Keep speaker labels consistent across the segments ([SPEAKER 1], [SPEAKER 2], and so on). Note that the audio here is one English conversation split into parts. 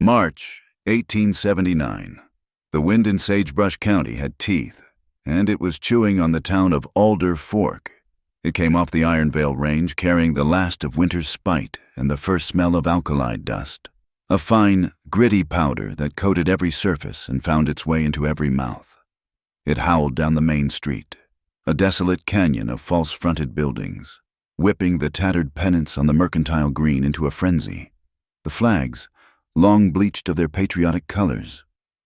[SPEAKER 1] March 1879. The wind in Sagebrush County had teeth, and it was chewing on the town of Alder Fork. It came off the Iron Vale Range carrying the last of winter's spite and the first smell of alkali dust, a fine, gritty powder that coated every surface and found its way into every mouth. It howled down the main street, a desolate canyon of false-fronted buildings, whipping the tattered pennants on the mercantile green into a frenzy. The flags, long bleached of their patriotic colors,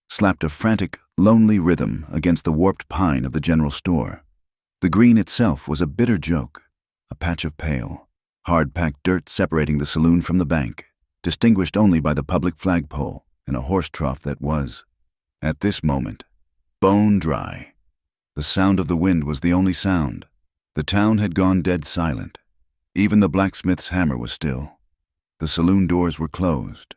[SPEAKER 1] slapped a frantic, lonely rhythm against the warped pine of the general store. The green itself was a bitter joke, a patch of pale, hard-packed dirt separating the saloon from the bank, distinguished only by the public flagpole and a horse trough that was, at this moment, bone dry. The sound of the wind was the only sound. The town had gone dead silent. Even the blacksmith's hammer was still. The saloon doors were closed.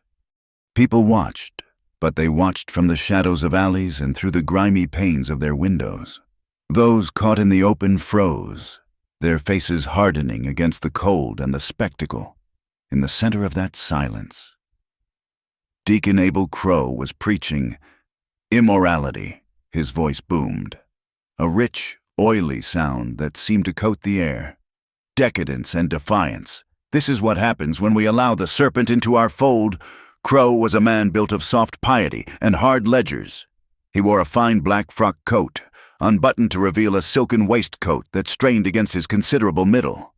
[SPEAKER 1] People watched, but they watched from the shadows of alleys and through the grimy panes of their windows. Those caught in the open froze, their faces hardening against the cold and the spectacle. In the center of that silence, Deacon Abel Crow was preaching immorality. His voice boomed, a rich, oily sound that seemed to coat the air. Decadence and defiance. This is what happens when we allow the serpent into our fold. Crow was a man built of soft piety and hard ledgers. He wore a fine black frock coat, unbuttoned to reveal a silken waistcoat that strained against his considerable middle.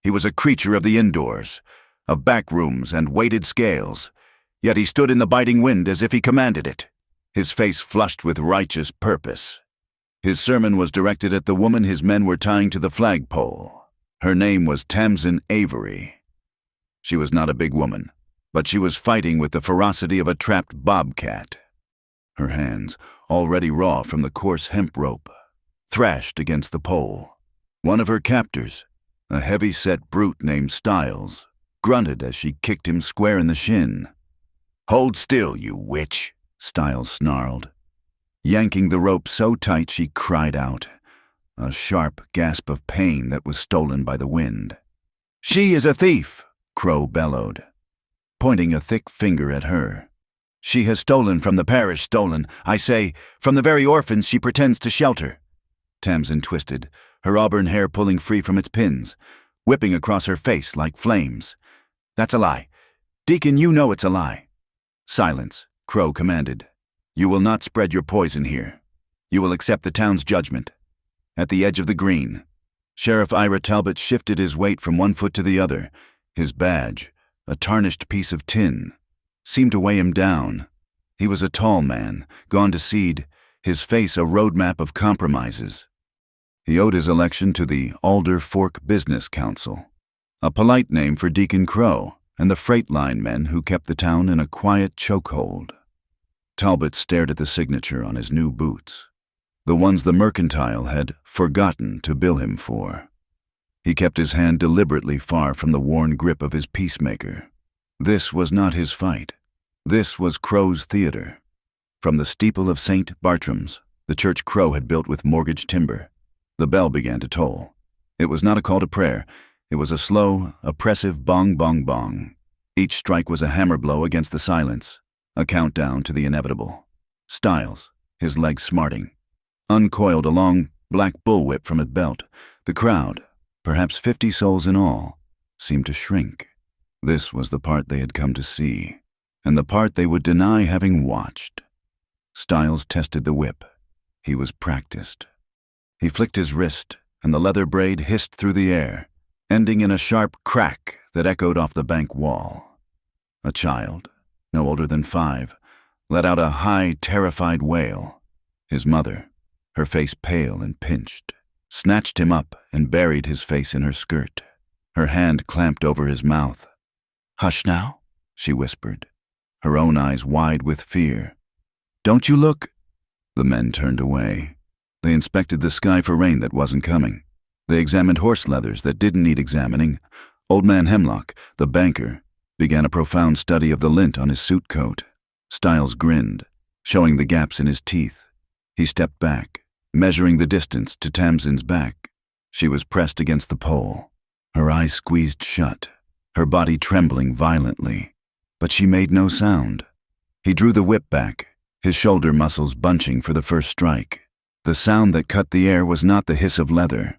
[SPEAKER 1] He was a creature of the indoors, of back rooms and weighted scales, yet he stood in the biting wind as if he commanded it, his face flushed with righteous purpose. His sermon was directed at the woman his men were tying to the flagpole. Her name was Tamsin Avery. She was not a big woman, but she was fighting with the ferocity of a trapped bobcat. Her hands, already raw from the coarse hemp rope, thrashed against the pole. One of her captors, a heavy-set brute named Stiles, grunted as she kicked him square in the shin. "Hold still, you witch," Stiles snarled. Yanking the rope so tight she cried out, a sharp gasp of pain that was stolen by the wind. "She is a thief," Crow bellowed, pointing a thick finger at her. "She has stolen from the parish, stolen, I say, from the very orphans she pretends to shelter." Tamsin twisted, her auburn hair pulling free from its pins, whipping across her face like flames. "That's a lie. Deacon, you know it's a lie." "Silence," Crow commanded. "You will not spread your poison here. You will accept the town's judgment." At the edge of the green, Sheriff Ira Talbot shifted his weight from one foot to the other. His badge, a tarnished piece of tin, seemed to weigh him down. He was a tall man, gone to seed, his face a roadmap of compromises. He owed his election to the Alder Fork Business Council, a polite name for Deacon Crow and the freight line men who kept the town in a quiet chokehold. Talbot stared at the signature on his new boots, the ones the mercantile had forgotten to bill him for. He kept his hand deliberately far from the worn grip of his peacemaker. This was not his fight. This was Crow's theater. From the steeple of St. Bartram's, the church Crow had built with mortgaged timber, the bell began to toll. It was not a call to prayer. It was a slow, oppressive bong, bong, bong. Each strike was a hammer blow against the silence, a countdown to the inevitable. Stiles, his legs smarting, uncoiled a long, black bullwhip from his belt. The crowd, perhaps 50 souls in all, seemed to shrink. This was the part they had come to see, and the part they would deny having watched. Stiles tested the whip. He was practiced. He flicked his wrist, and the leather braid hissed through the air, ending in a sharp crack that echoed off the bank wall. A child, no older than 5, let out a high, terrified wail. His mother, her face pale and pinched, snatched him up and buried his face in her skirt, her hand clamped over his mouth. "Hush now," she whispered, her own eyes wide with fear. "Don't you look—" The men turned away. They inspected the sky for rain that wasn't coming. They examined horse leathers that didn't need examining. Old Man Hemlock, the banker, began a profound study of the lint on his suit coat. Stiles grinned, showing the gaps in his teeth. He stepped back, measuring the distance to Tamsin's back. She was pressed against the pole, her eyes squeezed shut, her body trembling violently. But she made no sound. He drew the whip back, his shoulder muscles bunching for the first strike. The sound that cut the air was not the hiss of leather.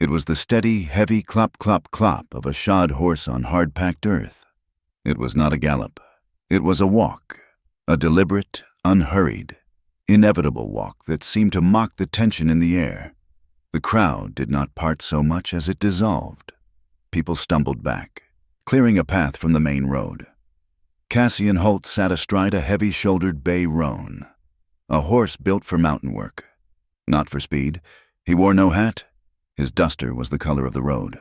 [SPEAKER 1] It was the steady, heavy clop, clop, clop of a shod horse on hard-packed earth. It was not a gallop. It was a walk, a deliberate, unhurried, inevitable walk that seemed to mock the tension in the air. The crowd did not part so much as it dissolved. People stumbled back, clearing a path from the main road. Cassian Holt sat astride a heavy-shouldered bay roan, a horse built for mountain work. Not for speed. He wore no hat. His duster was the color of the road,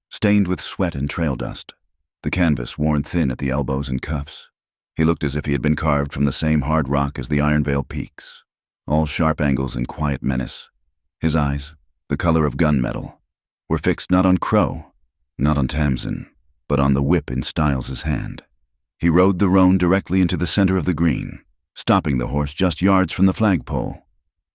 [SPEAKER 1] stained with sweat and trail dust, the canvas worn thin at the elbows and cuffs. He looked as if he had been carved from the same hard rock as the Ironvale peaks, all sharp angles and quiet menace. His eyes, the color of gunmetal, were fixed not on Crow, not on Tamsin, but on the whip in Stiles's hand. He rode the roan directly into the center of the green, stopping the horse just yards from the flagpole.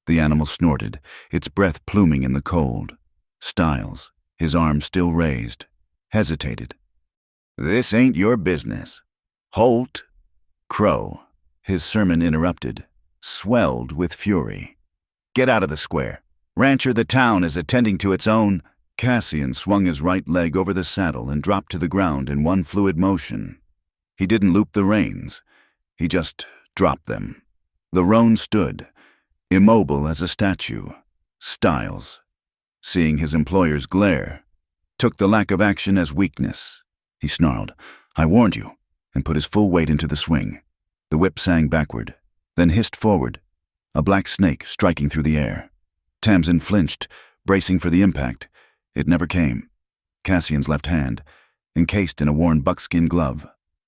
[SPEAKER 1] The animal snorted, its breath pluming in the cold. Stiles, his arm still raised, hesitated. "This ain't your business. Holt." Crow, his sermon interrupted, swelled with fury. "Get out of the square. Rancher, the town is attending to its own." Cassian swung his right leg over the saddle and dropped to the ground in one fluid motion. He didn't loop the reins. He just dropped them. The roan stood, immobile as a statue. Stiles, seeing his employer's glare, took the lack of action as weakness. He snarled, "I warned you," and put his full weight into the swing. The whip sang backward, then hissed forward, a black snake striking through the air. Tamsin flinched, bracing for the impact. It never came. Cassian's left hand, encased in a worn buckskin glove,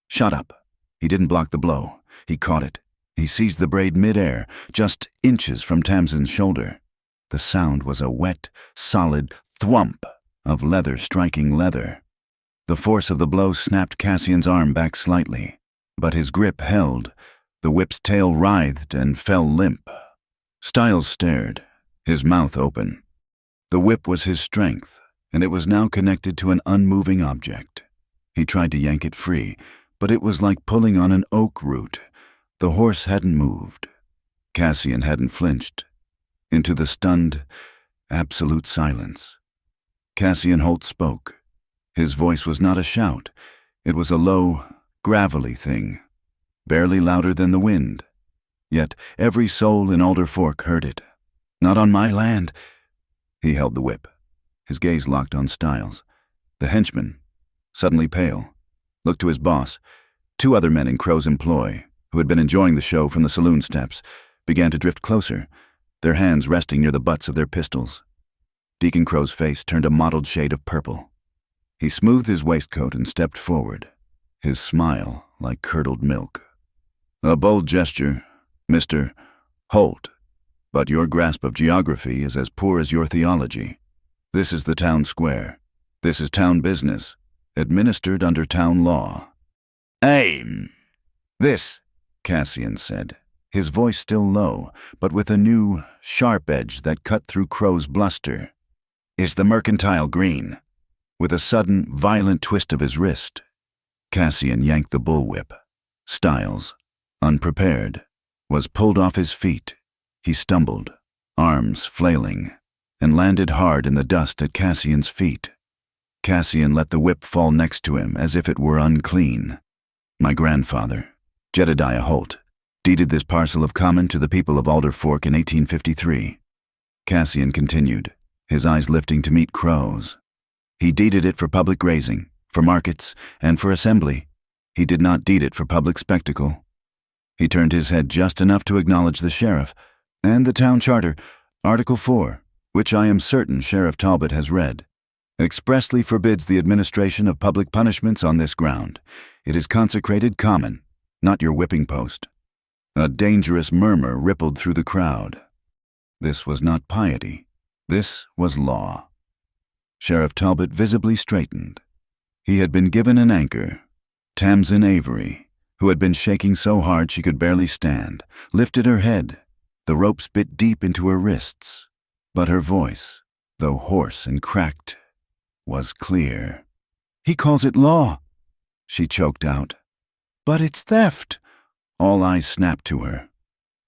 [SPEAKER 1] shot up. He didn't block the blow. He caught it. He seized the braid mid-air, just inches from Tamsin's shoulder. The sound was a wet, solid thwump of leather striking leather. The force of the blow snapped Cassian's arm back slightly, but his grip held. The whip's tail writhed and fell limp. Stiles stared, his mouth open. The whip was his strength, and it was now connected to an unmoving object. He tried to yank it free, but it was like pulling on an oak root. The horse hadn't moved. Cassian hadn't flinched. Into the stunned, absolute silence. Cassian Holt spoke. His voice was not a shout. It was a low, gravelly thing, barely louder than the wind. Yet every soul in Alder Fork heard it. "Not on my land." He held the whip. His gaze locked on Stiles. The henchman, suddenly pale, looked to his boss. Two other men in Crow's employ, who had been enjoying the show from the saloon steps, began to drift closer, their hands resting near the butts of their pistols. Deacon Crow's face turned a mottled shade of purple. He smoothed his waistcoat and stepped forward, his smile like curdled milk. "A bold gesture, Mr. Holt, but your grasp of geography is as poor as your theology. This is the town square. This is town business, administered under town law." "This," Cassian said, his voice still low, but with a new, sharp edge that cut through Crow's bluster, "is the mercantile green." With a sudden, violent twist of his wrist, Cassian yanked the bullwhip. Stiles, unprepared, was pulled off his feet. He stumbled, arms flailing, and landed hard in the dust at Cassian's feet. Cassian let the whip fall next to him as if it were unclean. "My grandfather, Jedediah Holt, deeded this parcel of common to the people of Alder Fork in 1853. Cassian continued, his eyes lifting to meet Crow's. "He deeded it for public grazing, for markets, and for assembly. He did not deed it for public spectacle." He turned his head just enough to acknowledge the sheriff, and the town charter, Article 4, which I am certain Sheriff Talbot has read, expressly forbids the administration of public punishments on this ground. It is consecrated common, not your whipping post. A dangerous murmur rippled through the crowd. This was not piety. This was law. Sheriff Talbot visibly straightened. He had been given an anchor. Tamsin Avery, who had been shaking so hard she could barely stand, lifted her head. The ropes bit deep into her wrists, but her voice, though hoarse and cracked, was clear. "He calls it law," she choked out. "But it's theft. All eyes snapped to her.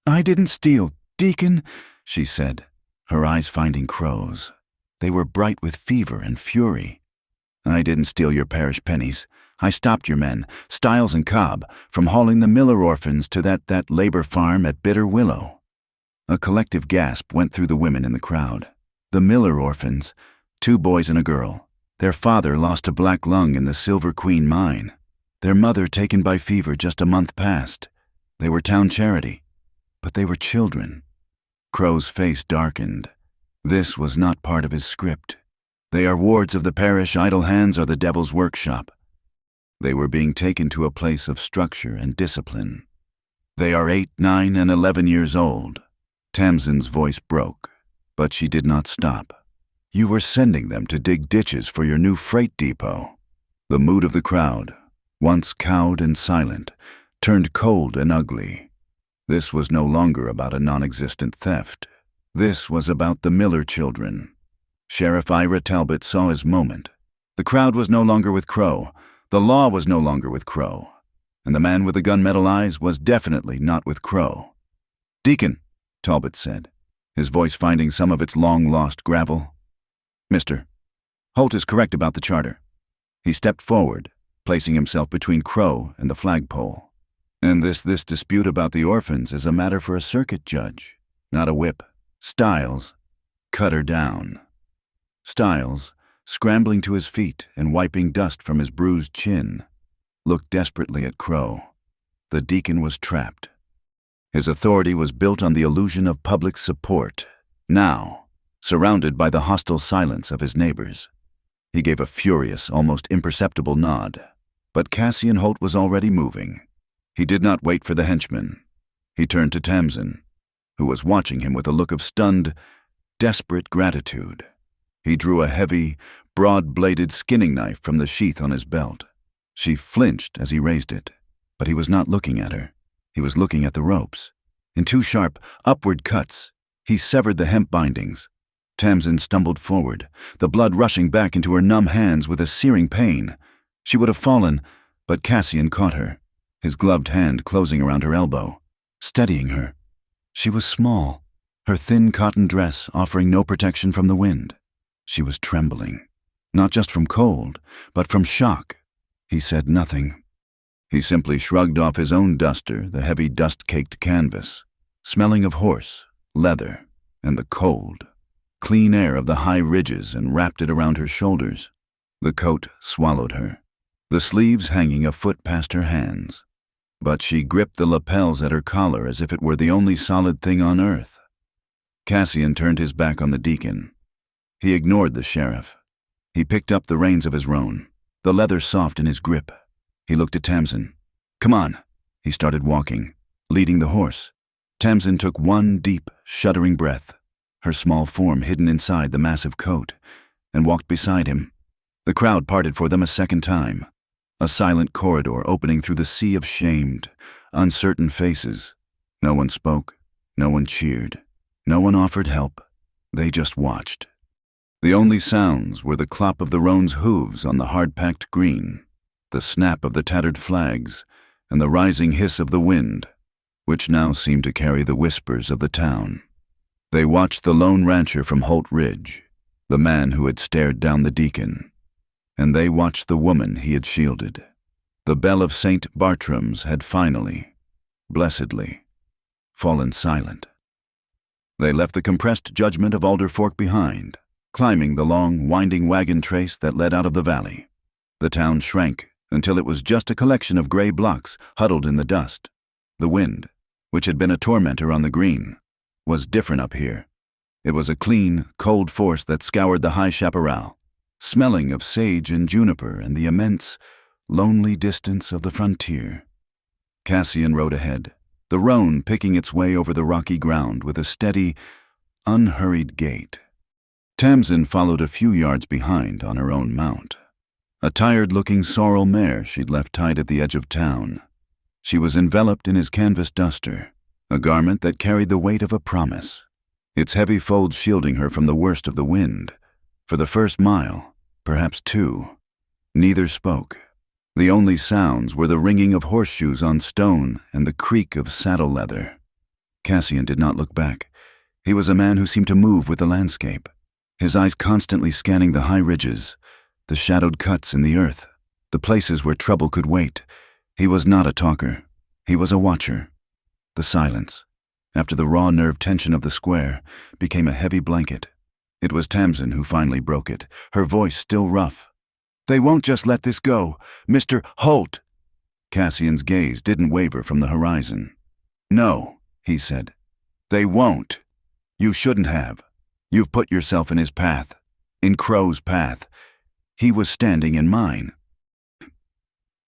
[SPEAKER 1] "I didn't steal, Deacon," she said, her eyes finding Crow's. They were bright with fever and fury. "I didn't steal your parish pennies. I stopped your men, Stiles and Cobb, from hauling the Miller orphans to that labor farm at Bitter Willow." A collective gasp went through the women in the crowd. The Miller orphans, 2 boys and a girl. Their father lost a black lung in the Silver Queen mine. Their mother taken by fever just a month past. They were town charity, but they were children. Crow's face darkened. This was not part of his script. "They are wards of the parish. Idle hands are the devil's workshop." They were being taken to a place of structure and discipline. "They are 8, 9, and 11 years old." Tamsin's voice broke, but she did not stop. "You were sending them to dig ditches for your new freight depot." The mood of the crowd, once cowed and silent, turned cold and ugly. This was no longer about a non-existent theft. This was about the Miller children. Sheriff Ira Talbot saw his moment. The crowd was no longer with Crow. The law was no longer with Crow. And the man with the gunmetal eyes was definitely not with Crow. "Deacon," Talbot said, his voice finding some of its long-lost gravel. "Mr. Holt is correct about the charter." He stepped forward, placing himself between Crow and the flagpole. "And this dispute about the orphans is a matter for a circuit judge, not a whip. Stiles, cut her down." Stiles, scrambling to his feet and wiping dust from his bruised chin, looked desperately at Crow. The deacon was trapped. His authority was built on the illusion of public support. Now, surrounded by the hostile silence of his neighbors, he gave a furious, almost imperceptible nod. But Cassian Holt was already moving. He did not wait for the henchman. He turned to Tamsin, who was watching him with a look of stunned, desperate gratitude. He drew a heavy, broad-bladed skinning knife from the sheath on his belt. She flinched as he raised it, but he was not looking at her. He was looking at the ropes. In 2 sharp, upward cuts, he severed the hemp bindings. Tamsin stumbled forward, the blood rushing back into her numb hands with a searing pain. She would have fallen, but Cassian caught her, his gloved hand closing around her elbow, steadying her. She was small, her thin cotton dress offering no protection from the wind. She was trembling, not just from cold, but from shock. He said nothing. He simply shrugged off his own duster, the heavy dust-caked canvas, smelling of horse, leather, and the cold, clean air of the high ridges, and wrapped it around her shoulders. The coat swallowed her, the sleeves hanging a foot past her hands. But she gripped the lapels at her collar as if it were the only solid thing on earth. Cassian turned his back on the deacon. He ignored the sheriff. He picked up the reins of his roan, the leather soft in his grip. He looked at Tamsin. "Come on." He started walking, leading the horse. Tamsin took one deep, shuddering breath, her small form hidden inside the massive coat, and walked beside him. The crowd parted for them a second time, a silent corridor opening through the sea of shamed, uncertain faces. No one spoke, no one cheered, no one offered help. They just watched. The only sounds were the clop of the roan's hooves on the hard-packed green, the snap of the tattered flags, and the rising hiss of the wind, which now seemed to carry the whispers of the town. They watched the lone rancher from Holt Ridge, the man who had stared down the deacon, and they watched the woman he had shielded. The bell of St. Bartram's had finally, blessedly, fallen silent. They left the compressed judgment of Alder Fork behind, climbing the long, winding wagon trace that led out of the valley. The town shrank until it was just a collection of gray blocks huddled in the dust. The wind, which had been a tormentor on the green, was different up here. It was a clean, cold force that scoured the high chaparral, smelling of sage and juniper and the immense, lonely distance of the frontier. Cassian rode ahead, the roan picking its way over the rocky ground with a steady, unhurried gait. Tamsin followed a few yards behind on her own mount, a tired-looking sorrel mare she'd left tied at the edge of town. She was enveloped in his canvas duster, a garment that carried the weight of a promise, its heavy folds shielding her from the worst of the wind. For the first mile, perhaps 2, neither spoke. The only sounds were the ringing of horseshoes on stone and the creak of saddle leather. Cassian did not look back. He was a man who seemed to move with the landscape, his eyes constantly scanning the high ridges, the shadowed cuts in the earth, the places where trouble could wait. He was not a talker. He was a watcher. The silence, after the raw nerve tension of the square, became a heavy blanket. It was Tamsin who finally broke it, her voice still rough. "They won't just let this go, Mr. Holt." Cassian's gaze didn't waver from the horizon. "No," he said. "They won't. You shouldn't have. You've put yourself in his path, in Crow's path. He was standing in mine."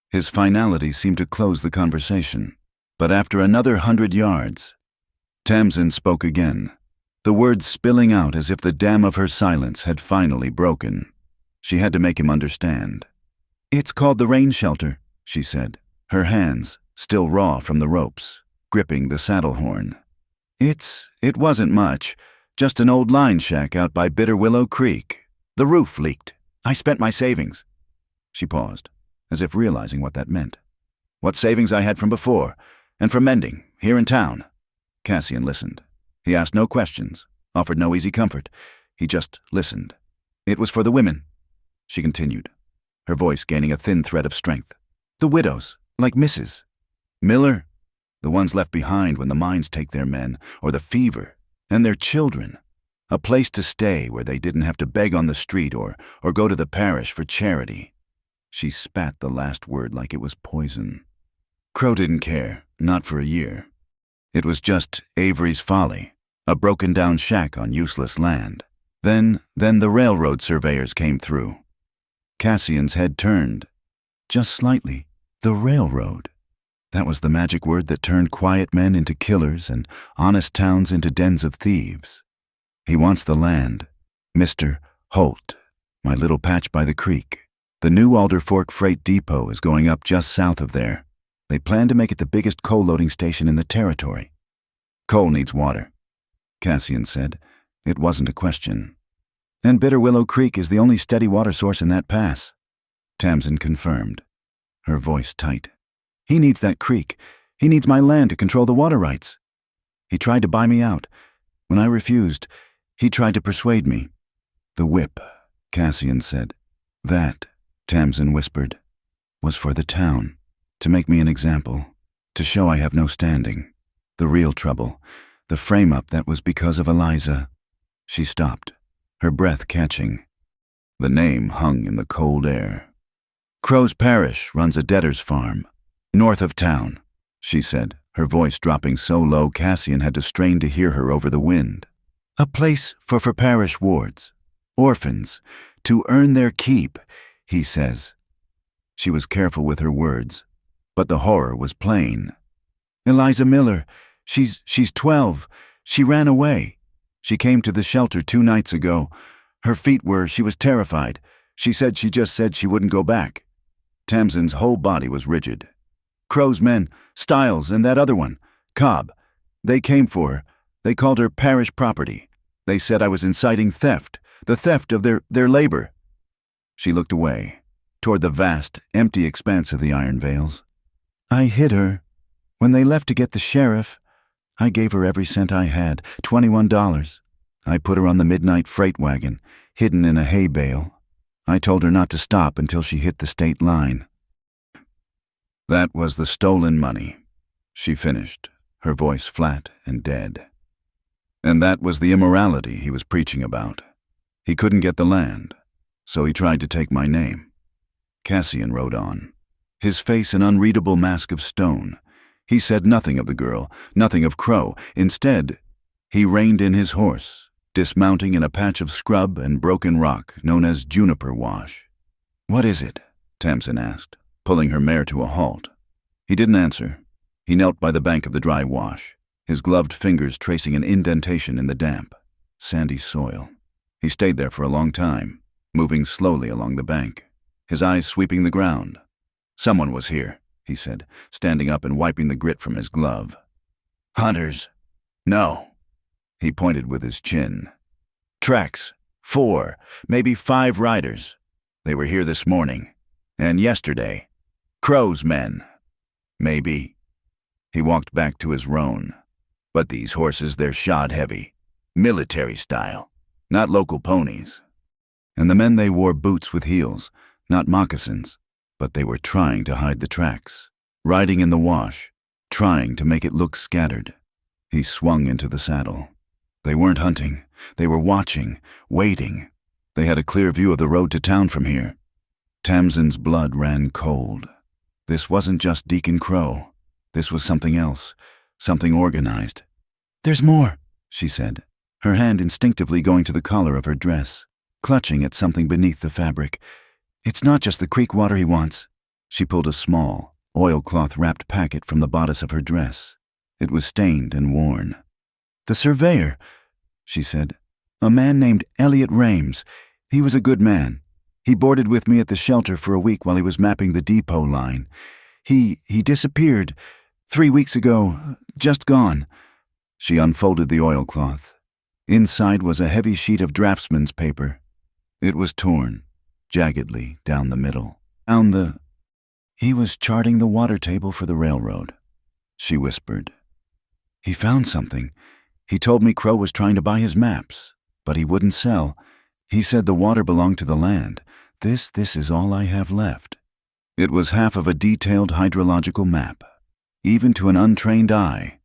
[SPEAKER 1] His finality seemed to close the conversation, but after another 100 yards, Tamsin spoke again, the words spilling out as if the dam of her silence had finally broken. She had to make him understand. "It's called the rain shelter," she said, her hands, still raw from the ropes, gripping the saddle horn. It wasn't much, just an old line shack out by Bitter Willow Creek. The roof leaked. I spent my savings." She paused, as if realizing what that meant. "What savings I had from before, and from mending, here in town." Cassian listened. He asked no questions, offered no easy comfort. He just listened. "It was for the women," she continued, her voice gaining a thin thread of strength. "The widows, like Mrs. Miller, the ones left behind when the mines take their men, or the fever, and their children. A place to stay where they didn't have to beg on the street or go to the parish for charity." She spat the last word like it was poison. Crow didn't care, not for a year. It was just Avery's folly, a broken-down shack on useless land. Then the railroad surveyors came through. Cassian's head turned. Just slightly. The railroad. That was the magic word that turned quiet men into killers and honest towns into dens of thieves. "He wants the land. Mr. Holt, my little patch by the creek. The new Alder Fork Freight Depot is going up just south of there. They plan to make it the biggest coal loading station in the territory." "Coal needs water," Cassian said. It wasn't a question. "And Bitter Willow Creek is the only steady water source in that pass," Tamsin confirmed, her voice tight. "He needs that creek. He needs my land to control the water rights. He tried to buy me out. When I refused, he tried to persuade me." "The whip," Cassian said. "That," Tamsin whispered, "was for the town, to make me an example, to show I have no standing. The real trouble, the frame-up that was because of Eliza." She stopped, her breath catching. The name hung in the cold air. "Crow's Parish runs a debtor's farm, north of town," she said, her voice dropping so low Cassian had to strain to hear her over the wind. "A place for parish wards, orphans, to earn their keep, he says." She was careful with her words, but the horror was plain. "Eliza Miller, she's 12. She ran away. She came to the shelter 2 nights ago. Her feet were, she was terrified. She said she just said she wouldn't go back." Tamsin's whole body was rigid. "Crow's men, Stiles and that other one, Cobb, they came for her. They called her parish property. They said I was inciting theft, the theft of their labor." She looked away, toward the vast, empty expanse of the Iron Vales. "I hid her. When they left to get the sheriff, I gave her every cent I had, $21. I put her on the midnight freight wagon, hidden in a hay bale. I told her not to stop until she hit the state line." "That was the stolen money," she finished, her voice flat and dead. "And that was the immorality he was preaching about. He couldn't get the land, so he tried to take my name." Cassian rode on, his face an unreadable mask of stone. He said nothing of the girl, nothing of Crow. Instead, he reined in his horse, dismounting in a patch of scrub and broken rock known as Juniper Wash. "What is it?" Tamsin asked, pulling her mare to a halt. He didn't answer. He knelt by the bank of the dry wash, his gloved fingers tracing an indentation in the damp, sandy soil. He stayed there for a long time, moving slowly along the bank, his eyes sweeping the ground. "Someone was here," he said, standing up and wiping the grit from his glove. "Hunters? No." He pointed with his chin. "Tracks. 4, maybe 5 riders. They were here this morning. And yesterday. Crow's men. Maybe. He walked back to his roan. But these horses, they're shod heavy. Military style. Not local ponies. And the men, they wore boots with heels, not moccasins. But they were trying to hide the tracks. Riding in the wash. Trying to make it look scattered. He swung into the saddle. They weren't hunting. They were watching, waiting. They had a clear view of the road to town from here. Tamsin's blood ran cold. This wasn't just Deacon Crow. This was something else, something organized. "There's more," she said, her hand instinctively going to the collar of her dress, clutching at something beneath the fabric. "It's not just the creek water he wants." She pulled a small, oilcloth-wrapped packet from the bodice of her dress. It was stained and worn. "The surveyor," she said. "A man named Elliot Rames. He was a good man. He boarded with me at the shelter for a week while he was mapping the depot line. He disappeared 3 weeks ago, just gone." She unfolded the oilcloth. Inside was a heavy sheet of draftsman's paper. It was torn, jaggedly, down the middle. "He was charting the water table for the railroad," she whispered. "He found something. He told me Crow was trying to buy his maps, but he wouldn't sell. He said the water belonged to the land. This is all I have left." It was half of a detailed hydrological map, even to an untrained eye.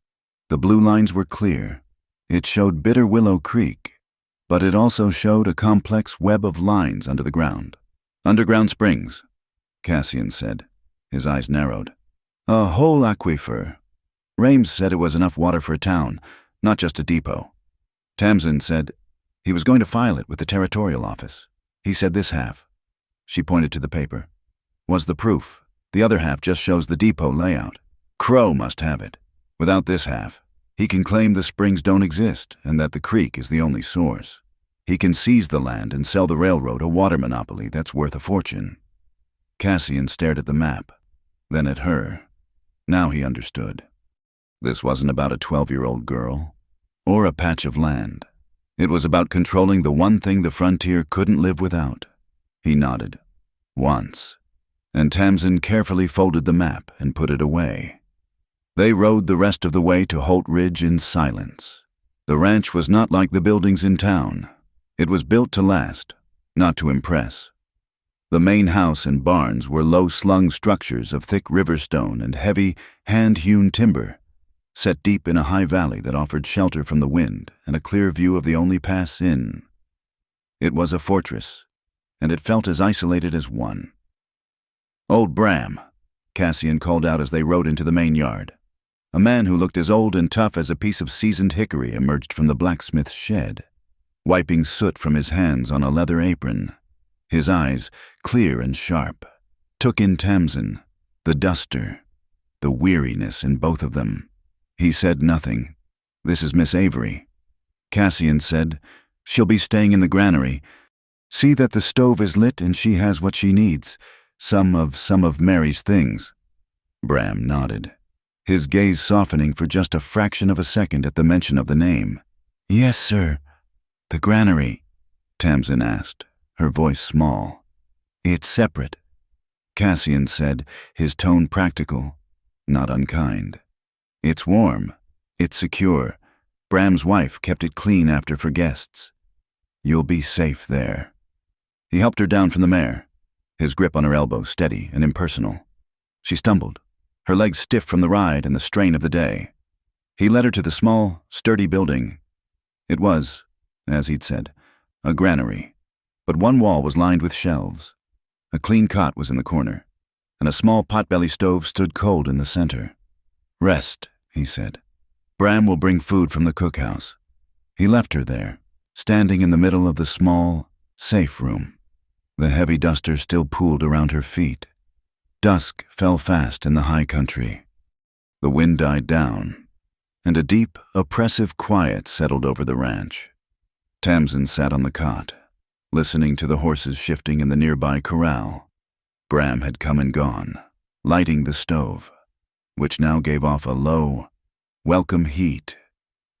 [SPEAKER 1] The blue lines were clear. It showed Bitter Willow Creek, but it also showed a complex web of lines under the ground. "Underground springs," Cassian said. His eyes narrowed. "A whole aquifer. Rames said it was enough water for a town, not just a depot." Tamsin said he was going to file it with the territorial office. He said this half, she pointed to the paper, was the proof. The other half just shows the depot layout. Crow must have it. Without this half, he can claim the springs don't exist and that the creek is the only source. He can seize the land and sell the railroad a water monopoly that's worth a fortune. Cassian stared at the map, then at her. Now he understood. This wasn't about a 12-year-old girl or a patch of land. It was about controlling the one thing the frontier couldn't live without. He nodded. Once. And Tamsin carefully folded the map and put it away. They rode the rest of the way to Holt Ridge in silence. The ranch was not like the buildings in town. It was built to last, not to impress. The main house and barns were low-slung structures of thick river stone and heavy, hand-hewn timber, set deep in a high valley that offered shelter from the wind and a clear view of the only pass in. It was a fortress, and it felt as isolated as one. "Old Bram," Cassian called out as they rode into the main yard. A man who looked as old and tough as a piece of seasoned hickory emerged from the blacksmith's shed, wiping soot from his hands on a leather apron. His eyes, clear and sharp, took in Tamsin, the duster, the weariness in both of them. He said nothing. "This is Miss Avery." Cassian said, "She'll be staying in the granary. See that the stove is lit and she has what she needs, some of Mary's things." Bram nodded, his gaze softening for just a fraction of a second at the mention of the name. "Yes, sir." "The granary?" Tamsin asked, her voice small. "It's separate," Cassian said, his tone practical, not unkind. "It's warm. It's secure. Bram's wife kept it clean after for guests. You'll be safe there." He helped her down from the mare, his grip on her elbow steady and impersonal. She stumbled, her legs stiff from the ride and the strain of the day. He led her to the small, sturdy building. It was, as he'd said, a granary, but one wall was lined with shelves. A clean cot was in the corner, and a small potbelly stove stood cold in the center. "Rest," he said. "Bram will bring food from the cookhouse." He left her there, standing in the middle of the small, safe room. The heavy duster still pooled around her feet. Dusk fell fast in the high country. The wind died down, and a deep, oppressive quiet settled over the ranch. Tamsin sat on the cot, listening to the horses shifting in the nearby corral. Bram had come and gone, lighting the stove, which now gave off a low, welcome heat.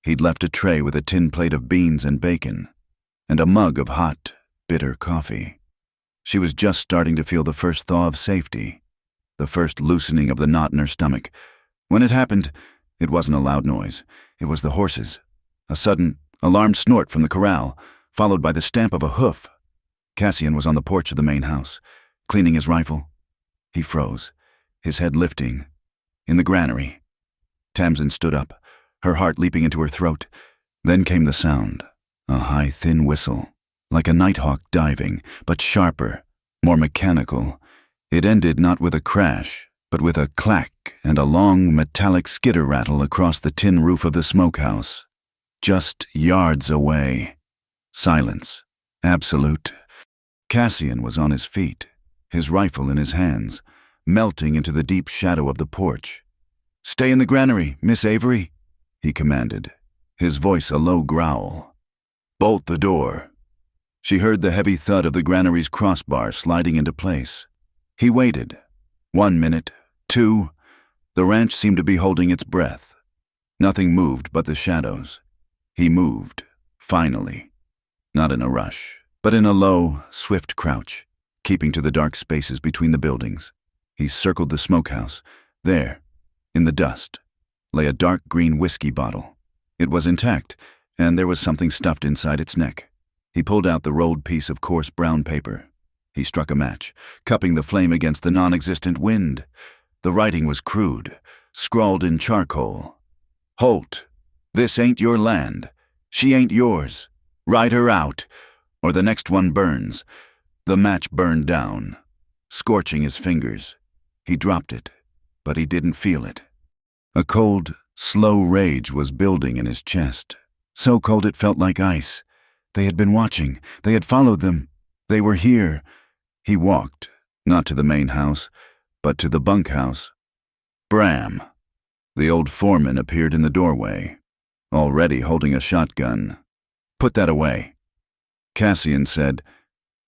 [SPEAKER 1] He'd left a tray with a tin plate of beans and bacon, and a mug of hot, bitter coffee. She was just starting to feel the first thaw of safety. the first loosening of the knot in her stomach. When it happened, it wasn't a loud noise. It was the horses. A sudden, alarmed snort from the corral, followed by the stamp of a hoof. Cassian was on the porch of the main house, cleaning his rifle. He froze, his head lifting. In the granary. Tamsin stood up, her heart leaping into her throat. Then came the sound, a high, thin whistle, like a nighthawk diving, but sharper, more mechanical. It ended not with a crash, but with a clack and a long, metallic skitter rattle across the tin roof of the smokehouse. Just yards away. Silence. Absolute. Cassian was on his feet, his rifle in his hands, melting into the deep shadow of the porch. "Stay in the granary, Miss Avery," he commanded, his voice a low growl. "Bolt the door." She heard the heavy thud of the granary's crossbar sliding into place. He waited. 1 minute, 2. The ranch seemed to be holding its breath. Nothing moved but the shadows. He moved, finally. Not in a rush, but in a low, swift crouch, keeping to the dark spaces between the buildings. He circled the smokehouse. There, in the dust, lay a dark green whiskey bottle. It was intact, and there was something stuffed inside its neck. He pulled out the rolled piece of coarse brown paper. He struck a match, cupping the flame against the non-existent wind. The writing was crude, scrawled in charcoal. "Holt, this ain't your land. She ain't yours. Ride her out, or the next one burns." The match burned down, scorching his fingers. He dropped it, but he didn't feel it. A cold, slow rage was building in his chest, so cold it felt like ice. They had been watching. They had followed them. They were here. He walked, not to the main house, but to the bunkhouse. Bram. The old foreman appeared in the doorway, already holding a shotgun. "Put that away," Cassian said.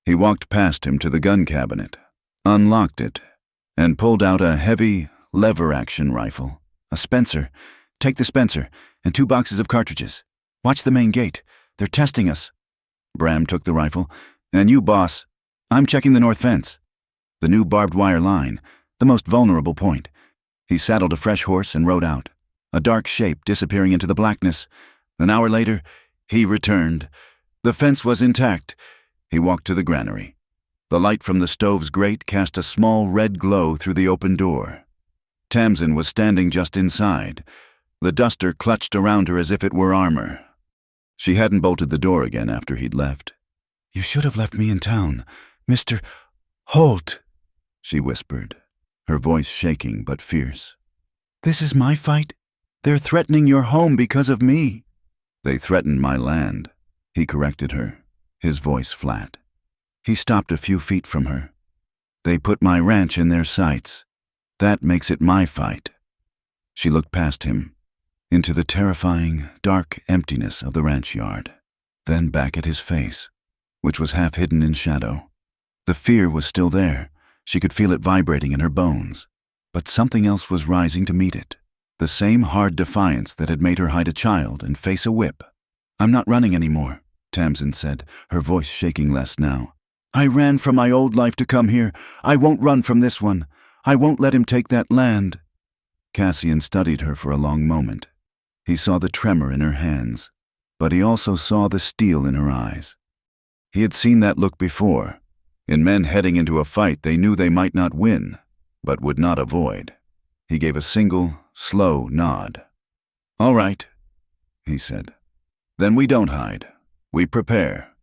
[SPEAKER 1] He walked past him to the gun cabinet, unlocked it, and pulled out a heavy, lever-action rifle. "A Spencer. Take the Spencer, and 2 boxes of cartridges. Watch the main gate. They're testing us." Bram took the rifle. "And you, boss. I'm checking the north fence. The new barbed wire line, the most vulnerable point." He saddled a fresh horse and rode out, a dark shape disappearing into the blackness. An hour later, he returned. The fence was intact. He walked to the granary. The light from the stove's grate cast a small red glow through the open door. Tamsin was standing just inside, the duster clutched around her as if it were armor. She hadn't bolted the door again after he'd left. "You should have left me in town, Mr. Holt," she whispered, her voice shaking but fierce. "This is my fight. They're threatening your home because of me." "They threatened my land," he corrected her, his voice flat. He stopped a few feet from her. "They put my ranch in their sights. That makes it my fight." She looked past him, into the terrifying, dark emptiness of the ranch yard, then back at his face, which was half hidden in shadow. The fear was still there. She could feel it vibrating in her bones. But something else was rising to meet it. The same hard defiance that had made her hide a child and face a whip. "I'm not running anymore," Tamsin said, her voice shaking less now. "I ran from my old life to come here. I won't run from this one. I won't let him take that land." Cassian studied her for a long moment. He saw the tremor in her hands, but he also saw the steel in her eyes. He had seen that look before. In men heading into a fight, they knew they might not win, but would not avoid. He gave a single, slow nod. "All right," he said. "Then we don't hide. We prepare."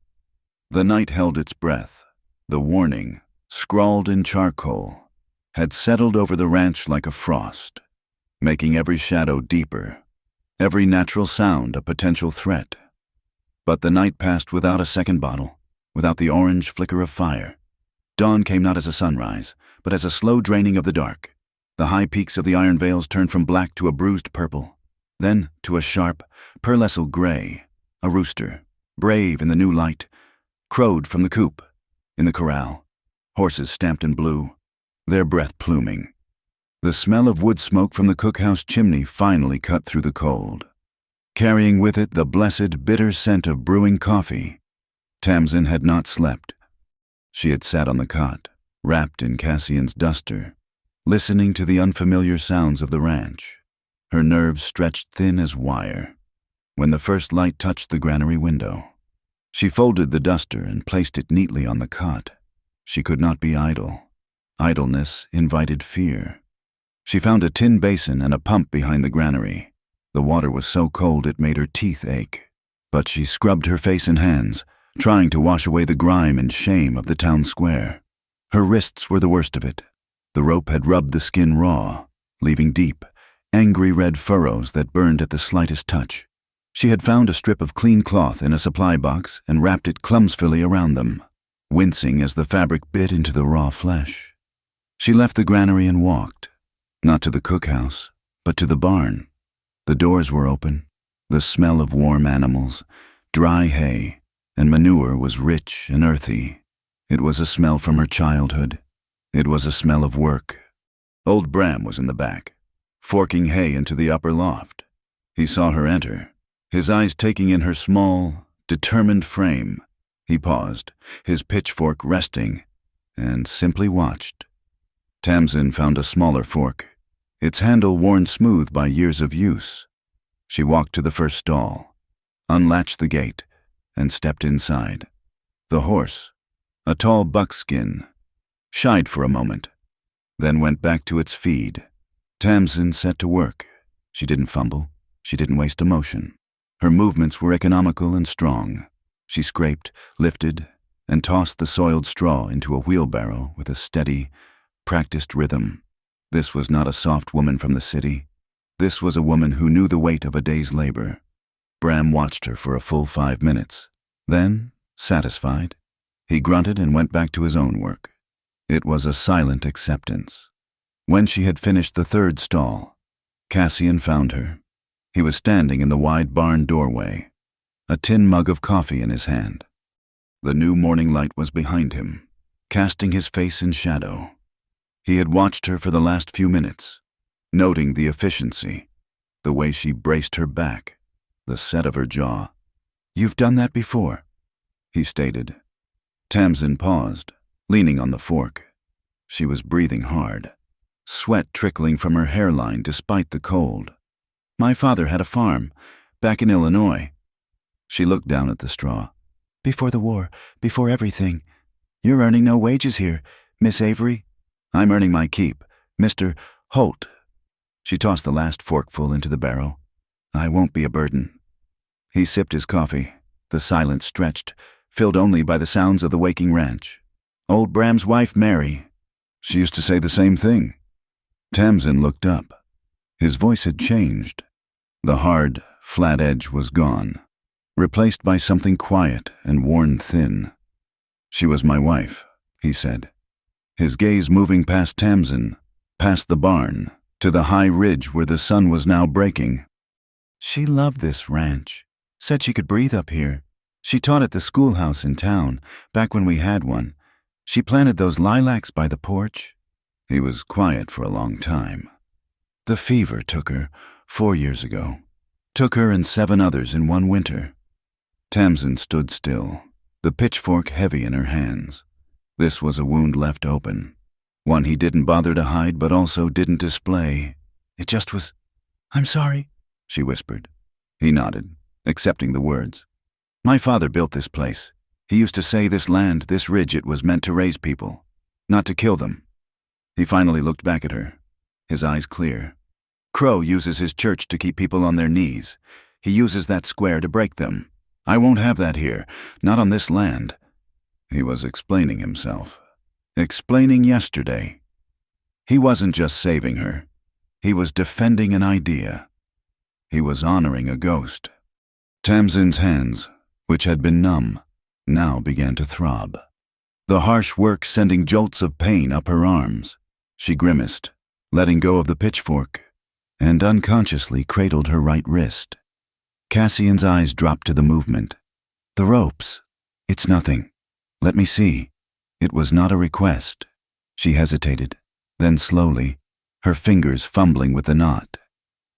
[SPEAKER 1] The night held its breath. The warning, scrawled in charcoal, had settled over the ranch like a frost, making every shadow deeper, every natural sound a potential threat. But the night passed without a second bottle, without the orange flicker of fire. Dawn came not as a sunrise, but as a slow draining of the dark. The high peaks of the iron veils turned from black to a bruised purple, then to a sharp, pearlescent gray. A rooster, brave in the new light, crowed from the coop. In the corral, horses stamped in blue, their breath pluming. The smell of wood smoke from the cookhouse chimney finally cut through the cold, carrying with it the blessed, bitter scent of brewing coffee. Tamsin had not slept. She had sat on the cot, wrapped in Cassian's duster, listening to the unfamiliar sounds of the ranch, her nerves stretched thin as wire. When the first light touched the granary window, she folded the duster and placed it neatly on the cot. She could not be idle. Idleness invited fear. She found a tin basin and a pump behind the granary. The water was so cold it made her teeth ache, but she scrubbed her face and hands, trying to wash away the grime and shame of the town square. Her wrists were the worst of it. The rope had rubbed the skin raw, leaving deep, angry red furrows that burned at the slightest touch. She had found a strip of clean cloth in a supply box and wrapped it clumsily around them, wincing as the fabric bit into the raw flesh. She left the granary and walked, not to the cookhouse, but to the barn. The doors were open. The smell of warm animals, dry hay, and manure was rich and earthy. It was a smell from her childhood. It was a smell of work. Old Bram was in the back, forking hay into the upper loft. He saw her enter, his eyes taking in her small, determined frame. He paused, his pitchfork resting, and simply watched. Tamsin found a smaller fork, its handle worn smooth by years of use. She walked to the first stall, unlatched the gate, and stepped inside. The horse, a tall buckskin, shied for a moment, then went back to its feed. Tamsin set to work. She didn't fumble. She didn't waste emotion. Her movements were economical and strong. She scraped, lifted, and tossed the soiled straw into a wheelbarrow with a steady, practiced rhythm. This was not a soft woman from the city. This was a woman who knew the weight of a day's labor. Bram watched her for a full 5 minutes. Then, satisfied, he grunted and went back to his own work. It was a silent acceptance. When she had finished the third stall, Cassian found her. He was standing in the wide barn doorway, a tin mug of coffee in his hand. The new morning light was behind him, casting his face in shadow. He had watched her for the last few minutes, noting the efficiency, the way she braced her back, the set of her jaw. "You've done that before," he stated. Tamsin paused, leaning on the fork. She was breathing hard, sweat trickling from her hairline despite the cold. "My father had a farm, back in Illinois." She looked down at the straw. "Before the war, before everything. You're earning no wages here, Miss Avery." "I'm earning my keep, Mr. Holt." She tossed the last forkful into the barrow. "I won't be a burden." He sipped his coffee, the silence stretched, filled only by the sounds of the waking ranch. "Old Bram's wife, Mary. She used to say the same thing." Tamsin looked up. His voice had changed. The hard, flat edge was gone, replaced by something quiet and worn thin. "She was my wife," he said, his gaze moving past Tamsin, past the barn, to the high ridge where the sun was now breaking. "She loved this ranch, said she could breathe up here. She taught at the schoolhouse in town, back when we had one. She planted those lilacs by the porch." He was quiet for a long time. "The fever took her 4 years ago. Took her and 7 others in one winter." Tamsin stood still, the pitchfork heavy in her hands. This was a wound left open, one he didn't bother to hide but also didn't display. "It just was—" "I'm sorry," she whispered. He nodded, accepting the words. "My father built this place. He used to say this land, this ridge, it was meant to raise people, not to kill them." He finally looked back at her, his eyes clear. "Crow uses his church to keep people on their knees. He uses that square to break them. I won't have that here, not on this land." He was explaining himself. Explaining yesterday. He wasn't just saving her. He was defending an idea. He was honoring a ghost. Tamsin's hands, which had been numb, now began to throb. The harsh work sending jolts of pain up her arms. She grimaced, letting go of the pitchfork, and unconsciously cradled her right wrist. Cassian's eyes dropped to the movement. "The ropes. It's nothing. Let me see." It was not a request. She hesitated, then slowly, her fingers fumbling with the knot.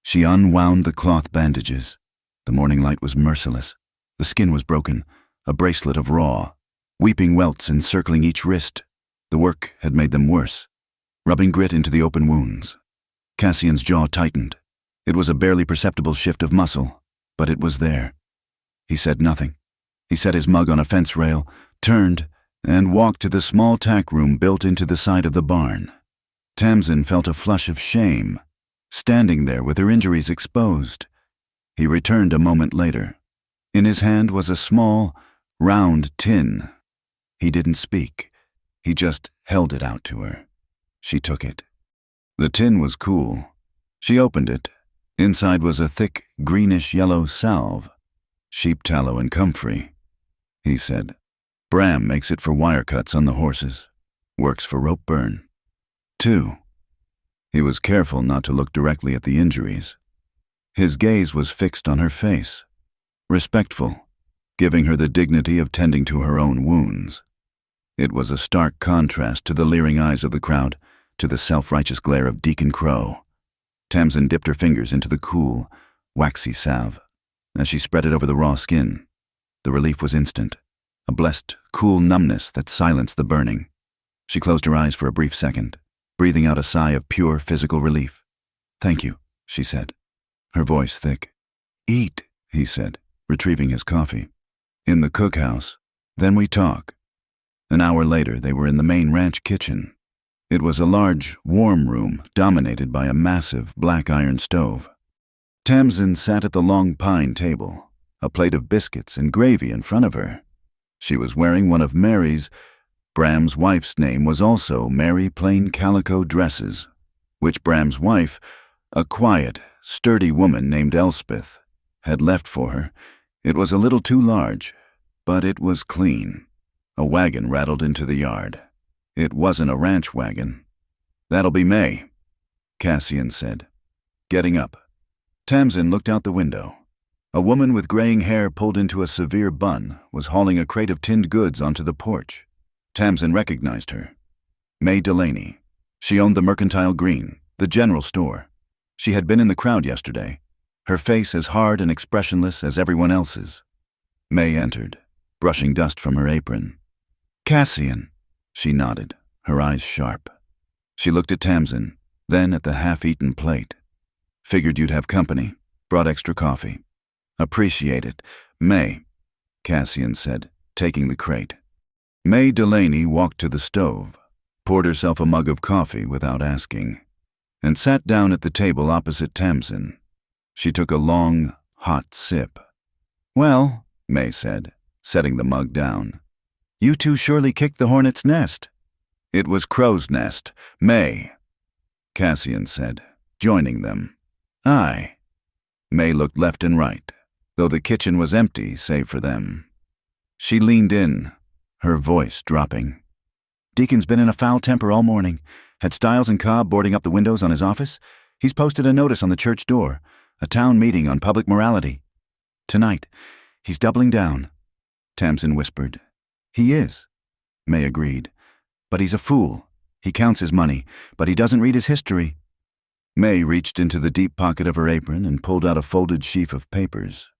[SPEAKER 1] She unwound the cloth bandages. The morning light was merciless. The skin was broken, a bracelet of raw, weeping welts encircling each wrist. The work had made them worse. rubbing grit into the open wounds. Cassian's jaw tightened. It was a barely perceptible shift of muscle, but it was there. He said nothing. He set his mug on a fence rail, turned, and walked to the small tack room built into the side of the barn. Tamsin felt a flush of shame, standing there with her injuries exposed. He returned a moment later. In his hand was a small, round tin. He didn't speak. He just held it out to her. She took it. The tin was cool. She opened it. Inside was a thick, greenish-yellow salve. Sheep tallow and comfrey, he said. Bram makes it for wire cuts on the horses. Works for rope burn. 2. He was careful not to look directly at the injuries. His gaze was fixed on her face, respectful, giving her the dignity of tending to her own wounds. It was a stark contrast to the leering eyes of the crowd, to the self-righteous glare of Deacon Crow. Tamsin dipped her fingers into the cool, waxy salve. As she spread it over the raw skin, the relief was instant, a blessed, cool numbness that silenced the burning. She closed her eyes for a brief second, breathing out a sigh of pure physical relief. "Thank you," she said, her voice thick. "Eat," he said, retrieving his coffee. "In the cookhouse. Then we talk." An hour later, they were in the main ranch kitchen. It was a large, warm room dominated by a massive black iron stove. Tamsin sat at the long pine table, a plate of biscuits and gravy in front of her. She was wearing one of Mary's. Bram's wife's name was also Mary Plain Calico Dresses, which Bram's wife, a quiet, sturdy woman named Elspeth, had left for her. It was a little too large, but it was clean. A wagon rattled into the yard. It wasn't a ranch wagon. "That'll be May," Cassian said, getting up. Tamsin looked out the window. A woman with graying hair pulled into a severe bun was hauling a crate of tinned goods onto the porch. Tamsin recognized her. May Delaney. She owned the Mercantile Green, the general store. She had been in the crowd yesterday, her face as hard and expressionless as everyone else's. May entered, brushing dust from her apron. "Cassian," she nodded, her eyes sharp. She looked at Tamsin, then at the half-eaten plate. "Figured you'd have company. Brought extra coffee." "Appreciate it. May," Cassian said, taking the crate. May Delaney walked to the stove, poured herself a mug of coffee without asking, and sat down at the table opposite Tamsin. She took a long, hot sip. "Well," May said, setting the mug down, "you two surely kicked the hornet's nest." "It was Crow's Nest, May," Cassian said, joining them. "Aye." May looked left and right, though the kitchen was empty save for them. She leaned in, her voice dropping. "Deacon's been in a foul temper all morning. Had Stiles and Cobb boarding up the windows on his office. He's posted a notice on the church door, a town meeting on public morality. Tonight, he's doubling down," Tamsin whispered. "He is," May agreed. "But he's a fool. He counts his money, but he doesn't read his history." May reached into the deep pocket of her apron and pulled out a folded sheaf of papers.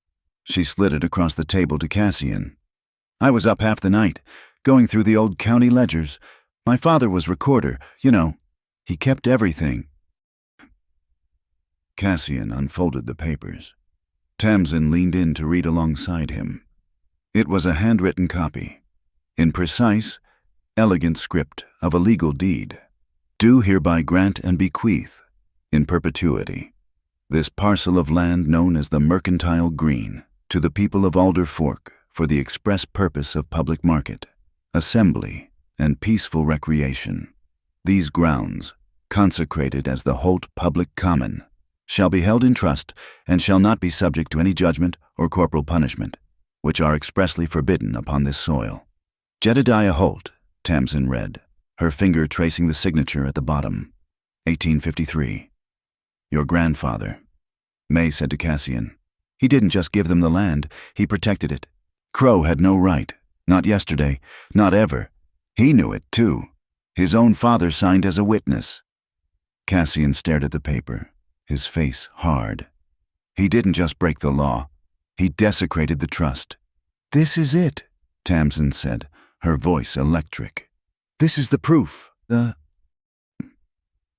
[SPEAKER 1] She slid it across the table to Cassian. "I was up half the night, going through the old county ledgers. My father was recorder, you know. He kept everything." Cassian unfolded the papers. Tamsin leaned in to read alongside him. It was a handwritten copy, in precise, elegant script of a legal deed. "Do hereby grant and bequeath, in perpetuity, this parcel of land known as the Mercantile Green, to the people of Alder Fork for the express purpose of public market, assembly, and peaceful recreation. These grounds, consecrated as the Holt Public Common, shall be held in trust and shall not be subject to any judgment or corporal punishment, which are expressly forbidden upon this soil. Jedediah Holt," Tamsin read, her finger tracing the signature at the bottom. 1853. "Your grandfather," May said to Cassian. "He didn't just give them the land, he protected it. Crow had no right, not yesterday, not ever. He knew it, too. His own father signed as a witness." Cassian stared at the paper, his face hard. "He didn't just break the law, he desecrated the trust." "This is it," Tamsin said, her voice electric. "This is the proof.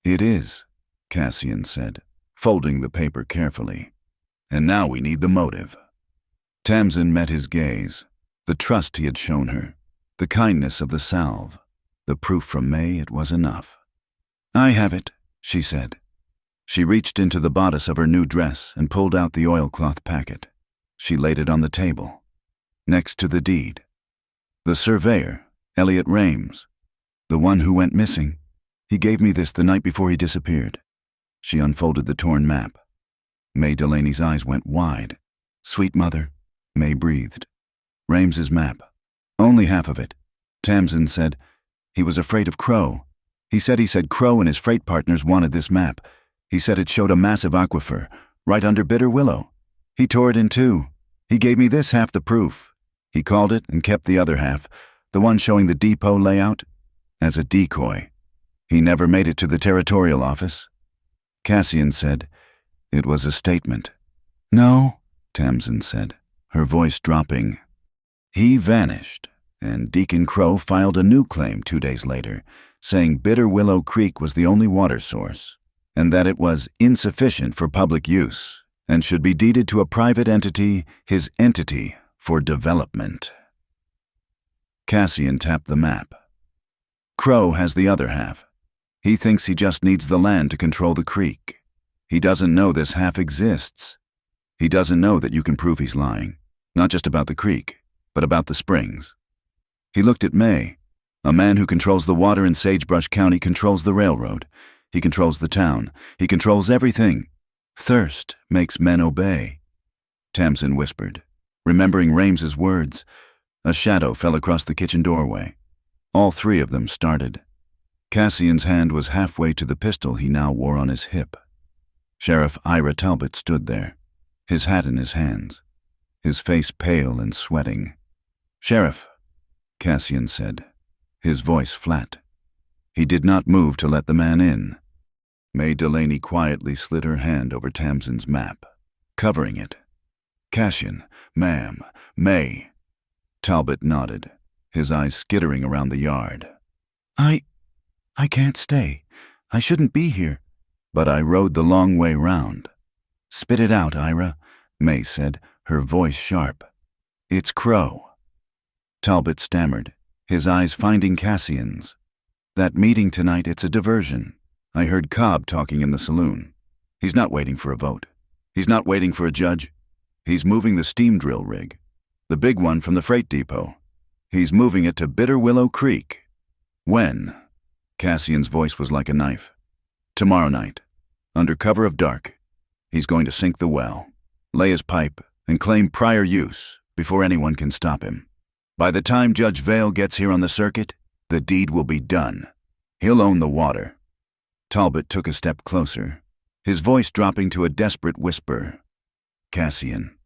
[SPEAKER 1] "It is," Cassian said, folding the paper carefully. "And now we need the motive." Tamsin met his gaze, the trust he had shown her, the kindness of the salve, the proof from May it was enough. "I have it," she said. She reached into the bodice of her new dress and pulled out the oilcloth packet. She laid it on the table, next to the deed. "The surveyor, Elliot Rames, the one who went missing. He gave me this the night before he disappeared." She unfolded the torn map. May Delaney's eyes went wide. "Sweet mother," May breathed. "Rames's map. Only half of it." Tamsin said, "He was afraid of Crow. He said Crow and his freight partners wanted this map. He said it showed a massive aquifer, right under Bitter Willow. He tore it in two. He gave me this half the proof. He called it and kept the other half, the one showing the depot layout, as a decoy. He never made it to the territorial office." Cassian said, "It was a statement." "No," Tamsin said, her voice dropping. "He vanished, and Deacon Crow filed a new claim 2 days later, saying Bitter Willow Creek was the only water source, and that it was insufficient for public use and should be deeded to a private entity, his entity, for development." Cassian tapped the map. "Crow has the other half. He thinks he just needs the land to control the creek. He doesn't know this half exists. He doesn't know that you can prove he's lying, not just about the creek, but about the springs." He looked at May. "A man who controls the water in Sagebrush County controls the railroad. He controls the town. He controls everything. Thirst makes men obey." Tamsin whispered, remembering Rames's words. A shadow fell across the kitchen doorway. All three of them started. Cassian's hand was halfway to the pistol he now wore on his hip. Sheriff Ira Talbot stood there, his hat in his hands, his face pale and sweating. "Sheriff," Cassian said, his voice flat. He did not move to let the man in. May Delaney quietly slid her hand over Tamsin's map, covering it. "Cassian, ma'am, May." Talbot nodded, his eyes skittering around the yard. I can't stay. I shouldn't be here." "But I rode the long way round." "Spit it out, Ira," May said, her voice sharp. "It's Crow." Talbot stammered, his eyes finding Cassian's. "That meeting tonight, it's a diversion. I heard Cobb talking in the saloon. He's not waiting for a vote. He's not waiting for a judge. He's moving the steam drill rig, the big one from the freight depot. He's moving it to Bitter Willow Creek." "When?" Cassian's voice was like a knife. "Tomorrow night, under cover of dark. He's going to sink the well, lay his pipe, and claim prior use before anyone can stop him. By the time Judge Vale gets here on the circuit, the deed will be done. He'll own the water." Talbot took a step closer, his voice dropping to a desperate whisper. "Cassian,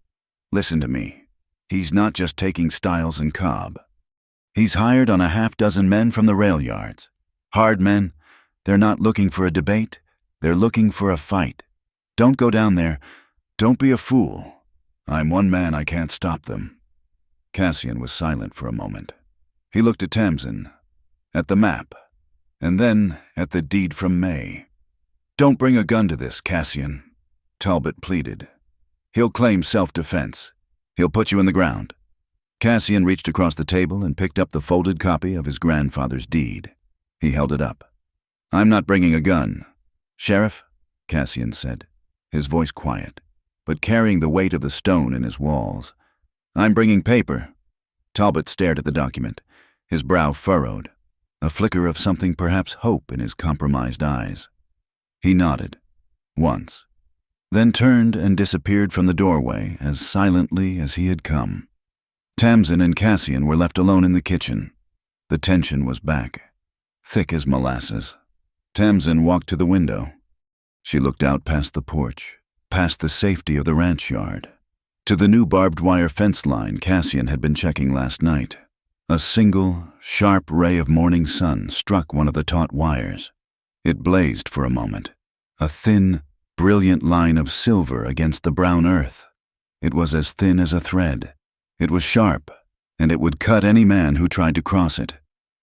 [SPEAKER 1] listen to me. He's not just taking Stiles and Cobb. He's hired on a half-dozen men from the rail yards. Hard men. They're not looking for a debate. They're looking for a fight. Don't go down there. Don't be a fool. I'm one man, I can't stop them." Cassian was silent for a moment. He looked at Tamsin, at the map, and then at the deed from May. "Don't bring a gun to this, Cassian," Talbot pleaded. "He'll claim self-defense. He'll put you in the ground." Cassian reached across the table and picked up the folded copy of his grandfather's deed. He held it up. "I'm not bringing a gun. Sheriff," Cassian said, his voice quiet, but carrying the weight of the stone in his walls. "I'm bringing paper." Talbot stared at the document, his brow furrowed, a flicker of something, perhaps hope, in his compromised eyes. He nodded, once, then turned and disappeared from the doorway as silently as he had come. Tamsin and Cassian were left alone in the kitchen. The tension was back, thick as molasses. Tamsin walked to the window. She looked out past the porch, past the safety of the ranch yard, to the new barbed wire fence line Cassian had been checking last night. A single, sharp ray of morning sun struck one of the taut wires. It blazed for a moment, a thin, brilliant line of silver against the brown earth. It was as thin as a thread. It was sharp, and it would cut any man who tried to cross it.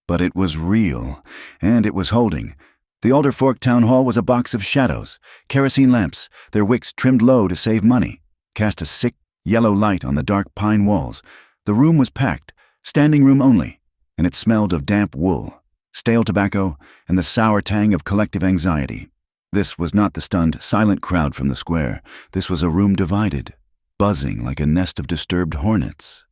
[SPEAKER 1] But it was real, and it was holding, The Alder Fork Town Hall was a box of shadows. Kerosene lamps, their wicks trimmed low to save money, cast a sick, yellow light on the dark pine walls. The room was packed, standing room only, and it smelled of damp wool, stale tobacco, and the sour tang of collective anxiety. This was not the stunned, silent crowd from the square. This was a room divided, buzzing like a nest of disturbed hornets.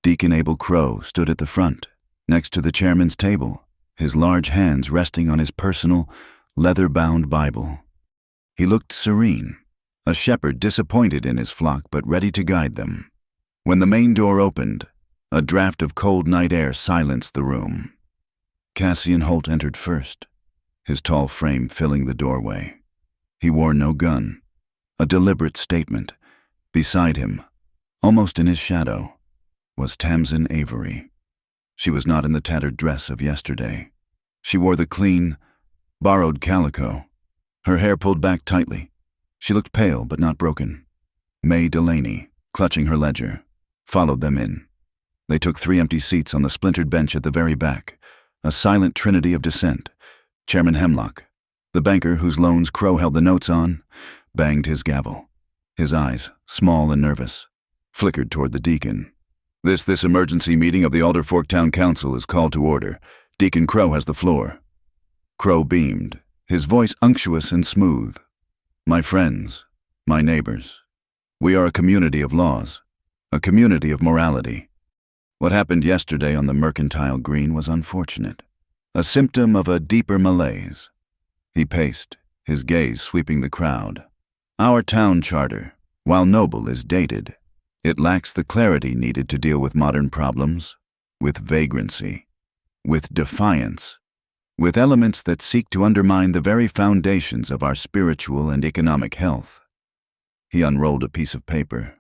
[SPEAKER 1] Deacon Abel Crow stood at the front, next to the chairman's table, his large hands resting on his personal, leather-bound Bible. He looked serene, a shepherd disappointed in his flock but ready to guide them. When the main door opened, a draft of cold night air silenced the room. Cassian Holt entered first, his tall frame filling the doorway. He wore no gun, a deliberate statement. Beside him, almost in his shadow, was Tamsin Avery. She was not in the tattered dress of yesterday. She wore the clean, borrowed calico, her hair pulled back tightly. She looked pale but not broken. May Delaney, clutching her ledger, followed them in. They took 3 empty seats on the splintered bench at the very back, a silent trinity of dissent. Chairman Hemlock, the banker whose loans Crow held the notes on, banged his gavel. His eyes, small and nervous, flickered toward the deacon. This emergency meeting of the Alder Fork Town Council is called to order. Deacon Crow has the floor. Crow beamed, his voice unctuous and smooth. My friends, my neighbors, we are a community of laws, a community of morality. What happened yesterday on the Mercantile Green was unfortunate, a symptom of a deeper malaise. He paced, his gaze sweeping the crowd. Our town charter, while noble, is dated. It lacks the clarity needed to deal with modern problems, with vagrancy, with defiance, with elements that seek to undermine the very foundations of our spiritual and economic health. He unrolled a piece of paper.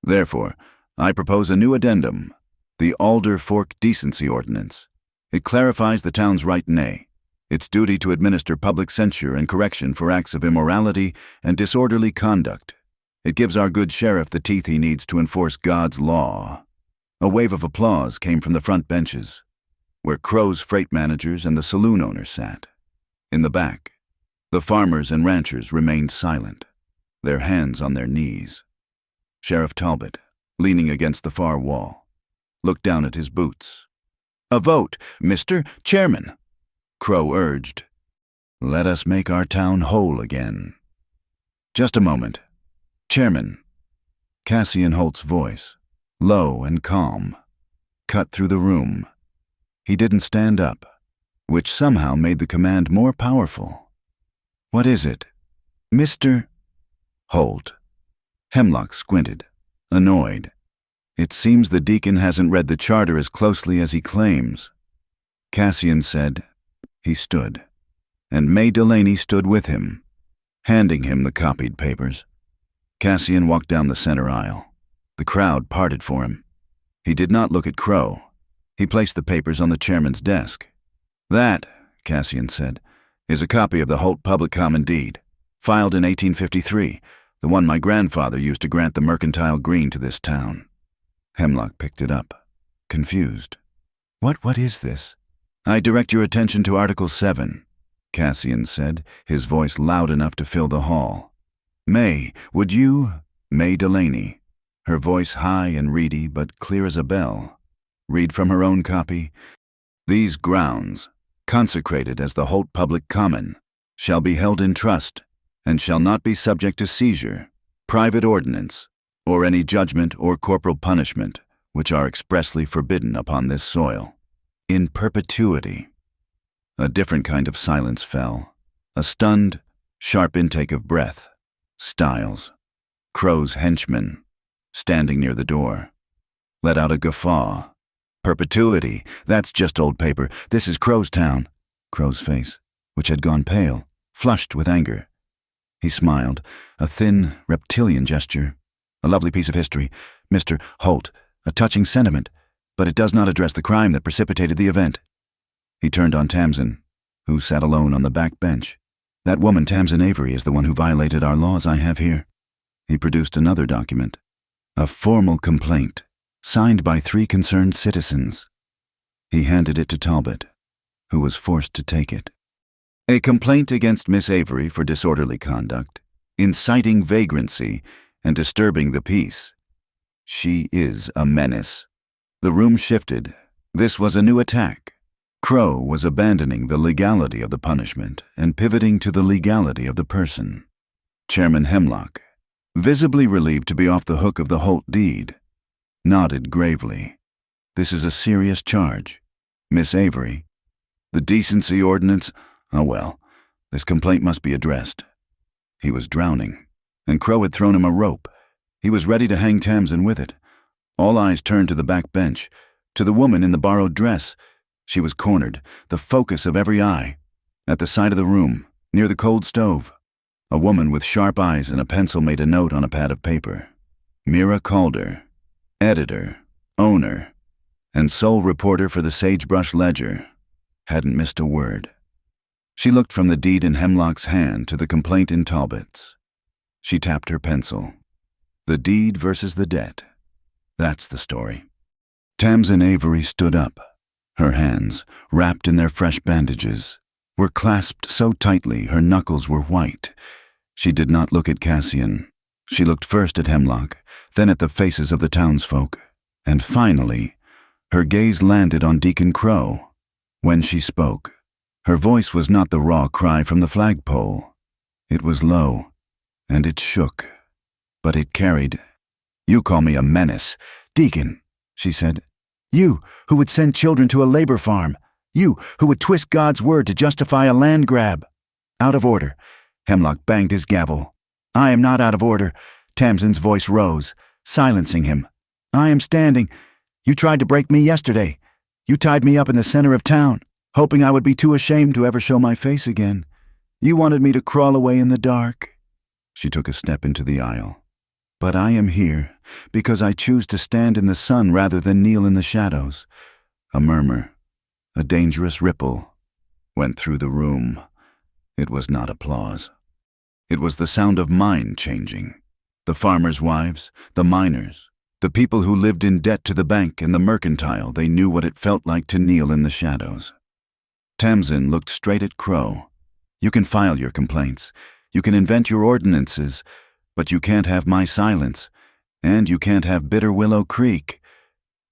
[SPEAKER 1] Therefore, I propose a new addendum, the Alder Fork Decency Ordinance. It clarifies the town's right nay, its duty to administer public censure and correction for acts of immorality and disorderly conduct. It gives our good sheriff the teeth he needs to enforce God's law. A wave of applause came from the front benches, where Crow's freight managers and the saloon owners sat. In the back, the farmers and ranchers remained silent, their hands on their knees. Sheriff Talbot, leaning against the far wall, looked down at his boots. A vote, Mr. Chairman, Crow urged. Let us make our town whole again. Just a moment. Chairman. Cassian Holt's voice, low and calm, cut through the room. He didn't stand up, which somehow made the command more powerful. What is it, Mr. Holt? Hemlock squinted, annoyed. It seems the deacon hasn't read the charter as closely as he claims. Cassian said. He stood, and May Delaney stood with him, handing him the copied papers. Cassian walked down the center aisle. The crowd parted for him. He did not look at Crow. He placed the papers on the chairman's desk. That, Cassian said, is a copy of the Holt Public Common Deed, filed in 1853, the one my grandfather used to grant the Mercantile Green to this town. Hemlock picked it up, confused. What is this? I direct your attention to Article 7, Cassian said, his voice loud enough to fill the hall. May, would you? May Delaney, her voice high and reedy but clear as a bell, read from her own copy. These grounds, consecrated as the Holt Public Common, shall be held in trust, and shall not be subject to seizure, private ordinance, or any judgment or corporal punishment, which are expressly forbidden upon this soil. In perpetuity. A different kind of silence fell, a stunned, sharp intake of breath. Stiles, Crow's henchman, standing near the door, let out a guffaw. Perpetuity, that's just old paper. This is Crow's town. Crow's face, which had gone pale, flushed with anger. He smiled, a thin, reptilian gesture. A lovely piece of history, Mr. Holt, a touching sentiment, but it does not address the crime that precipitated the event. He turned on Tamsin, who sat alone on the back bench. That woman, Tamsin Avery, is the one who violated our laws I have here. He produced another document, a formal complaint, signed by 3 concerned citizens. He handed it to Talbot, who was forced to take it. A complaint against Miss Avery for disorderly conduct, inciting vagrancy, and disturbing the peace. She is a menace. The room shifted. This was a new attack. Crow was abandoning the legality of the punishment and pivoting to the legality of the person. Chairman Hemlock, visibly relieved to be off the hook of the Holt deed, nodded gravely. This is a serious charge. Miss Avery, the decency ordinance, oh well, this complaint must be addressed. He was drowning, and Crow had thrown him a rope. He was ready to hang Tamsin with it. All eyes turned to the back bench, to the woman in the borrowed dress. She was cornered, the focus of every eye. At the side of the room, near the cold stove, a woman with sharp eyes and a pencil made a note on a pad of paper. Mira Calder, editor, owner, and sole reporter for the Sagebrush Ledger, hadn't missed a word. She looked from the deed in Hemlock's hand to the complaint in Talbot's. She tapped her pencil. The deed versus the debt. That's the story. Tamsin Avery stood up. Her hands, wrapped in their fresh bandages, were clasped so tightly her knuckles were white. She did not look at Cassian. She looked first at Hemlock, then at the faces of the townsfolk, and finally, her gaze landed on Deacon Crow. When she spoke, her voice was not the raw cry from the flagpole. It was low, and it shook, but it carried. "You call me a menace, Deacon," she said. "You, who would send children to a labor farm. You, who would twist God's word to justify a land grab." "Out of order." Hemlock banged his gavel. "I am not out of order." Tamsin's voice rose, silencing him. "I am standing. You tried to break me yesterday. You tied me up in the center of town, hoping I would be too ashamed to ever show my face again. You wanted me to crawl away in the dark." She took a step into the aisle. "But I am here because I choose to stand in the sun rather than kneel in the shadows." A murmur, a dangerous ripple, went through the room. It was not applause. It was the sound of mind changing. The farmers' wives, the miners, the people who lived in debt to the bank and the mercantile, they knew what it felt like to kneel in the shadows. Tamsin looked straight at Crow. "You can file your complaints. You can invent your ordinances, but you can't have my silence. And you can't have Bitter Willow Creek."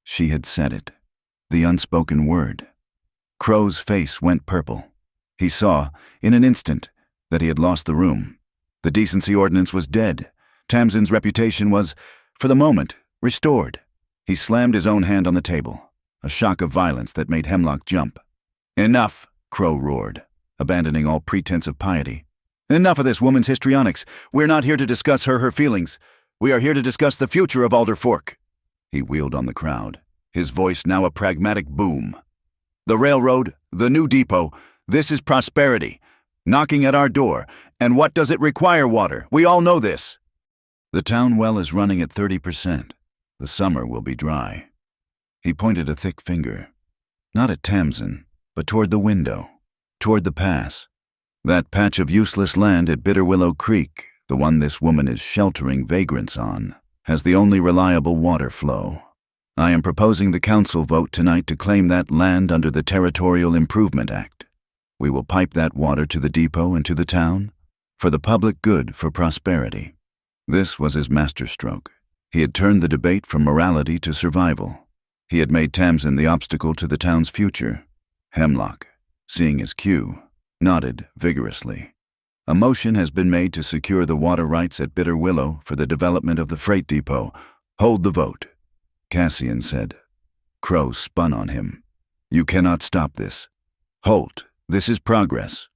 [SPEAKER 1] She had said it. The unspoken word. Crow's face went purple. He saw, in an instant, that he had lost the room. The decency ordinance was dead. Tamsin's reputation was, for the moment, restored. He slammed his own hand on the table, a shock of violence that made Hemlock jump. "Enough," Crow roared, abandoning all pretense of piety. "Enough of this woman's histrionics. We're not here to discuss her feelings. We are here to discuss the future of Alder Fork." He wheeled on the crowd, his voice now a pragmatic boom. "The railroad, the new depot, this is prosperity, knocking at our door. And what does it require? Water. We all know this. The town well is running at 30%. The summer will be dry." He pointed a thick finger, not at Tamsin, but toward the window, toward the pass. "That patch of useless land at Bitter Willow Creek, the one this woman is sheltering vagrants on, has the only reliable water flow. I am proposing the council vote tonight to claim that land under the Territorial Improvement Act. We will pipe that water to the depot and to the town, for the public good, for prosperity." This was his masterstroke. He had turned the debate from morality to survival. He had made Tamsin the obstacle to the town's future. Hemlock, seeing his cue, nodded vigorously. "A motion has been made to secure the water rights at Bitter Willow for the development of the freight depot. Hold the vote." Cassian said. Crow spun on him. "You cannot stop this. Holt, this is progress."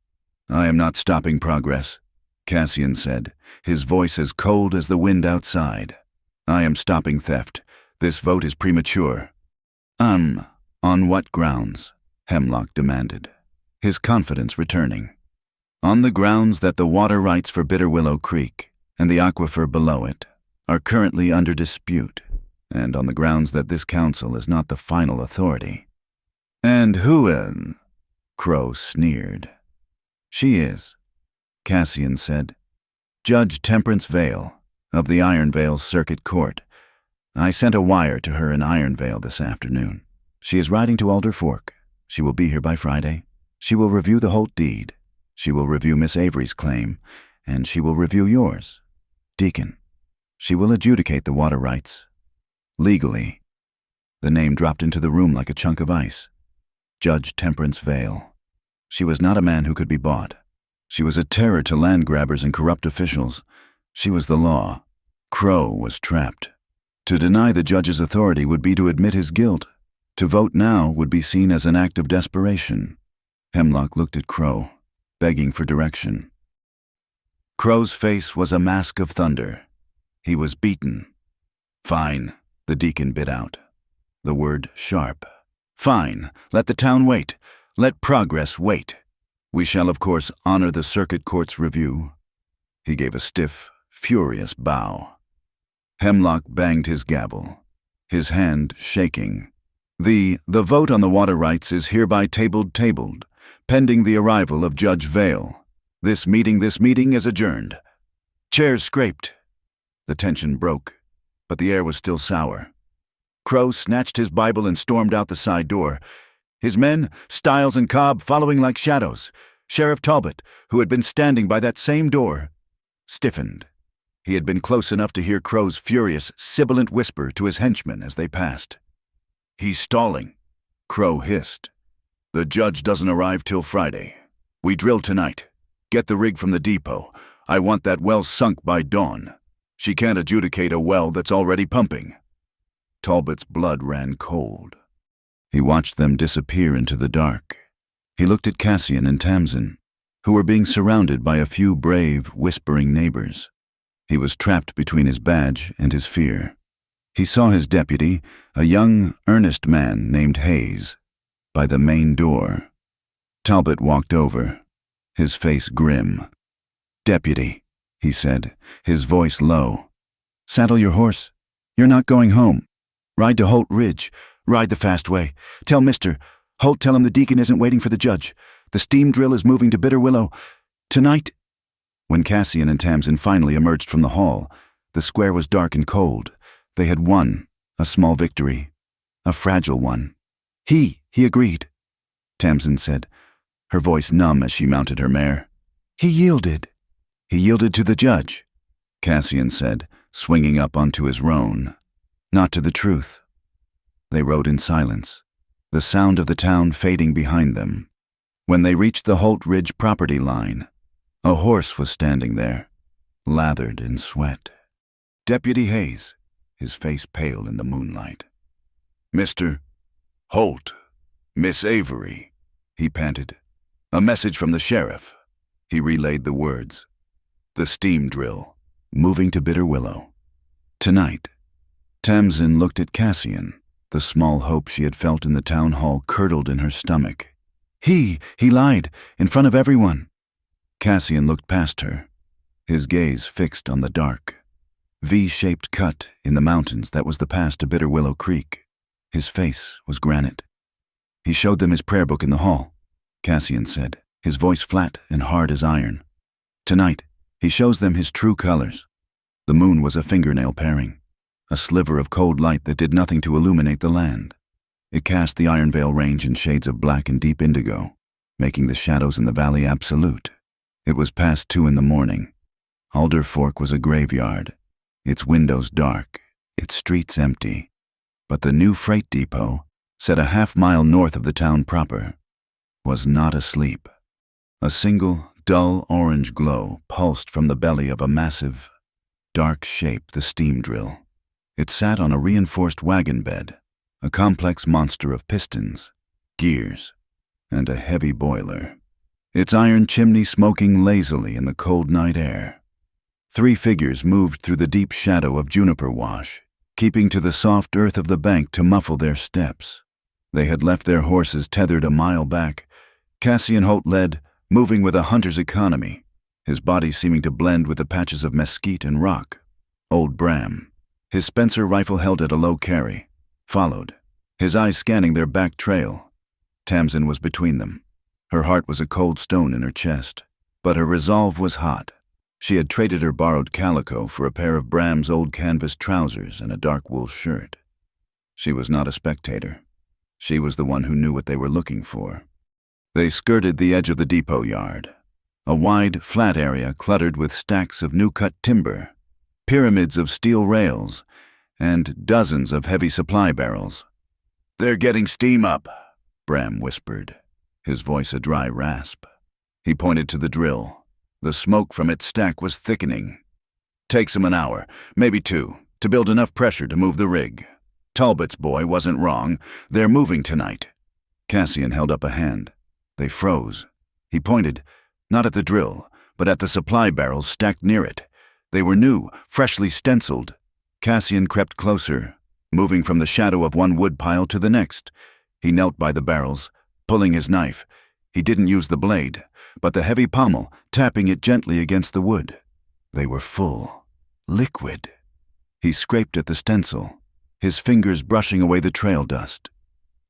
[SPEAKER 1] "I am not stopping progress," Cassian said, his voice as cold as the wind outside. "I am stopping theft. This vote is premature." On what grounds?" Hemlock demanded, his confidence returning. "On the grounds that the water rights for Bitter Willow Creek and the aquifer below it are currently under dispute, and on the grounds that this council is not the final authority." "And who?" Crow sneered. "She is," Cassian said. "Judge Temperance Vale, of the Ironvale Circuit Court. I sent a wire to her in Ironvale this afternoon. She is riding to Alder Fork. She will be here by Friday. She will review the Holt deed. She will review Miss Avery's claim, and she will review yours. Deacon, she will adjudicate the water rights. Legally. The name dropped into the room like a chunk of ice. Judge Temperance Vale. She was not a man who could be bought. She was a terror to land grabbers and corrupt officials. She was the law. Crow was trapped. To deny the judge's authority would be to admit his guilt. To vote now would be seen as an act of desperation. Hemlock looked at Crow, begging for direction. Crow's face was a mask of thunder. He was beaten. Fine, the deacon bit out. The word sharp. Fine, let the town wait. Let progress wait. We shall, of course, honor the circuit court's review. He gave a stiff, furious bow. Hemlock banged his gavel, his hand shaking. The vote on the water rights is hereby tabled, pending the arrival of Judge Vale. This meeting is adjourned. Chairs scraped. The tension broke, but the air was still sour. Crow snatched his Bible and stormed out the side door. His men, Stiles and Cobb, following like shadows. Sheriff Talbot, who had been standing by that same door, stiffened. He had been close enough to hear Crow's furious, sibilant whisper to his henchmen as they passed. He's stalling, Crow hissed. The judge doesn't arrive till Friday. We drill tonight. Get the rig from the depot. I want that well sunk by dawn. She can't adjudicate a well that's already pumping. Talbot's blood ran cold. He watched them disappear into the dark. He looked at Cassian and Tamsin, who were being surrounded by a few brave, whispering neighbors. He was trapped between his badge and his fear. He saw his deputy, a young, earnest man named Hayes, by the main door. Talbot walked over, his face grim. "Deputy," he said, his voice low. "Saddle your horse. You're not going home. Ride to Holt Ridge. Ride the fast way. Tell Holt, tell him the deacon isn't waiting for the judge. The steam drill is moving to Bitter Willow. Tonight." When Cassian and Tamsin finally emerged from the hall, the square was dark and cold. They had won, a small victory, a fragile one. He agreed, Tamsin said, her voice numb as she mounted her mare. He yielded. He yielded to the judge, Cassian said, swinging up onto his roan. Not to the truth. They rode in silence, the sound of the town fading behind them. When they reached the Holt Ridge property line, a horse was standing there, lathered in sweat. Deputy Hayes, his face pale in the moonlight. "Mr. Holt, Miss Avery," he panted. "A message from the sheriff." He relayed the words. "The steam drill, moving to Bitter Willow. Tonight." Tamsin looked at Cassian. The small hope she had felt in the town hall curdled in her stomach. He lied, in front of everyone. Cassian looked past her, his gaze fixed on the dark, V-shaped cut in the mountains that was the pass to Bitter Willow Creek. His face was granite. "He showed them his prayer book in the hall," Cassian said, his voice flat and hard as iron. "Tonight, he shows them his true colors." The moon was a fingernail paring, a sliver of cold light that did nothing to illuminate the land. It cast the Iron Vale Range in shades of black and deep indigo, making the shadows in the valley absolute. It was past 2 in the morning. Alder Fork was a graveyard, its windows dark, its streets empty. But the new freight depot, set a half-mile north of the town proper, was not asleep. A single, dull orange glow pulsed from the belly of a massive, dark shape, the steam drill. It sat on a reinforced wagon bed, a complex monster of pistons, gears, and a heavy boiler. Its iron chimney smoking lazily in the cold night air. 3 figures moved through the deep shadow of juniper wash, keeping to the soft earth of the bank to muffle their steps. They had left their horses tethered a mile back. Cassian Holt led, moving with a hunter's economy, his body seeming to blend with the patches of mesquite and rock. Old Bram, his Spencer rifle held at a low carry, followed, his eyes scanning their back trail. Tamsin was between them. Her heart was a cold stone in her chest, but her resolve was hot. She had traded her borrowed calico for a pair of Bram's old canvas trousers and a dark wool shirt. She was not a spectator. She was the one who knew what they were looking for. They skirted the edge of the depot yard. A wide, flat area cluttered with stacks of new-cut timber, pyramids of steel rails, and dozens of heavy supply barrels. "They're getting steam up," Bram whispered, his voice a dry rasp. He pointed to the drill. The smoke from its stack was thickening. "Takes them an hour, maybe 2, to build enough pressure to move the rig. Talbot's boy wasn't wrong. They're moving tonight." Cassian held up a hand. They froze. He pointed, not at the drill, but at the supply barrels stacked near it. They were new, freshly stenciled. Cassian crept closer, moving from the shadow of one woodpile to the next. He knelt by the barrels, pulling his knife. He didn't use the blade, but the heavy pommel, tapping it gently against the wood. They were full, liquid. He scraped at the stencil, his fingers brushing away the trail dust.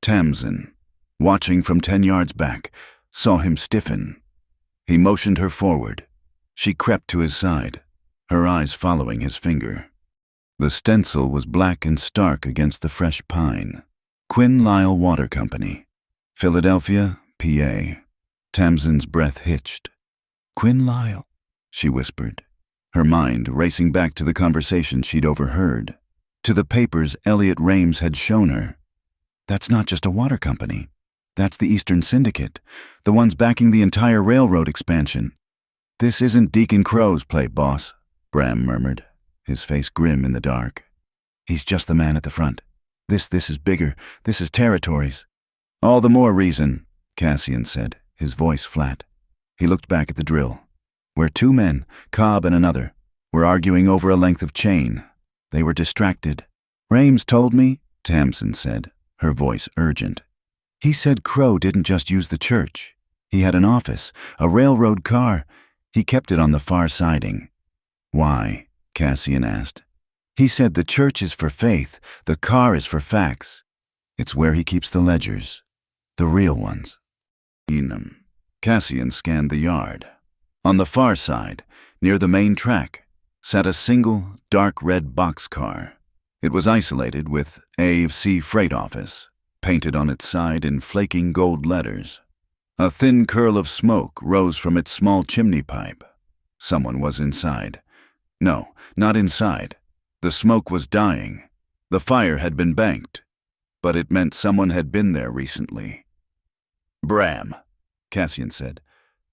[SPEAKER 1] Tamsin, watching from 10 yards back, saw him stiffen. He motioned her forward. She crept to his side, her eyes following his finger. The stencil was black and stark against the fresh pine. Quinn Lyle Water Company, Philadelphia, PA. Tamsin's breath hitched. "Quinn Lyle," she whispered, her mind racing back to the conversation she'd overheard, to the papers Elliot Rames had shown her. "That's not just a water company. That's the Eastern Syndicate, the ones backing the entire railroad expansion." "This isn't Deacon Crow's play, boss," Bram murmured, his face grim in the dark. "He's just the man at the front. This is bigger. This is territories." "All the more reason," Cassian said, his voice flat. He looked back at the drill, where 2 men, Cobb and another, were arguing over a length of chain. They were distracted. "Rames told me," Tamsin said, her voice urgent. "He said Crow didn't just use the church. He had an office, a railroad car. He kept it on the far siding." "Why?" Cassian asked. "He said the church is for faith, the car is for facts. It's where he keeps the ledgers, the real ones." Enum. Cassian scanned the yard. On the far side, near the main track, sat a single, dark red boxcar. It was isolated with A.C. Freight Office, painted on its side in flaking gold letters. A thin curl of smoke rose from its small chimney pipe. Someone was inside. No, not inside. The smoke was dying. The fire had been banked, but it meant someone had been there recently. "Bram," Cassian said.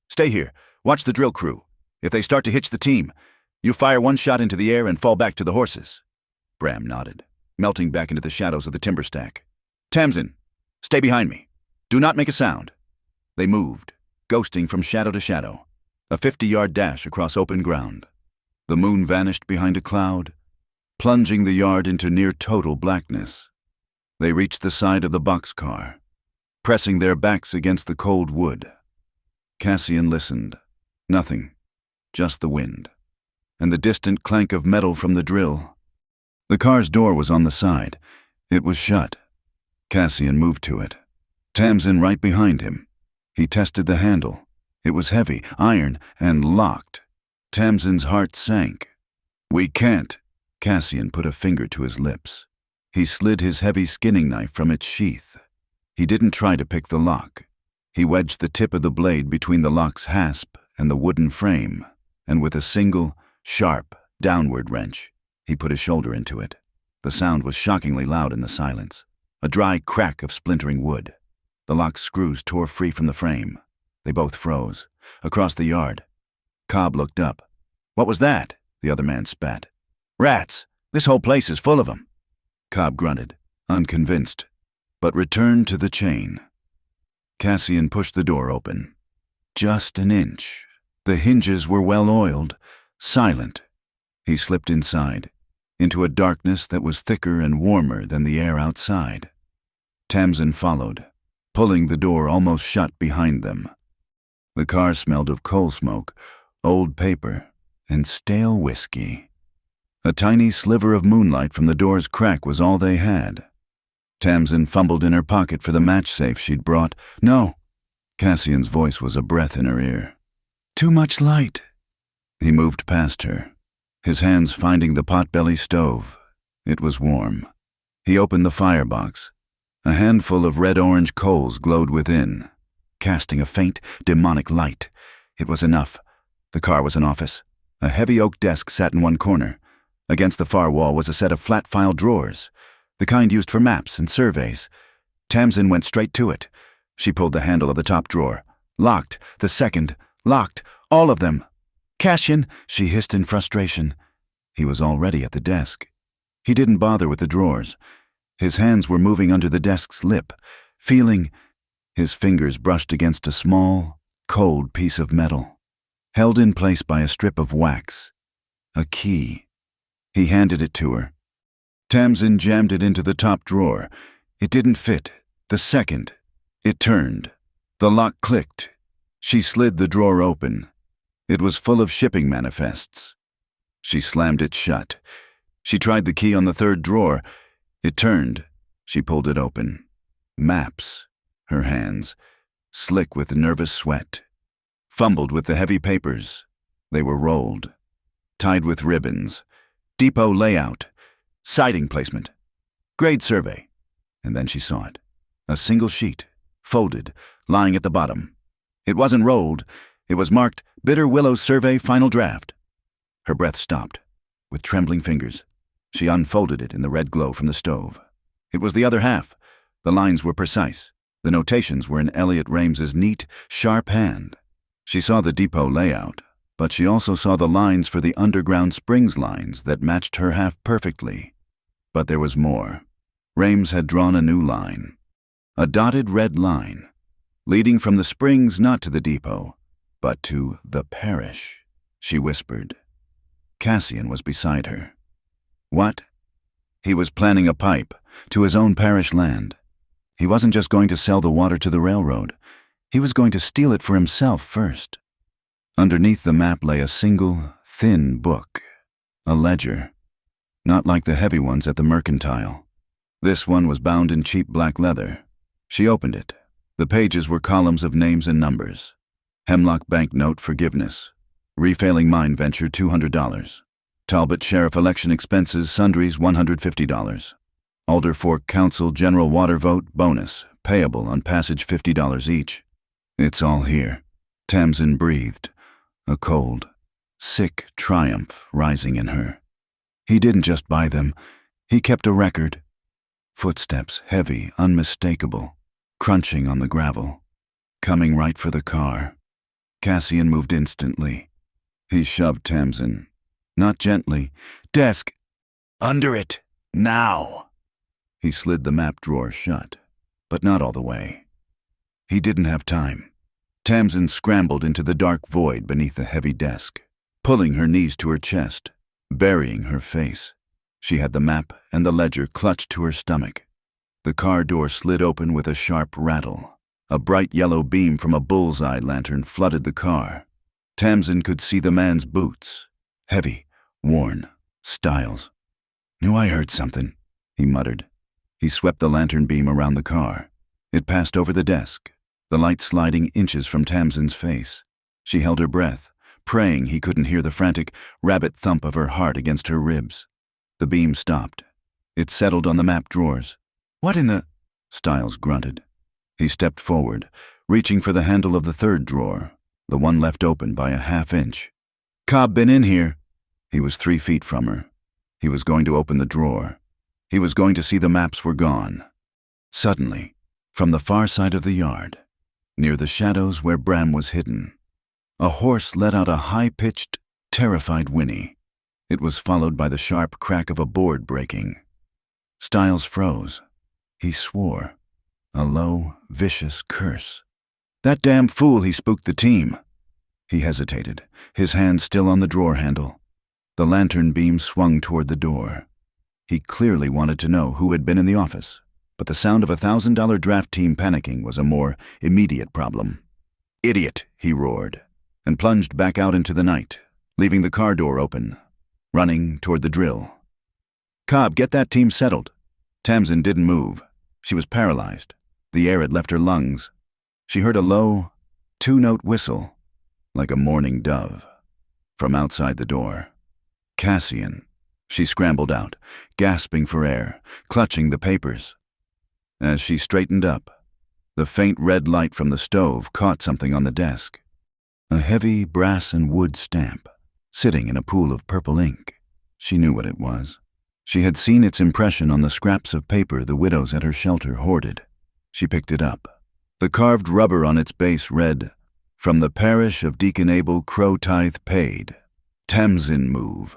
[SPEAKER 1] "Stay here. Watch the drill crew. If they start to hitch the team, you fire 1 shot into the air and fall back to the horses." Bram nodded, melting back into the shadows of the timber stack. "Tamsin, stay behind me. Do not make a sound." They moved, ghosting from shadow to shadow, a 50-yard dash across open ground. The moon vanished behind a cloud, plunging the yard into near-total blackness. They reached the side of the boxcar, pressing their backs against the cold wood. Cassian listened. Nothing, just the wind, and the distant clank of metal from the drill. The car's door was on the side. It was shut. Cassian moved to it, Tamsin right behind him. He tested the handle. It was heavy, iron, and locked. Tamsin's heart sank. "We can't." Cassian put a finger to his lips. He slid his heavy skinning knife from its sheath. He didn't try to pick the lock. He wedged the tip of the blade between the lock's hasp and the wooden frame, and with a single, sharp, downward wrench, he put his shoulder into it. The sound was shockingly loud in the silence. A dry crack of splintering wood. The lock's screws tore free from the frame. They both froze. Across the yard. Cobb looked up. "What was that?" the other man spat. "Rats. This whole place is full of them." Cobb grunted, unconvinced, but returned to the chain. Cassian pushed the door open. Just an inch. The hinges were well oiled, silent. He slipped inside, into a darkness that was thicker and warmer than the air outside. Tamsin followed, pulling the door almost shut behind them. The car smelled of coal smoke, old paper, and stale whiskey. A tiny sliver of moonlight from the door's crack was all they had. Tamsin fumbled in her pocket for the match safe she'd brought. "No." Cassian's voice was a breath in her ear. "Too much light." He moved past her, his hands finding the potbelly stove. It was warm. He opened the firebox. A handful of red-orange coals glowed within, casting a faint, demonic light. It was enough. The car was an office. A heavy oak desk sat in one corner. Against the far wall was a set of flat file drawers, the kind used for maps and surveys. Tamsin went straight to it. She pulled the handle of the top drawer. Locked. The second. Locked. All of them. "Cash in," she hissed in frustration. He was already at the desk. He didn't bother with the drawers. His hands were moving under the desk's lip, feeling. His fingers brushed against a small, cold piece of metal, held in place by a strip of wax. A key. He handed it to her. Tamsin jammed it into the top drawer. It didn't fit. The second. It turned. The lock clicked. She slid the drawer open. It was full of shipping manifests. She slammed it shut. She tried the key on the third drawer. It turned. She pulled it open. Maps. Her hands, slick with nervous sweat, fumbled with the heavy papers. They were rolled, tied with ribbons. Depot layout, siding placement, grade survey. And then she saw it. A single sheet, folded, lying at the bottom. It wasn't rolled. It was marked Bitter Willow Survey Final Draft. Her breath stopped. With trembling fingers, she unfolded it in the red glow from the stove. It was the other half. The lines were precise. The notations were in Elliot Rames's neat, sharp hand. She saw the depot layout, but she also saw the lines for the underground springs lines that matched her half perfectly. But there was more. Rames had drawn a new line. A dotted red line, leading from the springs not to the depot, but to the parish, she whispered. Cassian was beside her. What? He was planning a pipe to his own parish land. He wasn't just going to sell the water to the railroad. He was going to steal it for himself first. Underneath the map lay a single, thin book, a ledger, not like the heavy ones at the mercantile. This one was bound in cheap black leather. She opened it. The pages were columns of names and numbers. Hemlock Bank Note Forgiveness. Refailing Mine Venture $200. Talbot Sheriff Election Expenses Sundries $150. Alder Fork Council General Water Vote Bonus, payable on passage $50 each. It's all here. Tamsin breathed, a cold, sick triumph rising in her. He didn't just buy them. He kept a record. Footsteps, heavy, unmistakable, crunching on the gravel, coming right for the car. Cassian moved instantly. He shoved Tamsin. Not gently. Desk. Under it. Now. He slid the map drawer shut, but not all the way. He didn't have time. Tamsin scrambled into the dark void beneath the heavy desk, pulling her knees to her chest, burying her face. She had the map and the ledger clutched to her stomach. The car door slid open with a sharp rattle. A bright yellow beam from a bullseye lantern flooded the car. Tamsin could see the man's boots. Heavy, worn, Styles. Knew I heard something, he muttered. He swept the lantern beam around the car. It passed over the desk, the light sliding inches from Tamsin's face. She held her breath, praying he couldn't hear the frantic, rabbit thump of her heart against her ribs. The beam stopped. It settled on the map drawers. What in the... Styles grunted. He stepped forward, reaching for the handle of the third drawer, the one left open by a half-inch. Cobb been in here. He was 3 feet from her. He was going to open the drawer. He was going to see the maps were gone. Suddenly, from the far side of the yard, near the shadows where Bram was hidden, a horse let out a high-pitched, terrified whinny. It was followed by the sharp crack of a board breaking. Styles froze. He swore. A low, vicious curse. That damn fool, he spooked the team. He hesitated, his hand still on the drawer handle. The lantern beam swung toward the door. He clearly wanted to know who had been in the office, but the sound of a $1,000 draft team panicking was a more immediate problem. Idiot, he roared, and plunged back out into the night, leaving the car door open, running toward the drill. Cobb, get that team settled. Tamsin didn't move. She was paralyzed. The air had left her lungs. She heard a low, 2-note whistle, like a mourning dove, from outside the door. Cassian. She scrambled out, gasping for air, clutching the papers. As she straightened up, the faint red light from the stove caught something on the desk. A heavy brass and wood stamp, sitting in a pool of purple ink. She knew what it was. She had seen its impression on the scraps of paper the widows at her shelter hoarded. She picked it up. The carved rubber on its base read, "From the parish of Deacon Abel, Crow tithe paid. Tamsin move."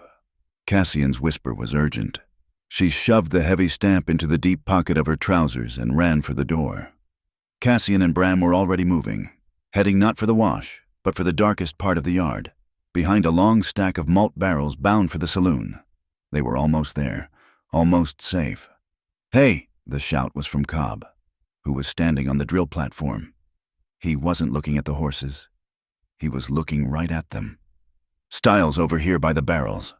[SPEAKER 1] Cassian's whisper was urgent. She shoved the heavy stamp into the deep pocket of her trousers and ran for the door. Cassian and Bram were already moving, heading not for the wash, but for the darkest part of the yard, behind a long stack of malt barrels bound for the saloon. They were almost there, almost safe. "Hey!" the shout was from Cobb, who was standing on the drill platform. He wasn't looking at the horses. He was looking right at them. "Stiles over here by the barrels."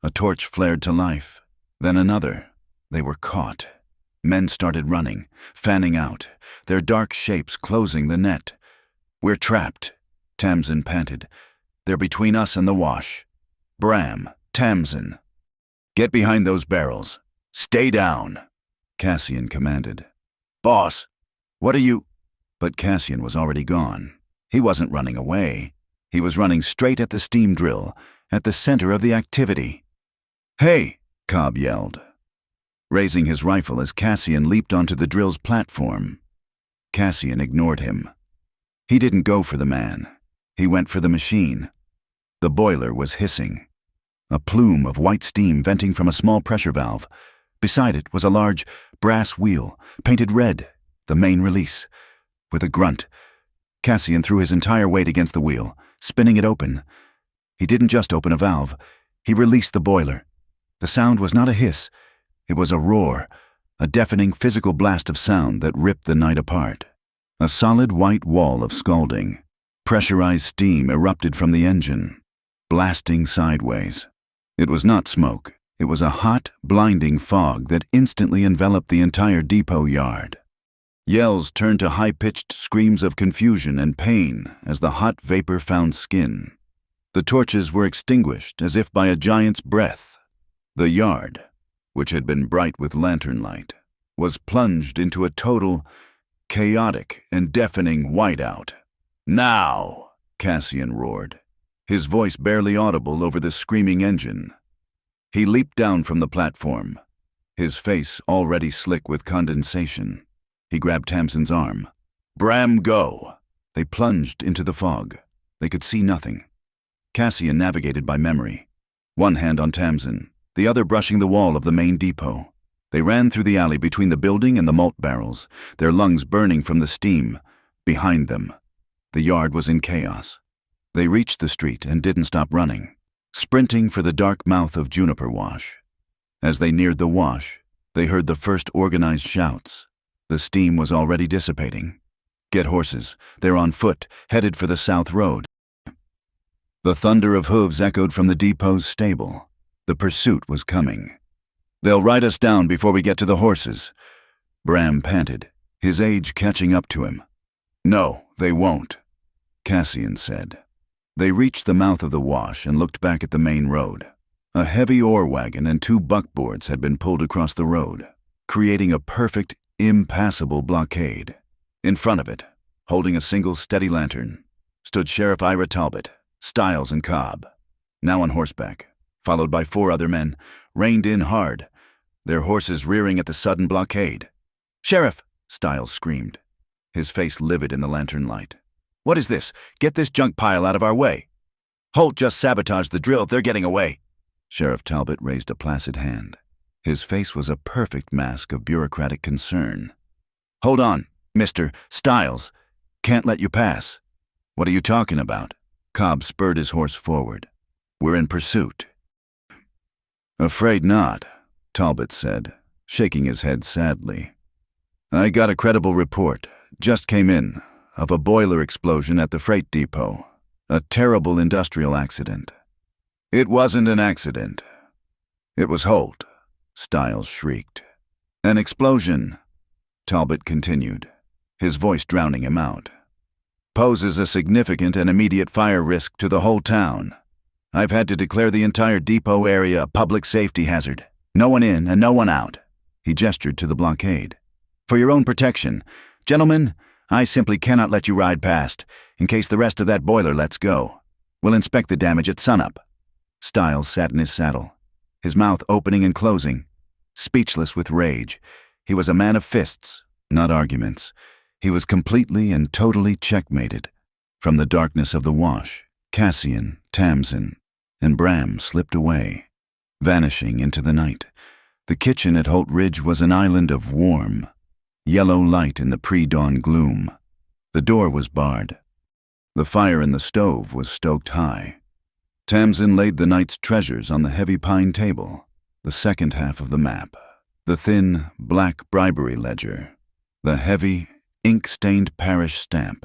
[SPEAKER 1] A torch flared to life, then another. They were caught. Men started running, fanning out, their dark shapes closing the net. "We're trapped," Tamsin panted. "They're between us and the wash. Bram, Tamsin. Get behind those barrels. Stay down," Cassian commanded. "Boss, what are you—" But Cassian was already gone. He wasn't running away. He was running straight at the steam drill, at the center of the activity. "Hey!" Cobb yelled, raising his rifle as Cassian leaped onto the drill's platform. Cassian ignored him. He didn't go for the man. He went for the machine. The boiler was hissing. A plume of white steam venting from a small pressure valve. Beside it was a large brass wheel, painted red, the main release. With a grunt, Cassian threw his entire weight against the wheel, spinning it open. He didn't just open a valve. He released the boiler. The sound was not a hiss. It was a roar, a deafening physical blast of sound that ripped the night apart. A solid white wall of scalding. Pressurized steam erupted from the engine, blasting sideways. It was not smoke. It was a hot, blinding fog that instantly enveloped the entire depot yard. Yells turned to high-pitched screams of confusion and pain as the hot vapor found skin. The torches were extinguished as if by a giant's breath. The yard, which had been bright with lantern light, was plunged into a total, chaotic and deafening whiteout. "Now!" Cassian roared, his voice barely audible over the screaming engine. He leaped down from the platform, his face already slick with condensation. He grabbed Tamsin's arm. "Bram, go!" They plunged into the fog. They could see nothing. Cassian navigated by memory, one hand on Tamsin, the other brushing the wall of the main depot. They ran through the alley between the building and the malt barrels, their lungs burning from the steam. Behind them, the yard was in chaos. They reached the street and didn't stop running, sprinting for the dark mouth of Juniper Wash. As they neared the wash, they heard the first organized shouts. The steam was already dissipating. "Get horses. They're on foot, headed for the south road." The thunder of hooves echoed from the depot's stable. The pursuit was coming. "They'll ride us down before we get to the horses," Bram panted, his age catching up to him. "No, they won't," Cassian said. They reached the mouth of the wash and looked back at the main road. A heavy ore wagon and 2 buckboards had been pulled across the road, creating a perfect, impassable blockade. In front of it, holding a single steady lantern, stood Sheriff Ira Talbot, Stiles and Cobb, now on horseback, followed by 4 other men, reined in hard, their horses rearing at the sudden blockade. "Sheriff!" Stiles screamed, his face livid in the lantern light. "What is this? Get this junk pile out of our way." "Holt just sabotaged the drill. They're getting away." Sheriff Talbot raised a placid hand. His face was a perfect mask of bureaucratic concern. "Hold on, Mr. Stiles. Can't let you pass." "What are you talking about?" Cobb spurred his horse forward. "We're in pursuit." "Afraid not," Talbot said, shaking his head sadly. "I got a credible report, just came in, of a boiler explosion at the freight depot. A terrible industrial accident." "It wasn't an accident. It was Holt," Stiles shrieked. "An explosion," Talbot continued, his voice drowning him out, "poses a significant and immediate fire risk to the whole town. I've had to declare the entire depot area a public safety hazard. No one in and no one out." He gestured to the blockade. "For your own protection, gentlemen, I simply cannot let you ride past, in case the rest of that boiler lets go. We'll inspect the damage at sunup." Stiles sat in his saddle, his mouth opening and closing, speechless with rage. He was a man of fists, not arguments. He was completely and totally checkmated. From the darkness of the wash, Cassian, Tamsin, and Bram slipped away, vanishing into the night. The kitchen at Holt Ridge was an island of warm, yellow light in the pre-dawn gloom. The door was barred. The fire in the stove was stoked high. Tamsin laid the night's treasures on the heavy pine table, the second half of the map, the thin, black bribery ledger, the heavy, ink-stained parish stamp.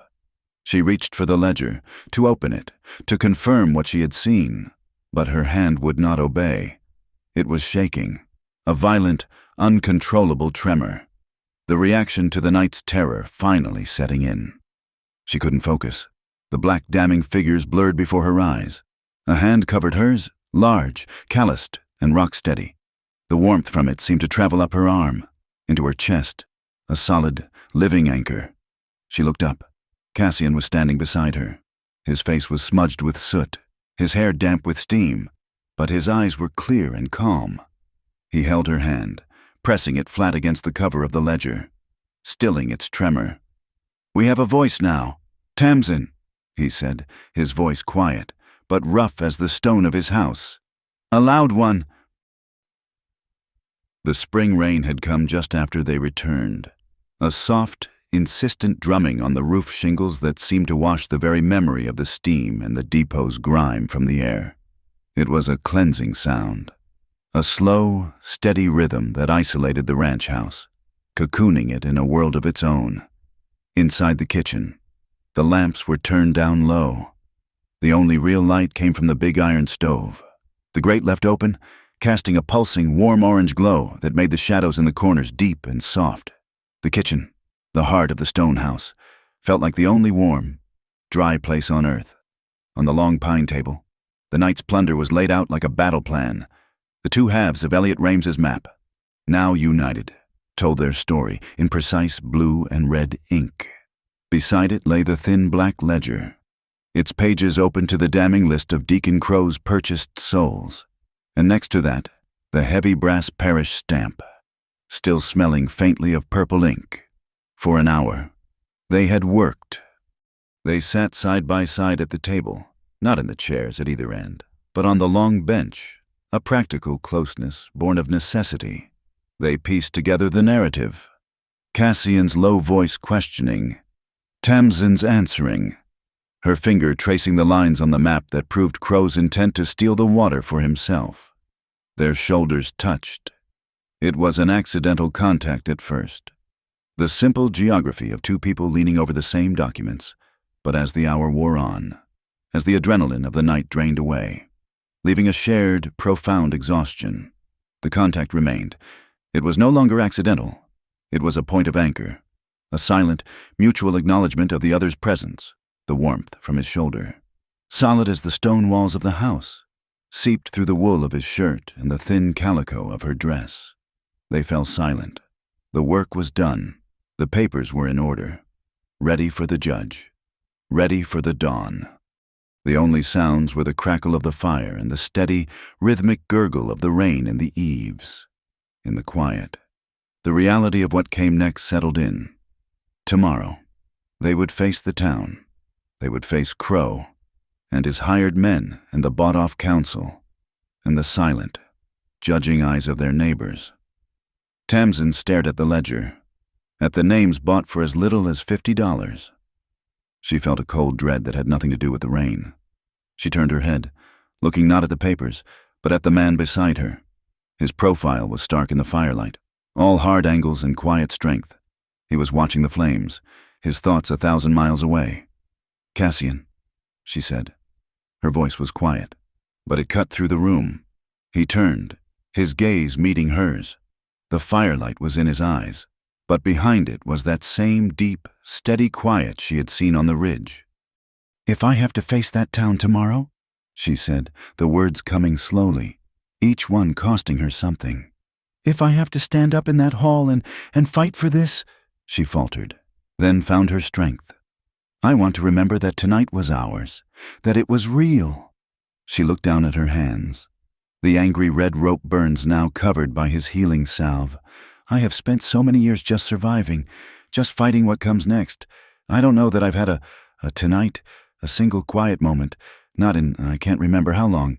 [SPEAKER 1] She reached for the ledger, to open it, to confirm what she had seen, but her hand would not obey. It was shaking, a violent, uncontrollable tremor, the reaction to the night's terror finally setting in. She couldn't focus. The black damning figures blurred before her eyes. A hand covered hers, large, calloused, and rock-steady. The warmth from it seemed to travel up her arm, into her chest, a solid, living anchor. She looked up. Cassian was standing beside her. His face was smudged with soot, his hair damp with steam, but his eyes were clear and calm. He held her hand, pressing it flat against the cover of the ledger, stilling its tremor. "We have a voice now. Tamsin," he said, his voice quiet, but rough as the stone of his house. "A loud one." The spring rain had come just after they returned, a soft, insistent drumming on the roof shingles that seemed to wash the very memory of the steam and the depot's grime from the air. It was a cleansing sound, a slow, steady rhythm that isolated the ranch house, cocooning it in a world of its own. Inside the kitchen, the lamps were turned down low. The only real light came from the big iron stove, the grate left open, casting a pulsing, warm orange glow that made the shadows in the corners deep and soft. The kitchen, the heart of the stone house, felt like the only warm, dry place on earth. On the long pine table, the night's plunder was laid out like a battle plan. The two halves of Elliot Rames's map, now united, told their story in precise blue and red ink. Beside it lay the thin black ledger, its pages open to the damning list of Deacon Crow's purchased souls, and next to that, the heavy brass parish stamp, still smelling faintly of purple ink. For an hour, they had worked. They sat side by side at the table, not in the chairs at either end, but on the long bench, a practical closeness born of necessity. They pieced together the narrative, Cassian's low voice questioning, Tamsin's answering, her finger tracing the lines on the map that proved Crow's intent to steal the water for himself. Their shoulders touched. It was an accidental contact at first, the simple geography of two people leaning over the same documents, but as the hour wore on, as the adrenaline of the night drained away, leaving a shared, profound exhaustion, the contact remained. It was no longer accidental. It was a point of anchor, a silent, mutual acknowledgement of the other's presence, the warmth from his shoulder, solid as the stone walls of the house, seeped through the wool of his shirt and the thin calico of her dress. They fell silent. The work was done. The papers were in order, ready for the judge, ready for the dawn. The only sounds were the crackle of the fire and the steady, rhythmic gurgle of the rain in the eaves. In the quiet, the reality of what came next settled in. Tomorrow, they would face the town. They would face Crow and his hired men and the bought-off council and the silent, judging eyes of their neighbors. Tamsin stared at the ledger, at the names bought for as little as $50. She felt a cold dread that had nothing to do with the rain. She turned her head, looking not at the papers, but at the man beside her. His profile was stark in the firelight, all hard angles and quiet strength. He was watching the flames, his thoughts 1,000 miles away. "Cassian," she said. Her voice was quiet, but it cut through the room. He turned, his gaze meeting hers. The firelight was in his eyes, but behind it was that same deep, steady quiet she had seen on the ridge. "If I have to face that town tomorrow," she said, the words coming slowly, each one costing her something. "If I have to stand up in that hall and fight for this," she faltered, then found her strength. "I want to remember that tonight was ours, that it was real." She looked down at her hands. The angry red rope burns now covered by his healing salve. "I have spent so many years just surviving, just fighting what comes next. I don't know that I've had a tonight, a single quiet moment, not in I can't remember how long."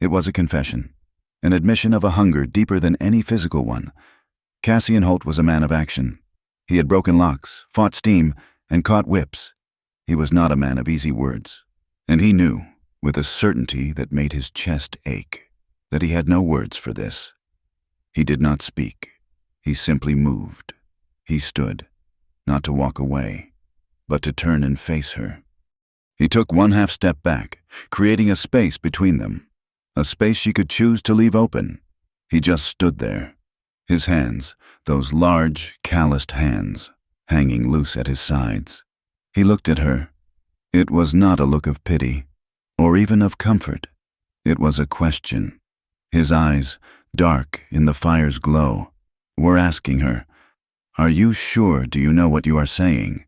[SPEAKER 1] It was a confession, an admission of a hunger deeper than any physical one. Cassian Holt was a man of action. He had broken locks, fought steam, and caught whips. He was not a man of easy words, and he knew, with a certainty that made his chest ache, that he had no words for this. He did not speak. He simply moved. He stood, not to walk away, but to turn and face her. He took one half step back, creating a space between them, a space she could choose to leave open. He just stood there, his hands, those large, calloused hands, hanging loose at his sides. He looked at her. It was not a look of pity, or even of comfort. It was a question. His eyes, dark in the fire's glow, were asking her, "Are you sure? Do you know what you are saying?"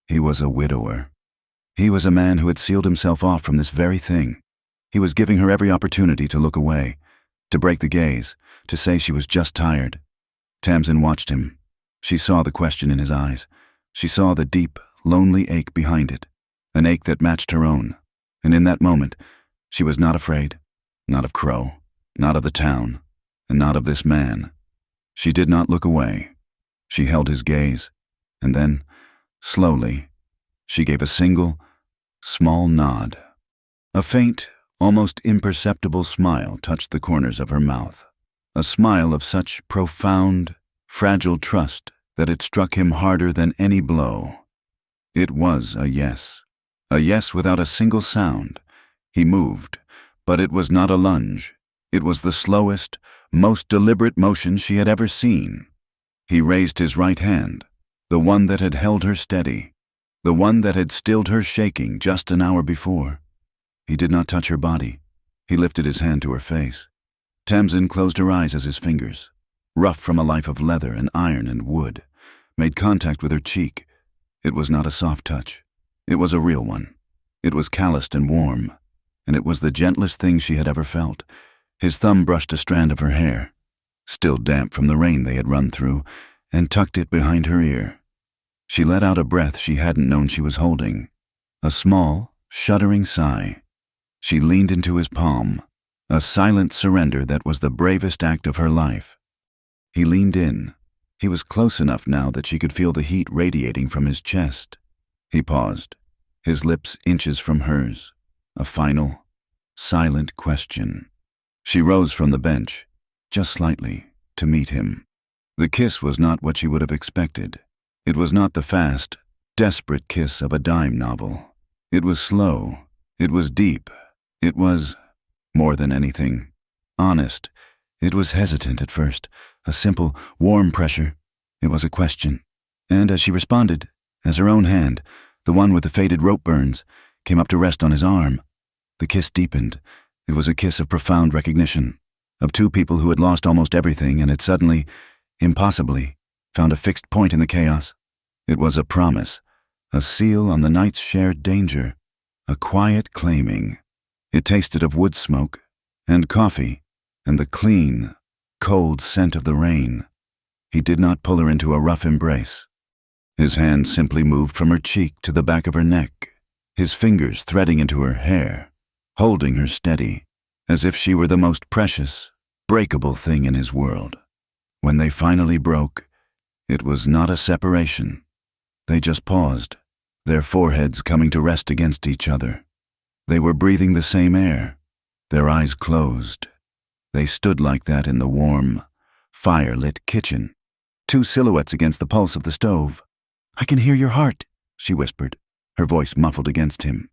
[SPEAKER 1] He was a widower. He was a man who had sealed himself off from this very thing. He was giving her every opportunity to look away, to break the gaze, to say she was just tired. Tamsin watched him. She saw the question in his eyes. She saw the deep, lonely ache behind it, an ache that matched her own. And in that moment, she was not afraid, not of Crow, not of the town, and not of this man. She did not look away. She held his gaze, and then, slowly, she gave a single, small nod. A faint, almost imperceptible smile touched the corners of her mouth, a smile of such profound, fragile trust that it struck him harder than any blow. It was a yes without a single sound. He moved, but it was not a lunge. It was the slowest, most deliberate motion she had ever seen. He raised his right hand, the one that had held her steady, the one that had stilled her shaking just an hour before. He did not touch her body. He lifted his hand to her face. Tamsin closed her eyes as his fingers, rough from a life of leather and iron and wood, made contact with her cheek. It was not a soft touch. It was a real one. It was calloused and warm, and it was the gentlest thing she had ever felt. His thumb brushed a strand of her hair, still damp from the rain they had run through, and tucked it behind her ear. She let out a breath she hadn't known she was holding, a small, shuddering sigh. She leaned into his palm, a silent surrender that was the bravest act of her life. He leaned in. He was close enough now that she could feel the heat radiating from his chest. He paused, his lips inches from hers, a final, silent question. She rose from the bench, just slightly, to meet him. The kiss was not what she would have expected. It was not the fast, desperate kiss of a dime novel. It was slow. It was deep. It was, more than anything, honest. It was hesitant at first, a simple, warm pressure. It was a question. And as she responded, as her own hand, the one with the faded rope burns, came up to rest on his arm, the kiss deepened. It was a kiss of profound recognition, of two people who had lost almost everything and had suddenly, impossibly, found a fixed point in the chaos. It was a promise, a seal on the night's shared danger, a quiet claiming. It tasted of wood smoke and coffee and the clean, cold scent of the rain. He did not pull her into a rough embrace. His hand simply moved from her cheek to the back of her neck, his fingers threading into her hair, holding her steady, as if she were the most precious, breakable thing in his world. When they finally broke, it was not a separation. They just paused, their foreheads coming to rest against each other. They were breathing the same air, their eyes closed. They stood like that in the warm, fire-lit kitchen, two silhouettes against the pulse of the stove. "I can hear your heart," she whispered, her voice muffled against him.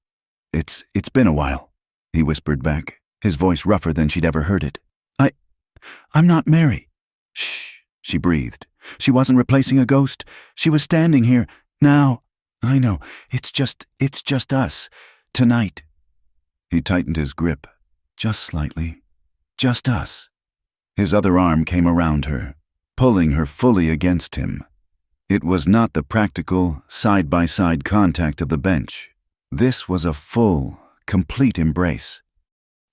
[SPEAKER 1] It's been a while," he whispered back, his voice rougher than she'd ever heard it. I'm not Mary." "Shh," she breathed. She wasn't replacing a ghost. She was standing here, now. "I know, it's just us, tonight." He tightened his grip, just slightly. "Just us." His other arm came around her, pulling her fully against him. It was not the practical, side-by-side contact of the bench. This was a full, complete embrace.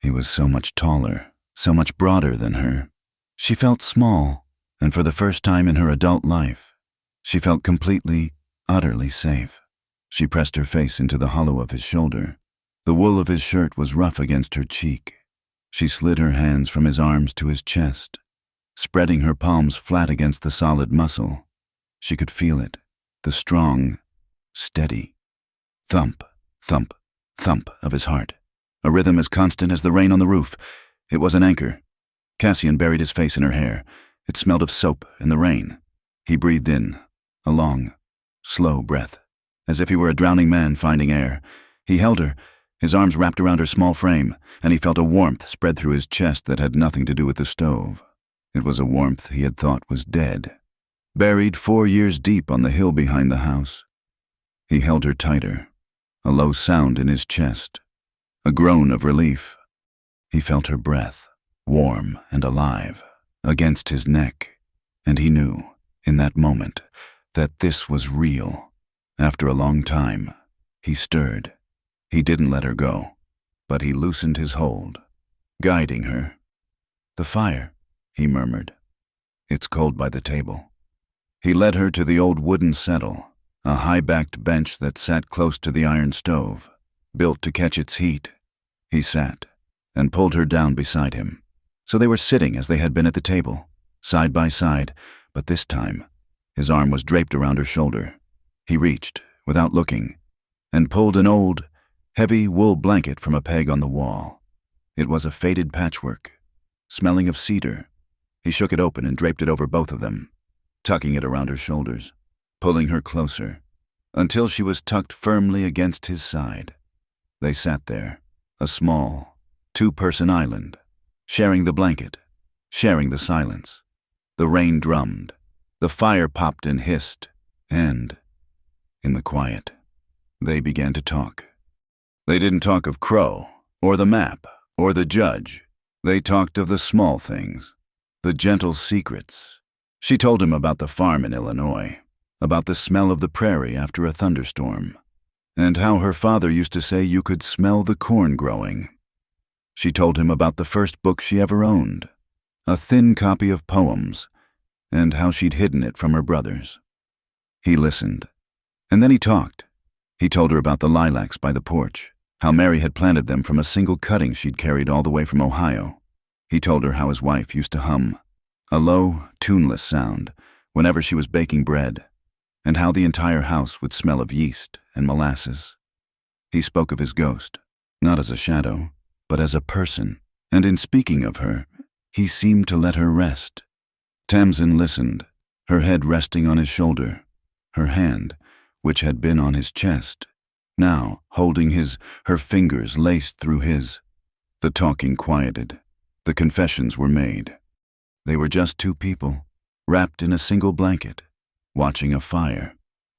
[SPEAKER 1] He was so much taller, so much broader than her. She felt small, and for the first time in her adult life, she felt completely, utterly safe. She pressed her face into the hollow of his shoulder. The wool of his shirt was rough against her cheek. She slid her hands from his arms to his chest, spreading her palms flat against the solid muscle. She could feel it, the strong, steady thump, thump, thump of his heart, a rhythm as constant as the rain on the roof. It was an anchor. Cassian buried his face in her hair. It smelled of soap and the rain. He breathed in, a long, slow breath, as if he were a drowning man finding air. He held her, his arms wrapped around her small frame, and he felt a warmth spread through his chest that had nothing to do with the stove. It was a warmth he had thought was dead, buried 4 years deep on the hill behind the house. He held her tighter, a low sound in his chest, a groan of relief. He felt her breath, warm and alive, against his neck, and he knew, in that moment, that this was real. After a long time, he stirred. He didn't let her go, but he loosened his hold, guiding her. "The fire," he murmured. "It's cold by the table." He led her to the old wooden settle, a high-backed bench that sat close to the iron stove, built to catch its heat. He sat and pulled her down beside him. So they were sitting as they had been at the table, side by side, but this time, his arm was draped around her shoulder. He reached, without looking, and pulled an old, heavy wool blanket from a peg on the wall. It was a faded patchwork, smelling of cedar. He shook it open and draped it over both of them, tucking it around her shoulders, pulling her closer, until she was tucked firmly against his side. They sat there, a small, 2-person island, sharing the blanket, sharing the silence. The rain drummed, the fire popped and hissed, and, in the quiet, they began to talk. They didn't talk of Crow, or the map, or the judge. They talked of the small things, the gentle secrets. She told him about the farm in Illinois, about the smell of the prairie after a thunderstorm, and how her father used to say you could smell the corn growing. She told him about the first book she ever owned, a thin copy of poems, and how she'd hidden it from her brothers. He listened, and then he talked. He told her about the lilacs by the porch, how Mary had planted them from a single cutting she'd carried all the way from Ohio. He told her how his wife used to hum, a low, tuneless sound, whenever she was baking bread, and how the entire house would smell of yeast and molasses. He spoke of his ghost, not as a shadow, but as a person, and in speaking of her, he seemed to let her rest. Tamsin listened, her head resting on his shoulder, her hand, which had been on his chest, now holding her fingers laced through his. The talking quieted. The confessions were made. They were just 2 people, wrapped in a single blanket, watching a fire.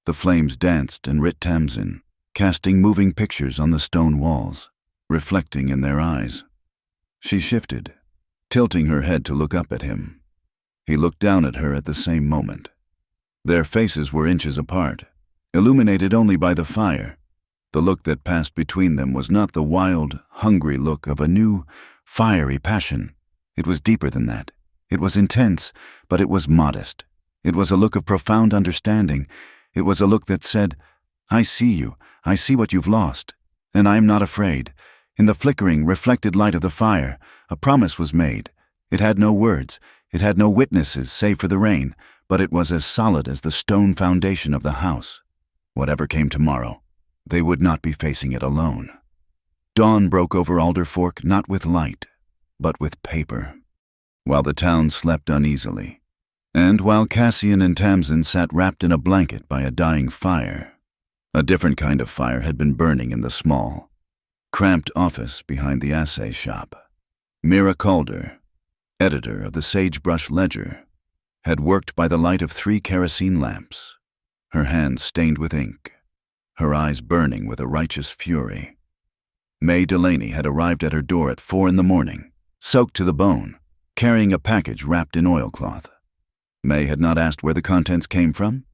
[SPEAKER 1] The flames danced and writ Tamsin, casting moving pictures on the stone walls, reflecting in their eyes. She shifted, tilting her head to look up at him. He looked down at her at the same moment. Their faces were inches apart, illuminated only by the fire. The look that passed between them was not the wild, hungry look of a new, fiery passion. It was deeper than that. It was intense, but it was modest. It was a look of profound understanding. It was a look that said, "I see you. I see what you've lost, and I am not afraid." In the flickering, reflected light of the fire, a promise was made. It had no words. It had no witnesses save for the rain, but it was as solid as the stone foundation of the house. Whatever came tomorrow, they would not be facing it alone. Dawn broke over Alder Fork not with light, but with paper, while the town slept uneasily, and while Cassian and Tamsin sat wrapped in a blanket by a dying fire. A different kind of fire had been burning in the small, cramped office behind the assay shop. Mira Calder, editor of the Sagebrush Ledger, had worked by the light of 3 kerosene lamps, her hands stained with ink, her eyes burning with a righteous fury. May Delaney had arrived at her door at 4 a.m, soaked to the bone, carrying a package wrapped in oilcloth. May had not asked where the contents came from.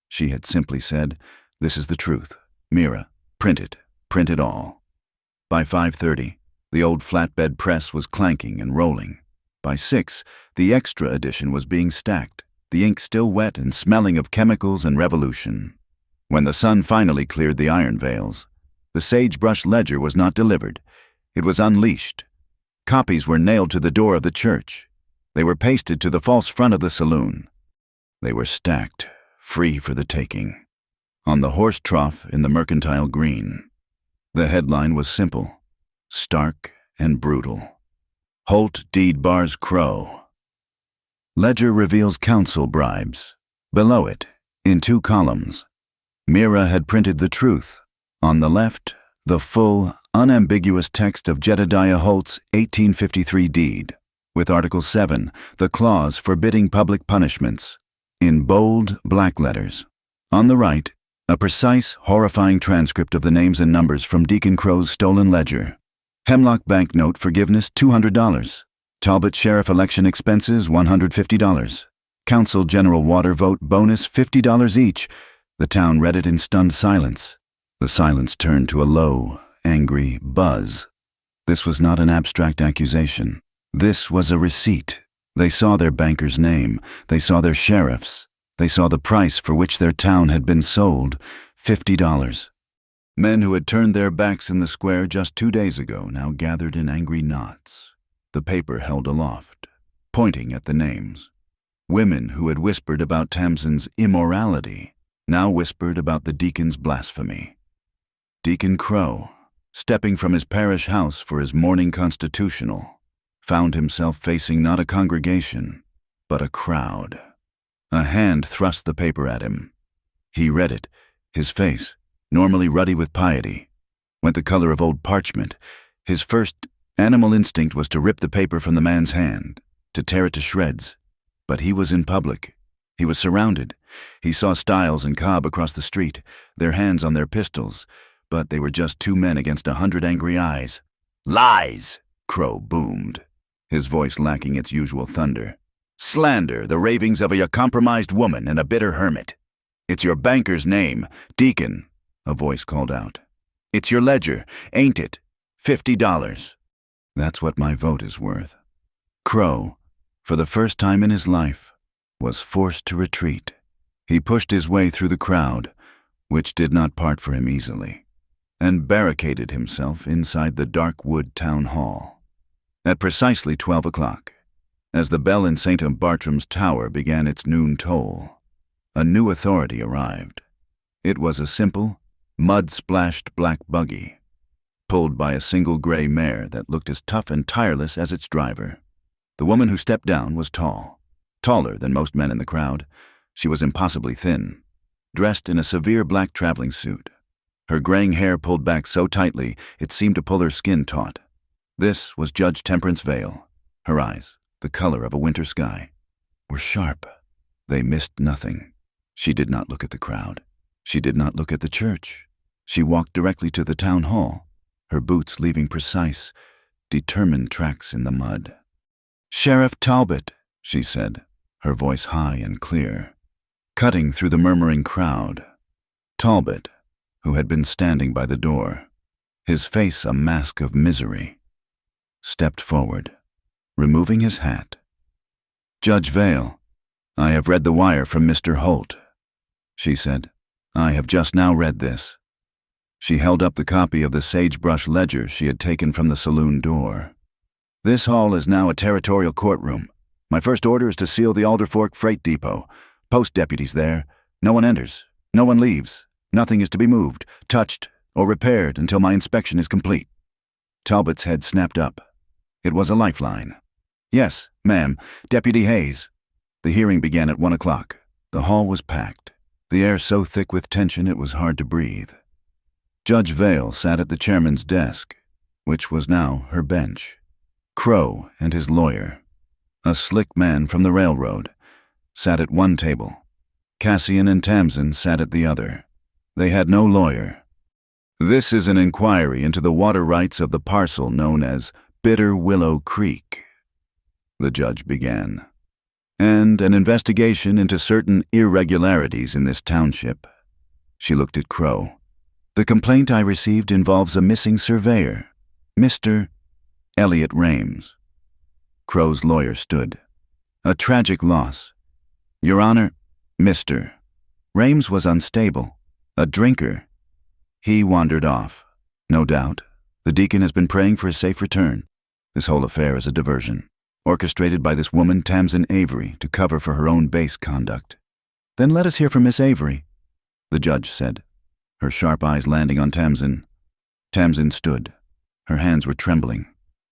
[SPEAKER 1] She had simply said, "This is the truth. Mira, print it all." By 5:30, the old flatbed press was clanking and rolling. By 6, the extra edition was being stacked, the ink still wet and smelling of chemicals and revolution. When the sun finally cleared the iron veils, the sagebrush ledger was not delivered. It was unleashed. Copies were nailed to the door of the church. They were pasted to the false front of the saloon. They were stacked, free for the taking, on the horse trough in the Mercantile Green. The headline was simple, stark and brutal. Holt deed bars Crow. Ledger reveals council bribes. Below it, in 2 columns, Mira had printed the truth. On the left, the full, unambiguous text of Jedediah Holt's 1853 deed, with Article 7, the clause forbidding public punishments, in bold, black letters. On the right, a precise, horrifying transcript of the names and numbers from Deacon Crow's stolen ledger. Hemlock Bank note forgiveness $200. Talbot Sheriff election expenses $150. Council General water vote bonus $50 each. The town read it in stunned silence. The silence turned to a low, angry buzz. This was not an abstract accusation. This was a receipt. They saw their banker's name. They saw their sheriff's. They saw the price for which their town had been sold, $50. Men who had turned their backs in the square just 2 days ago now gathered in angry knots, the paper held aloft, pointing at the names. Women who had whispered about Tamsin's immorality now whispered about the deacon's blasphemy. Deacon Crow, stepping from his parish house for his morning constitutional, found himself facing not a congregation, but a crowd. A hand thrust the paper at him. He read it. His face, normally ruddy with piety, went the color of old parchment. His first animal instinct was to rip the paper from the man's hand, to tear it to shreds. But he was in public. He was surrounded. He saw Stiles and Cobb across the street, their hands on their pistols, but they were just 2 men against 100 angry eyes. "Lies!" Crow boomed, his voice lacking its usual thunder. "Slander, the ravings of a compromised woman and a bitter hermit. It's your banker's name, Deacon," a voice called out. "It's your ledger, ain't it? $50. That's what my vote is worth." Crow, for the first time in his life, was forced to retreat. He pushed his way through the crowd, which did not part for him easily, and barricaded himself inside the dark wood town hall. At precisely 12 o'clock, as the bell in St. Bartram's Tower began its noon toll, a new authority arrived. It was a simple, mud-splashed black buggy, pulled by a single gray mare that looked as tough and tireless as its driver. The woman who stepped down was tall, taller than most men in the crowd. She was impossibly thin, dressed in a severe black traveling suit. Her graying hair pulled back so tightly it seemed to pull her skin taut. This was Judge Temperance Vale. Her eyes, the color of a winter sky, were sharp. They missed nothing. She did not look at the crowd. She did not look at the church. She walked directly to the town hall, her boots leaving precise, determined tracks in the mud. "Sheriff Talbot," she said, her voice high and clear, cutting through the murmuring crowd. Talbot, who had been standing by the door, his face a mask of misery, stepped forward, removing his hat. "Judge Vale, I have read the wire from Mr. Holt," she said. "I have just now read this." She held up the copy of the sagebrush ledger she had taken from the saloon door. "This hall is now a territorial courtroom. My first order is to seal the Alder Fork Freight Depot. Post deputies there. No one enters. No one leaves. Nothing is to be moved, touched, or repaired until my inspection is complete." Talbot's head snapped up. It was a lifeline. "Yes, ma'am, Deputy Hayes." The hearing began at 1 o'clock. The hall was packed, the air so thick with tension it was hard to breathe. Judge Vale sat at the chairman's desk, which was now her bench. Crow and his lawyer, a slick man from the railroad, sat at one table. Cassian and Tamsin sat at the other. They had no lawyer. "This is an inquiry into the water rights of the parcel known as Bitter Willow Creek," the judge began. and an investigation into certain irregularities in this township. She looked at Crow. The complaint I received involves a missing surveyor, Mr. Elliot Rames. Crow's lawyer stood. A tragic loss. Your Honor, Mr. Rames was unstable, a drinker. He wandered off. No doubt, the deacon has been praying for his safe return. This whole affair is a diversion, orchestrated by this woman, Tamsin Avery, to cover for her own base conduct. Then let us hear from Miss Avery, the judge said, her sharp eyes landing on Tamsin. Tamsin stood. Her hands were trembling,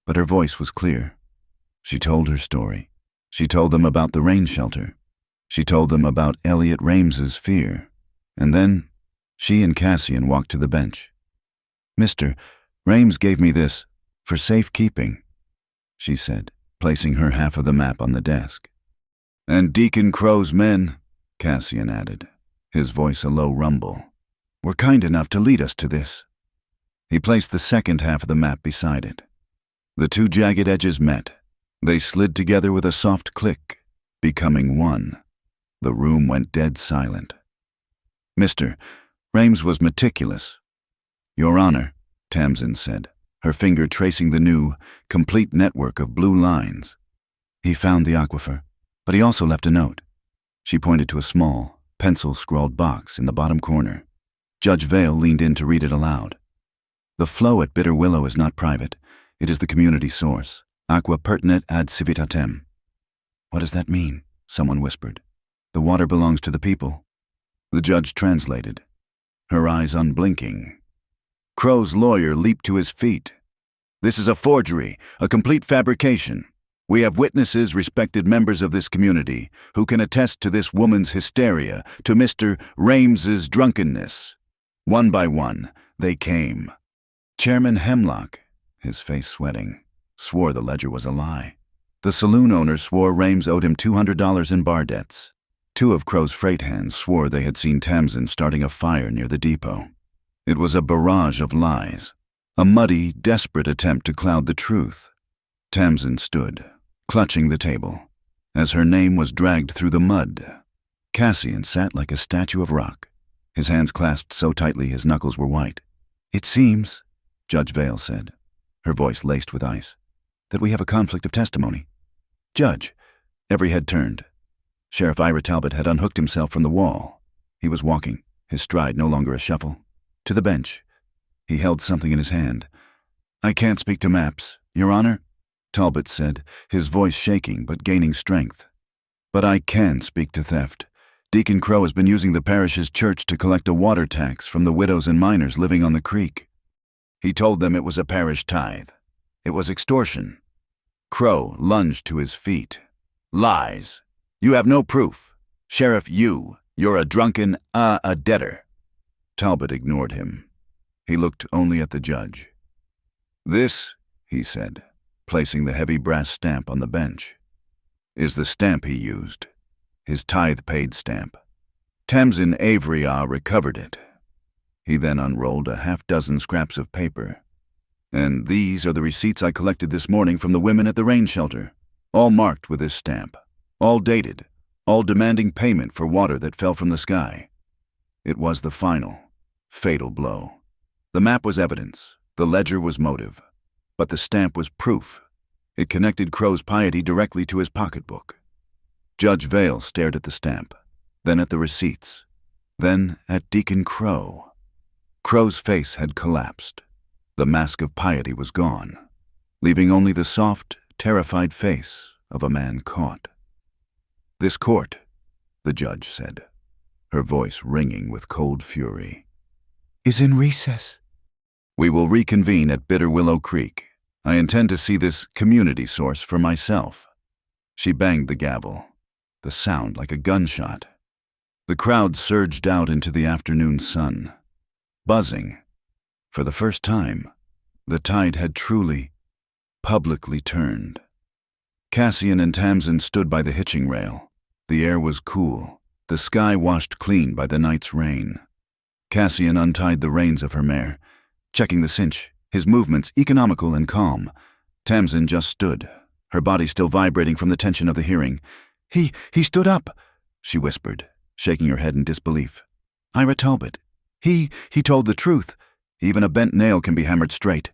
[SPEAKER 1] but her voice was clear. She told her story. She told them about the rain shelter. She told them about Elliot Rames's fear. And then she and Cassian walked to the bench. Mr. Rames gave me this for safekeeping, she said, placing her half of the map on the desk. And Deacon Crow's men, Cassian added, his voice a low rumble, were kind enough to lead us to this. He placed the second half of the map beside it. The two jagged edges met. They slid together with a soft click, becoming one. The room went dead silent. Mr. Rames was meticulous. Your Honor, Tamsin said, her finger tracing the new, complete network of blue lines. He found the aquifer, but he also left a note. She pointed to a small, pencil-scrawled box in the bottom corner. Judge Vale leaned in to read it aloud. The flow at Bitter Willow is not private. It is the community source. Aqua pertinet ad civitatem. What does that mean? Someone whispered. The water belongs to the people. The judge translated, her eyes unblinking. Crow's lawyer leaped to his feet. This is a forgery, a complete fabrication. We have witnesses, respected members of this community, who can attest to this woman's hysteria, to Mr. Rames's drunkenness. One by one, they came. Chairman Hemlock, his face sweating, swore the ledger was a lie. The saloon owner swore Rames owed him $200 in bar debts. Two of Crow's freight hands swore they had seen Tamsin starting a fire near the depot. It was a barrage of lies, a muddy, desperate attempt to cloud the truth. Tamsin stood, clutching the table, as her name was dragged through the mud. Cassian sat like a statue of rock, his hands clasped so tightly his knuckles were white. It seems, Judge Vale said, her voice laced with ice, that we have a conflict of testimony. Judge, every head turned. Sheriff Ira Talbot had unhooked himself from the wall. He was walking, his stride no longer a shuffle, to the bench. He held something in his hand. I can't speak to maps, Your Honor, Talbot said, his voice shaking but gaining strength. But I can speak to theft. Deacon Crow has been using the parish's church to collect a water tax from the widows and miners living on the creek. He told them it was a parish tithe. It was extortion. Crow lunged to his feet. Lies. You have no proof. Sheriff, you're a drunken, a debtor. Talbot ignored him. He looked only at the judge. This, he said, placing the heavy brass stamp on the bench, is the stamp he used, his tithe-paid stamp. Tamsin Avery recovered it. He then unrolled a half-dozen scraps of paper. And these are the receipts I collected this morning from the women at the rain shelter, all marked with this stamp. All dated, all demanding payment for water that fell from the sky. It was the final, fatal blow. The map was evidence, the ledger was motive, but the stamp was proof. It connected Crow's piety directly to his pocketbook. Judge Vale stared at the stamp, then at the receipts, then at Deacon Crow. Crow's face had collapsed. The mask of piety was gone, leaving only the soft, terrified face of a man caught. This court, the judge said, her voice ringing with cold fury, is in recess. We will reconvene at Bitter Willow Creek. I intend to see this community source for myself. She banged the gavel, the sound like a gunshot. The crowd surged out into the afternoon sun, buzzing. For the first time, the tide had truly, publicly turned. Cassian and Tamsin stood by the hitching rail. The air was cool, the sky washed clean by the night's rain. Cassian untied the reins of her mare, checking the cinch, his movements economical and calm. Tamsin just stood, her body still vibrating from the tension of the hearing. He stood up, she whispered, shaking her head in disbelief. Ira Talbot. He told the truth. Even a bent nail can be hammered straight,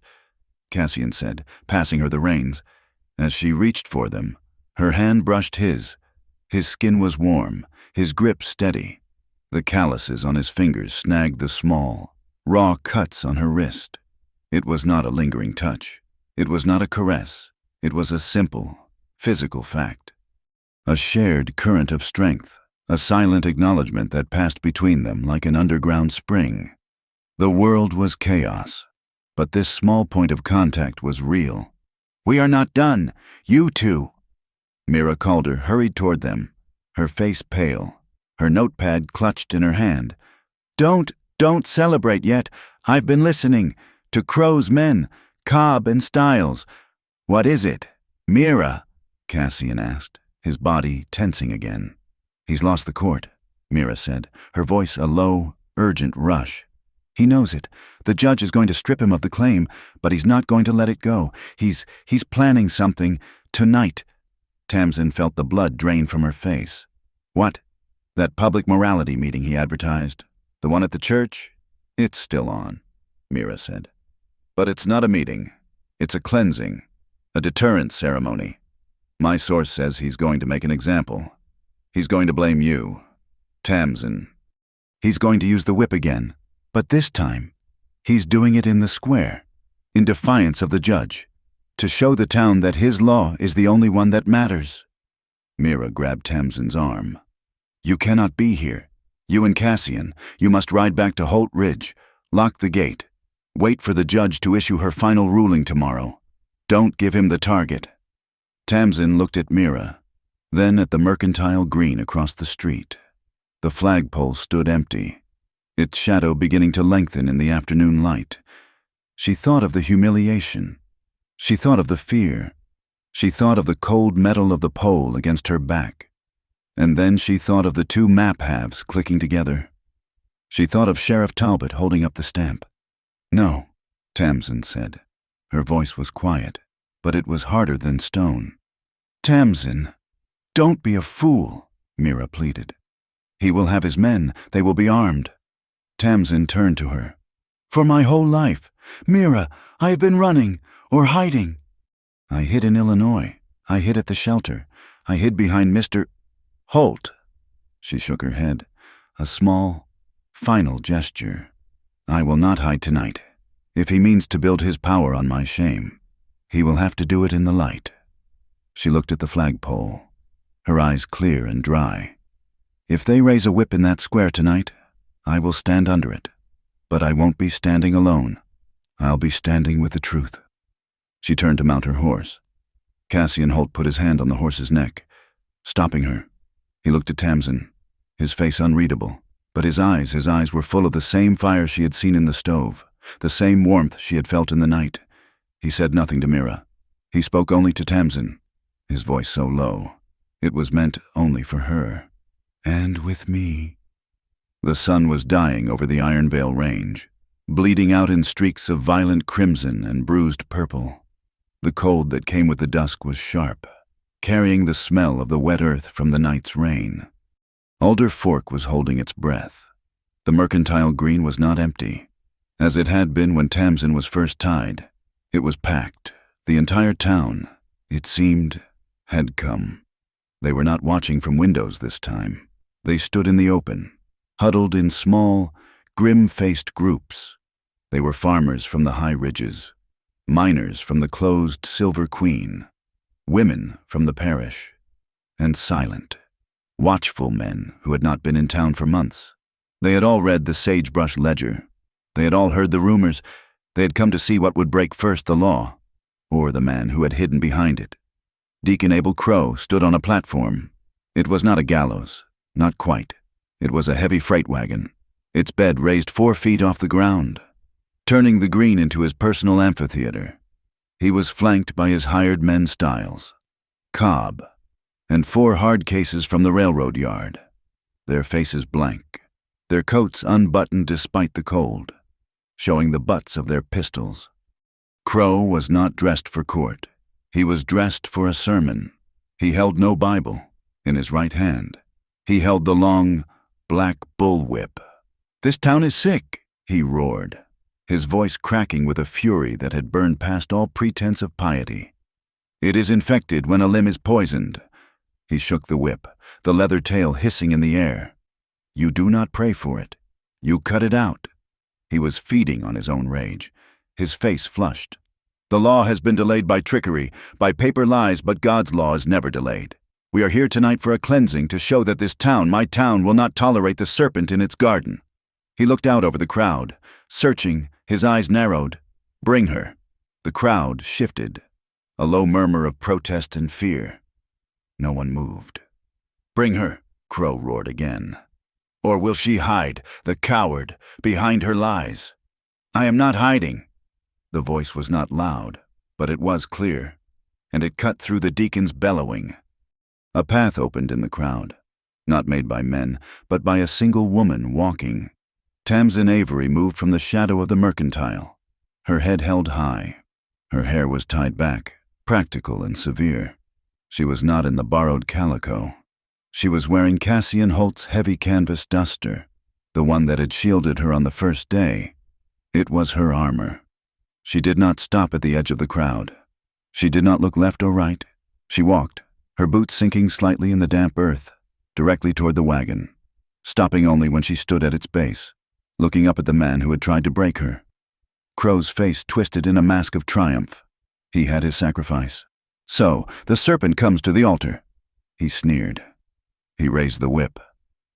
[SPEAKER 1] Cassian said, passing her the reins. As she reached for them, her hand brushed his. His skin was warm, his grip steady. The calluses on his fingers snagged the small, raw cuts on her wrist. It was not a lingering touch. It was not a caress. It was a simple, physical fact. A shared current of strength, a silent acknowledgement that passed between them like an underground spring. The world was chaos, but this small point of contact was real. We are not done. You two. Mira Calder hurried toward them, her face pale, her notepad clutched in her hand. Don't celebrate yet. I've been listening to Crow's men, Cobb and Stiles. What is it? Mira, Cassian asked, his body tensing again. He's lost the court, Mira said, her voice a low, urgent rush. He knows it. The judge is going to strip him of the claim, but he's not going to let it go. He's planning something tonight. Tamsin felt the blood drain from her face. What? That public morality meeting he advertised. The one at the church? It's still on, Mira said. But it's not a meeting. It's a cleansing, a deterrence ceremony. My source says he's going to make an example. He's going to blame you, Tamsin. He's going to use the whip again. But this time, he's doing it in the square, in defiance of the judge, to show the town that his law is the only one that matters. Mira grabbed Tamsin's arm. You cannot be here. You and Cassian, you must ride back to Holt Ridge, lock the gate, wait for the judge to issue her final ruling tomorrow. Don't give him the target. Tamsin looked at Mira, then at the mercantile green across the street. The flagpole stood empty, its shadow beginning to lengthen in the afternoon light. She thought of the humiliation. She thought of the fear. She thought of the cold metal of the pole against her back. And then she thought of the two map halves clicking together. She thought of Sheriff Talbot holding up the stamp. No, Tamsin said. Her voice was quiet, but it was harder than stone. Tamsin, don't be a fool, Mira pleaded. He will have his men. They will be armed. Tamsin turned to her. For my whole life, Mira, I have been running or hiding. I hid in Illinois. I hid at the shelter. I hid behind Mr. Holt. She shook her head, a small, final gesture. I will not hide tonight. If he means to build his power on my shame, he will have to do it in the light. She looked at the flagpole, her eyes clear and dry. If they raise a whip in that square tonight, I will stand under it, but I won't be standing alone. I'll be standing with the truth. She turned to mount her horse. Cassian Holt put his hand on the horse's neck, stopping her. He looked at Tamsin, his face unreadable, but his eyes were full of the same fire she had seen in the stove, the same warmth she had felt in the night. He said nothing to Mira. He spoke only to Tamsin, his voice so low. It was meant only for her. And with me. The sun was dying over the Iron Vale Range, bleeding out in streaks of violent crimson and bruised purple. The cold that came with the dusk was sharp, carrying the smell of the wet earth from the night's rain. Alder Fork was holding its breath. The mercantile green was not empty, as it had been when Tamsin was first tied. It was packed. The entire town, it seemed, had come. They were not watching from windows this time. They stood in the open, huddled in small, grim-faced groups. They were farmers from the high ridges, miners from the closed Silver Queen, women from the parish, and silent, watchful men who had not been in town for months. They had all read the Sagebrush Ledger. They had all heard the rumors. They had come to see what would break first, the law, or the man who had hidden behind it. Deacon Abel Crow stood on a platform. It was not a gallows, not quite. It was a heavy freight wagon, its bed raised 4 feet off the ground, turning the green into his personal amphitheater. He was flanked by his hired men Stiles, Cobb, and 4 hard cases from the railroad yard, their faces blank, their coats unbuttoned despite the cold, showing the butts of their pistols. Crow was not dressed for court. He was dressed for a sermon. He held no Bible. In his right hand, he held the long, black bullwhip. "This town is sick," he roared, his voice cracking with a fury that had burned past all pretense of piety. "It is infected when a limb is poisoned." He shook the whip, the leather tail hissing in the air. "You do not pray for it. You cut it out." He was feeding on his own rage, his face flushed. "The law has been delayed by trickery, by paper lies, but God's law is never delayed. We are here tonight for a cleansing to show that this town, my town, will not tolerate the serpent in its garden." He looked out over the crowd, searching, his eyes narrowed. "Bring her." The crowd shifted, a low murmur of protest and fear. No one moved. "Bring her," Crow roared again. "Or will she hide, the coward, behind her lies?" "I am not hiding." The voice was not loud, but it was clear, and it cut through the deacon's bellowing. A path opened in the crowd, not made by men, but by a single woman walking. Tamsin Avery moved from the shadow of the mercantile, her head held high. Her hair was tied back, practical and severe. She was not in the borrowed calico. She was wearing Cassian Holt's heavy canvas duster, the one that had shielded her on the first day. It was her armor. She did not stop at the edge of the crowd. She did not look left or right. She walked, her boots sinking slightly in the damp earth, directly toward the wagon, stopping only when she stood at its base, looking up at the man who had tried to break her. Crow's face twisted in a mask of triumph. He had his sacrifice. "So, the serpent comes to the altar," he sneered. He raised the whip,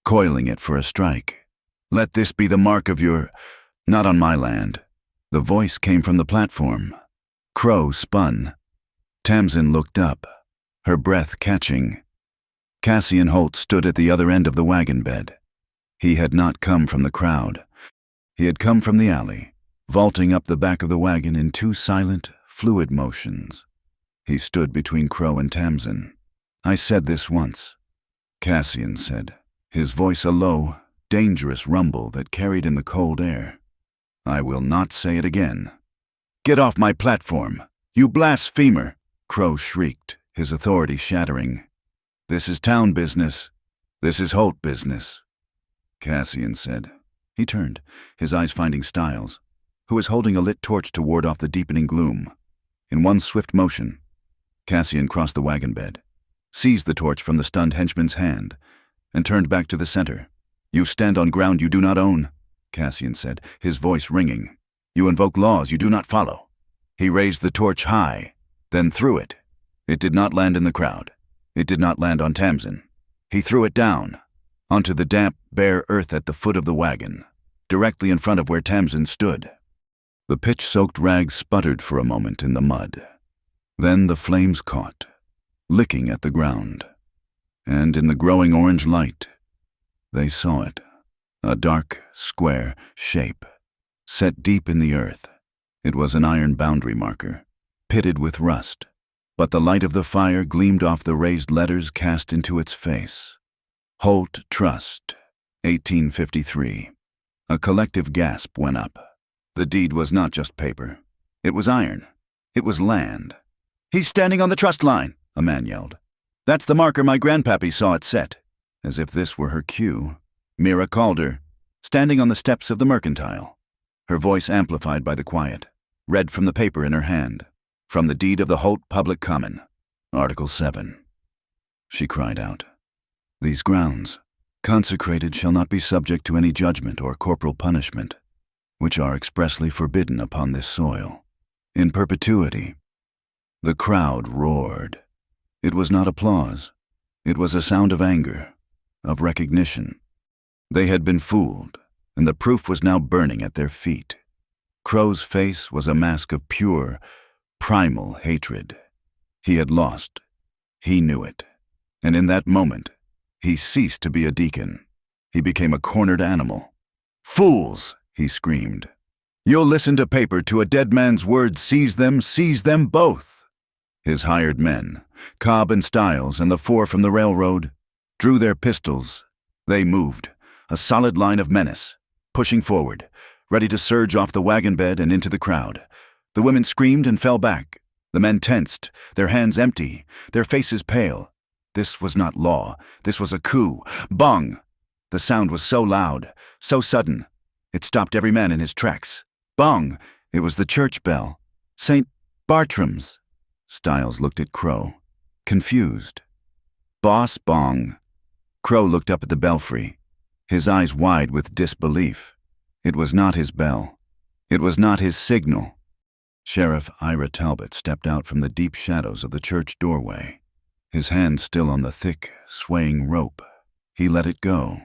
[SPEAKER 1] coiling it for a strike. "Let this be the mark of your... not on my land." The voice came from the platform. Crow spun. Tamsin looked up, her breath catching. Cassian Holt stood at the other end of the wagon bed. He had not come from the crowd. He had come from the alley, vaulting up the back of the wagon in two silent, fluid motions. He stood between Crow and Tamsin. "I said this once," Cassian said, his voice a low, dangerous rumble that carried in the cold air. "I will not say it again." "Get off my platform, you blasphemer!" Crow shrieked, his authority shattering. "This is town business. This is Holt business," Cassian said. He turned, his eyes finding Stiles, who was holding a lit torch to ward off the deepening gloom. In one swift motion, Cassian crossed the wagon bed, seized the torch from the stunned henchman's hand, and turned back to the center. "You stand on ground you do not own," Cassian said, his voice ringing. "You invoke laws you do not follow." He raised the torch high, then threw it. It did not land in the crowd. It did not land on Tamsin. He threw it down, onto the damp, bare earth at the foot of the wagon, directly in front of where Tamsin stood. The pitch-soaked rag sputtered for a moment in the mud. Then the flames caught, licking at the ground. And in the growing orange light, they saw it, a dark, square shape, set deep in the earth. It was an iron boundary marker, pitted with rust, but the light of the fire gleamed off the raised letters cast into its face. Holt Trust, 1853. A collective gasp went up. The deed was not just paper. It was iron. It was land. "He's standing on the trust line," a man yelled. "That's the marker my grandpappy saw it set." As if this were her cue, Mira Calder, standing on the steps of the mercantile, her voice amplified by the quiet, read from the paper in her hand, from the deed of the Holt Public Common, Article 7. She cried out, "These grounds, consecrated, shall not be subject to any judgment or corporal punishment, which are expressly forbidden upon this soil, in perpetuity." The crowd roared. It was not applause. It was a sound of anger, of recognition. They had been fooled, and the proof was now burning at their feet. Crow's face was a mask of pure, primal hatred. He had lost. He knew it. And in that moment, he ceased to be a deacon. He became a cornered animal. "Fools!" he screamed. "You'll listen to paper to a dead man's word. Seize them both." His hired men, Cobb and Stiles and the four from the railroad, drew their pistols. They moved, a solid line of menace, pushing forward, ready to surge off the wagon bed and into the crowd. The women screamed and fell back. The men tensed, their hands empty, their faces pale. This was not law. This was a coup. Bong! The sound was so loud, so sudden. It stopped every man in his tracks. Bong! It was the church bell. St. Bartram's. Styles looked at Crow, confused. Boss Bong. Crow looked up at the belfry, his eyes wide with disbelief. It was not his bell. It was not his signal. Sheriff Ira Talbot stepped out from the deep shadows of the church doorway, his hand still on the thick, swaying rope. He let it go.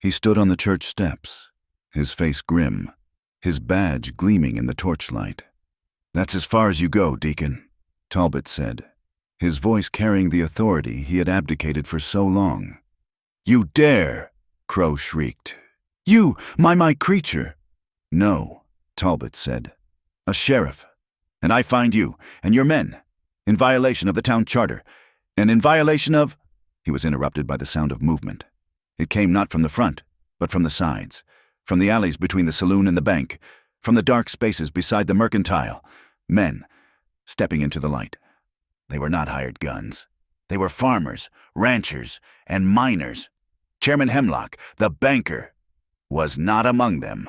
[SPEAKER 1] He stood on the church steps, his face grim, his badge gleaming in the torchlight. "That's as far as you go, Deacon," Talbot said, his voice carrying the authority he had abdicated for so long. "You dare!" Crow shrieked. "You, my creature!" "No," Talbot said. "A sheriff. And I find you and your men in violation of the town charter, and in violation of—" He was interrupted by the sound of movement. It came not from the front, but from the sides, from the alleys between the saloon and the bank, from the dark spaces beside the mercantile. Men, stepping into the light. They were not hired guns. They were farmers, ranchers, and miners. Chairman Hemlock, the banker, was not among them.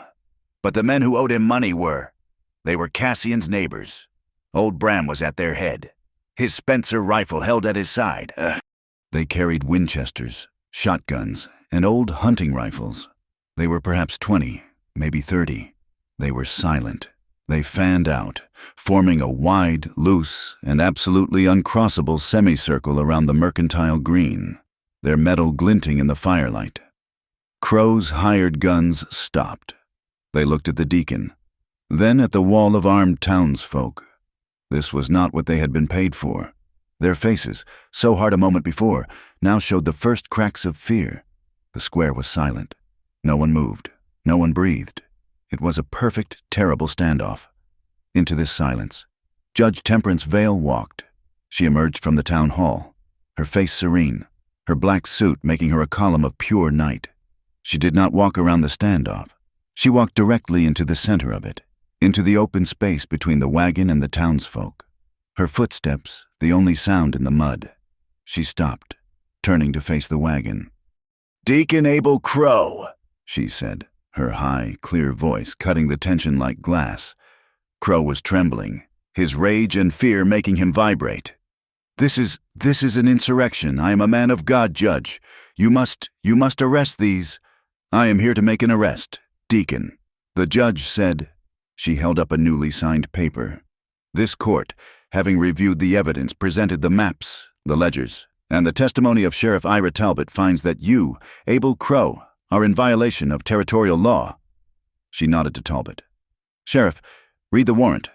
[SPEAKER 1] But the men who owed him money were. They were Cassian's neighbors. Old Bram was at their head, his Spencer rifle held at his side. They carried Winchesters, shotguns, and old hunting rifles. They were perhaps 20, maybe 30. They were silent. They fanned out, forming a wide, loose, and absolutely uncrossable semicircle around the mercantile green, their metal glinting in the firelight. Crow's hired guns stopped. They looked at the deacon, then at the wall of armed townsfolk. This was not what they had been paid for. Their faces, so hard a moment before, now showed the first cracks of fear. The square was silent. No one moved. No one breathed. It was a perfect, terrible standoff. Into this silence, Judge Temperance Vale walked. She emerged from the town hall, her face serene, her black suit making her a column of pure night. She did not walk around the standoff. She walked directly into the center of it, into the open space between the wagon and the townsfolk. Her footsteps, the only sound in the mud. She stopped, turning to face the wagon. "Deacon Abel Crow," she said, her high, clear voice cutting the tension like glass. Crow was trembling, his rage and fear making him vibrate. This is an insurrection. I am a man of God, Judge. You must arrest these." "I am here to make an arrest, Deacon," the judge said. She held up a newly signed paper. "This court, having reviewed the evidence, presented the maps, the ledgers, and the testimony of Sheriff Ira Talbot, finds that you, Abel Crow, are in violation of territorial law." She nodded to Talbot. "Sheriff, read the warrant."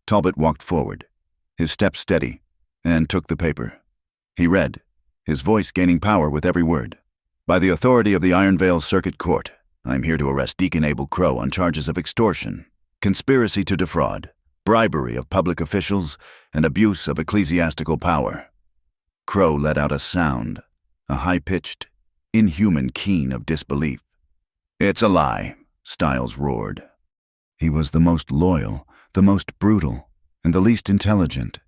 [SPEAKER 1] Talbot walked forward, his step steady, and took the paper. He read, his voice gaining power with every word. "By the authority of the Iron Vale Circuit Court, I am here to arrest Deacon Abel Crow on charges of extortion, conspiracy to defraud, bribery of public officials, and abuse of ecclesiastical power." Crow let out a sound, a high-pitched, inhuman keen of disbelief. "It's a lie," Styles roared. He was the most loyal, the most brutal, and the least intelligent.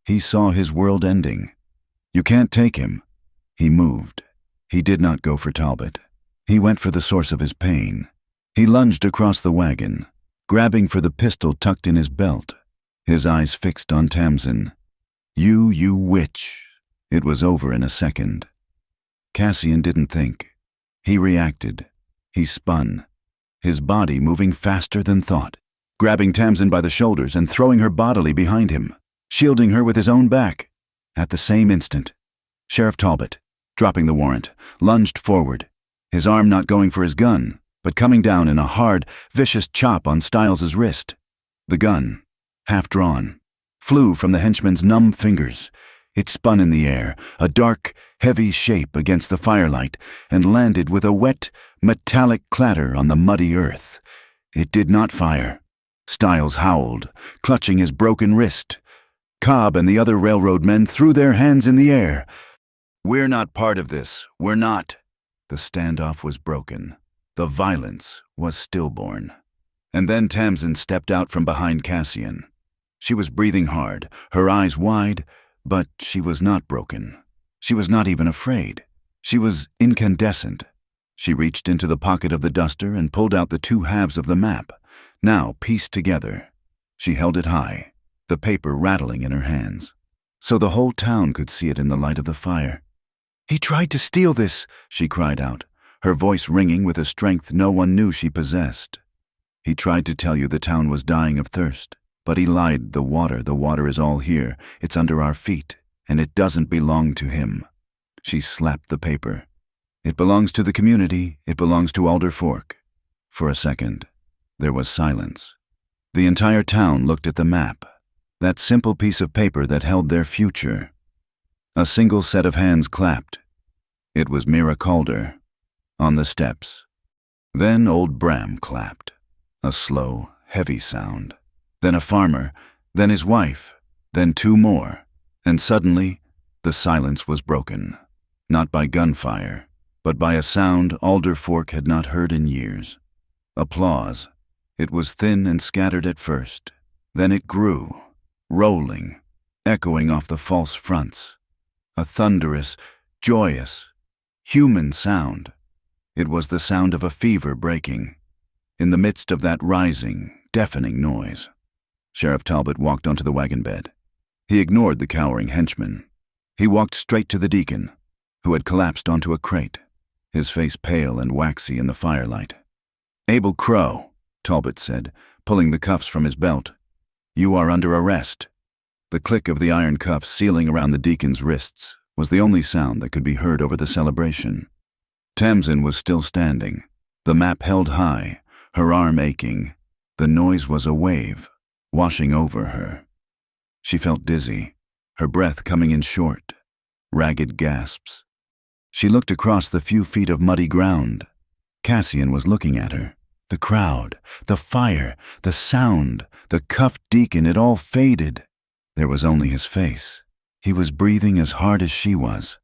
[SPEAKER 1] He saw his world ending. "You can't take him." He moved. He did not go for Talbot. He went for the source of his pain. He lunged across the wagon, grabbing for the pistol tucked in his belt, his eyes fixed on Tamsin. You witch." It was over in a second. Cassian didn't think. He reacted. He spun, his body moving faster than thought, grabbing Tamsin by the shoulders and throwing her bodily behind him, shielding her with his own back. At the same instant, Sheriff Talbot, dropping the warrant, lunged forward, his arm not going for his gun, but coming down in a hard, vicious chop on Styles's wrist. The gun, half drawn, flew from the henchman's numb fingers. It spun in the air, a dark, heavy shape against the firelight, and landed with a wet, metallic clatter on the muddy earth. It did not fire. Styles howled, clutching his broken wrist. Cobb and the other railroad men threw their hands in the air. "We're not part of this. We're not." The standoff was broken. The violence was stillborn. And then Tamsin stepped out from behind Cassian. She was breathing hard, her eyes wide, but she was not broken. She was not even afraid. She was incandescent. She reached into the pocket of the duster and pulled out the two halves of the map, now pieced together. She held it high, the paper rattling in her hands, so the whole town could see it in the light of the fire. "He tried to steal this," she cried out, her voice ringing with a strength no one knew she possessed. "He tried to tell you the town was dying of thirst, but he lied. The water is all here. It's under our feet, and it doesn't belong to him." She slapped the paper. "It belongs to the community. It belongs to Alder Fork." For a second, there was silence. The entire town looked at the map, that simple piece of paper that held their future. A single set of hands clapped. It was Mira Calder, on the steps. Then old Bram clapped, a slow, heavy sound. Then a farmer, then his wife, then two more, and suddenly the silence was broken, not by gunfire, but by a sound Alder Fork had not heard in years. Applause. It was thin and scattered at first. Then it grew, rolling, echoing off the false fronts. A thunderous, joyous, human sound. It was the sound of a fever breaking. In the midst of that rising, deafening noise, Sheriff Talbot walked onto the wagon bed. He ignored the cowering henchman. He walked straight to the deacon, who had collapsed onto a crate, his face pale and waxy in the firelight. "Abel Crow," Talbot said, pulling the cuffs from his belt. "You are under arrest." The click of the iron cuffs sealing around the deacon's wrists was the only sound that could be heard over the celebration. Tamsin was still standing, the map held high, her arm aching. The noise was a wave, washing over her. She felt dizzy, her breath coming in short, ragged gasps. She looked across the few feet of muddy ground. Cassian was looking at her. The crowd, the fire, the sound, the cuffed deacon, it all faded. There was only his face. He was breathing as hard as she was.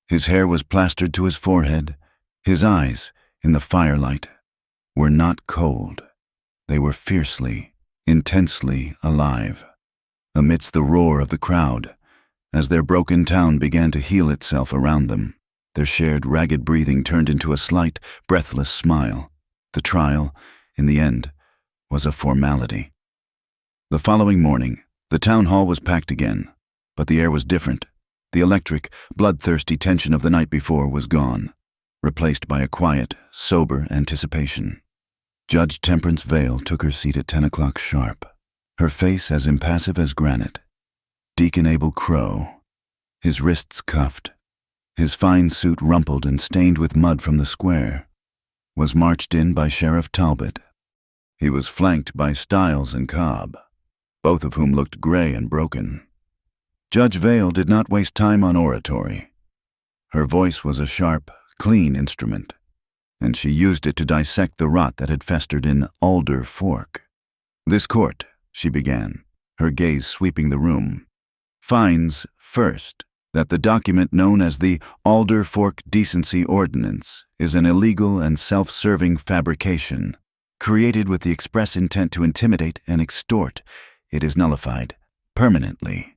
[SPEAKER 1] His hair was plastered to his forehead. His eyes, in the firelight, were not cold. They were fiercely, intensely alive. Amidst the roar of the crowd, as their broken town began to heal itself around them, their shared ragged breathing turned into a slight, breathless smile. The trial, in the end, was a formality. The following morning, the town hall was packed again, but the air was different. The electric, bloodthirsty tension of the night before was gone, replaced by a quiet, sober anticipation. Judge Temperance Vale took her seat at 10 o'clock sharp, her face as impassive as granite. Deacon Abel Crow, his wrists cuffed, his fine suit rumpled and stained with mud from the square, was marched in by Sheriff Talbot. He was flanked by Stiles and Cobb, both of whom looked gray and broken. Judge Vale did not waste time on oratory. Her voice was a sharp, clean instrument, and she used it to dissect the rot that had festered in Alder Fork. "This court," she began, her gaze sweeping the room, "finds, first, that the document known as the Alder Fork Decency Ordinance is an illegal and self-serving fabrication, created with the express intent to intimidate and extort. It is nullified, permanently."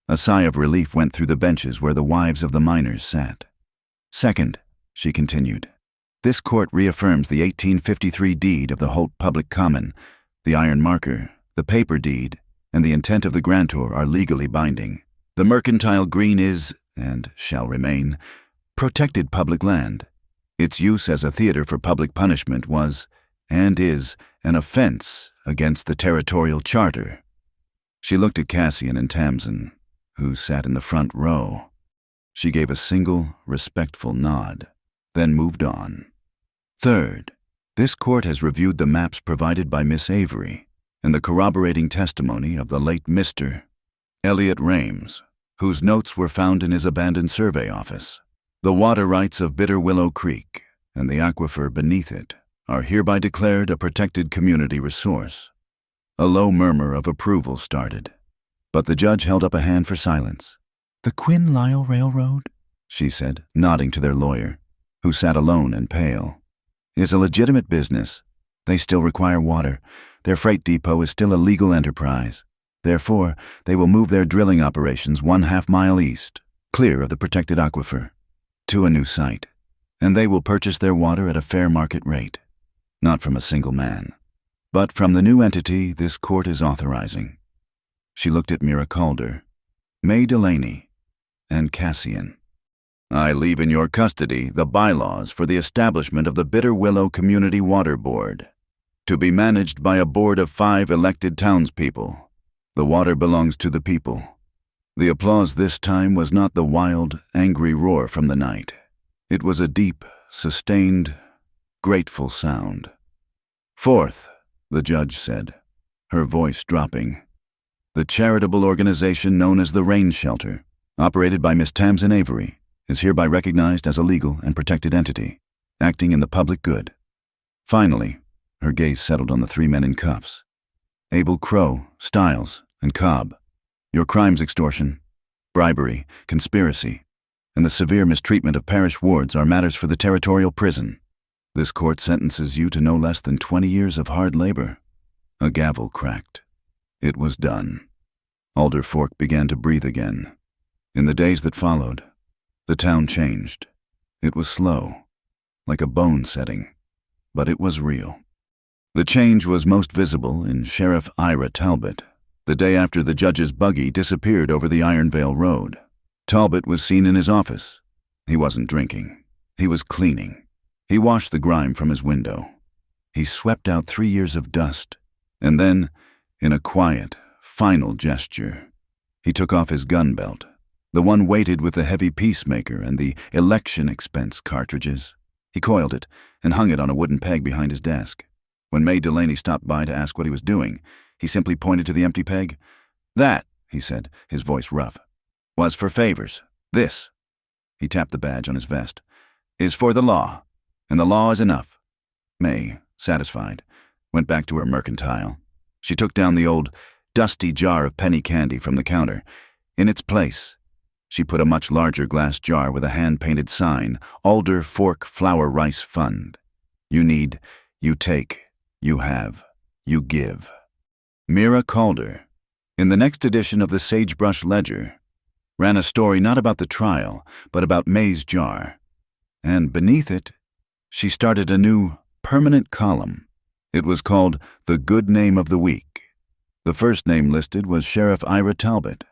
[SPEAKER 1] A sigh of relief went through the benches where the wives of the miners sat. "Second," she continued, "this court reaffirms the 1853 deed of the Holt Public Common. The iron marker, the paper deed, and the intent of the grantor are legally binding. The mercantile green is, and shall remain, protected public land. Its use as a theater for public punishment was, and is, an offense against the territorial charter." She looked at Cassian and Tamsin, who sat in the front row. She gave a single, respectful nod, then moved on. "Third, this court has reviewed the maps provided by Miss Avery and the corroborating testimony of the late Mr. Elliot Rames, whose notes were found in his abandoned survey office. The water rights of Bitter Willow Creek and the aquifer beneath it are hereby declared a protected community resource." A low murmur of approval started, but the judge held up a hand for silence. "The Quinn Lyle Railroad," she said, nodding to their lawyer, who sat alone and pale, "is a legitimate business. They still require water. Their freight depot is still a legal enterprise. Therefore, they will move their drilling operations 1/2 mile east, clear of the protected aquifer, to a new site, and they will purchase their water at a fair market rate, not from a single man, but from the new entity this court is authorizing. She looked at Mira Calder, May Delaney, and Cassian. I leave in your custody the bylaws for the establishment of the Bitter Willow Community Water Board, to be managed by a board of 5 elected townspeople. The water belongs to the people. The applause this time was not the wild, angry roar from the night. It was a deep, sustained, grateful sound. Fourth, the judge said, her voice dropping, the charitable organization known as the Rain Shelter, operated by Miss Tamsin Avery, is hereby recognized as a legal and protected entity, acting in the public good. Finally, her gaze settled on the 3 men in cuffs. Abel Crow, Stiles, and Cobb. Your crimes: extortion, bribery, conspiracy, and the severe mistreatment of parish wards are matters for the territorial prison. This court sentences you to no less than 20 years of hard labor. A gavel cracked. It was done. Alder Fork began to breathe again. In the days that followed, the town changed. It was slow, like a bone setting, but it was real. The change was most visible in Sheriff Ira Talbot, the day after the judge's buggy disappeared over the Ironvale Road. Talbot was seen in his office. He wasn't drinking. He was cleaning. He washed the grime from his window. He swept out 3 years of dust, and then, in a quiet, final gesture, he took off his gun belt, the one weighted with the heavy peacemaker and the election expense cartridges. He coiled it and hung it on a wooden peg behind his desk. When May Delaney stopped by to ask what he was doing, he simply pointed to the empty peg. That, he said, his voice rough, was for favors. This, he tapped the badge on his vest, is for the law, and the law is enough. May, satisfied, went back to her mercantile. She took down the old, dusty jar of penny candy from the counter. In its place, she put a much larger glass jar with a hand-painted sign, Alder Fork Flour Rice Fund. You need, you take, you have, you give. Mira Calder, in the next edition of the Sagebrush Ledger, ran a story not about the trial, but about May's jar. And beneath it, she started a new, permanent column. It was called The Good Name of the Week. The first name listed was Sheriff Ira Talbot.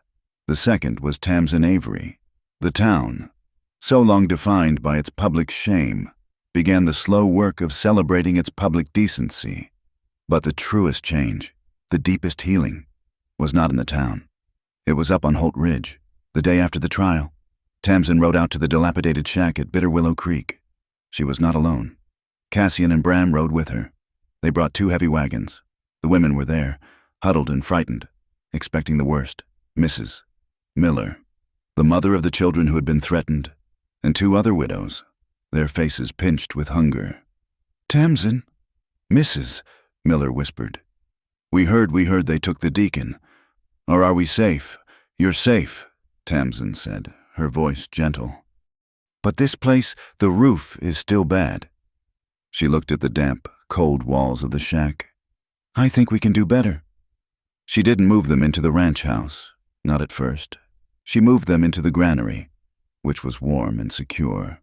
[SPEAKER 1] The second was Tamsin Avery. The town, so long defined by its public shame, began the slow work of celebrating its public decency. But the truest change, the deepest healing, was not in the town. It was up on Holt Ridge, the day after the trial. Tamsin rode out to the dilapidated shack at Bitter Willow Creek. She was not alone. Cassian and Bram rode with her. They brought 2 heavy wagons. The women were there, huddled and frightened, expecting the worst. Mrs. Miller, the mother of the children who had been threatened, and 2 other widows, their faces pinched with hunger. Tamsin, Mrs., Miller whispered. We heard they took the deacon. Or are we safe? You're safe, Tamsin said, her voice gentle. But this place, the roof is still bad. She looked at the damp, cold walls of the shack. I think we can do better. She didn't move them into the ranch house, not at first. She moved them into the granary, which was warm and secure,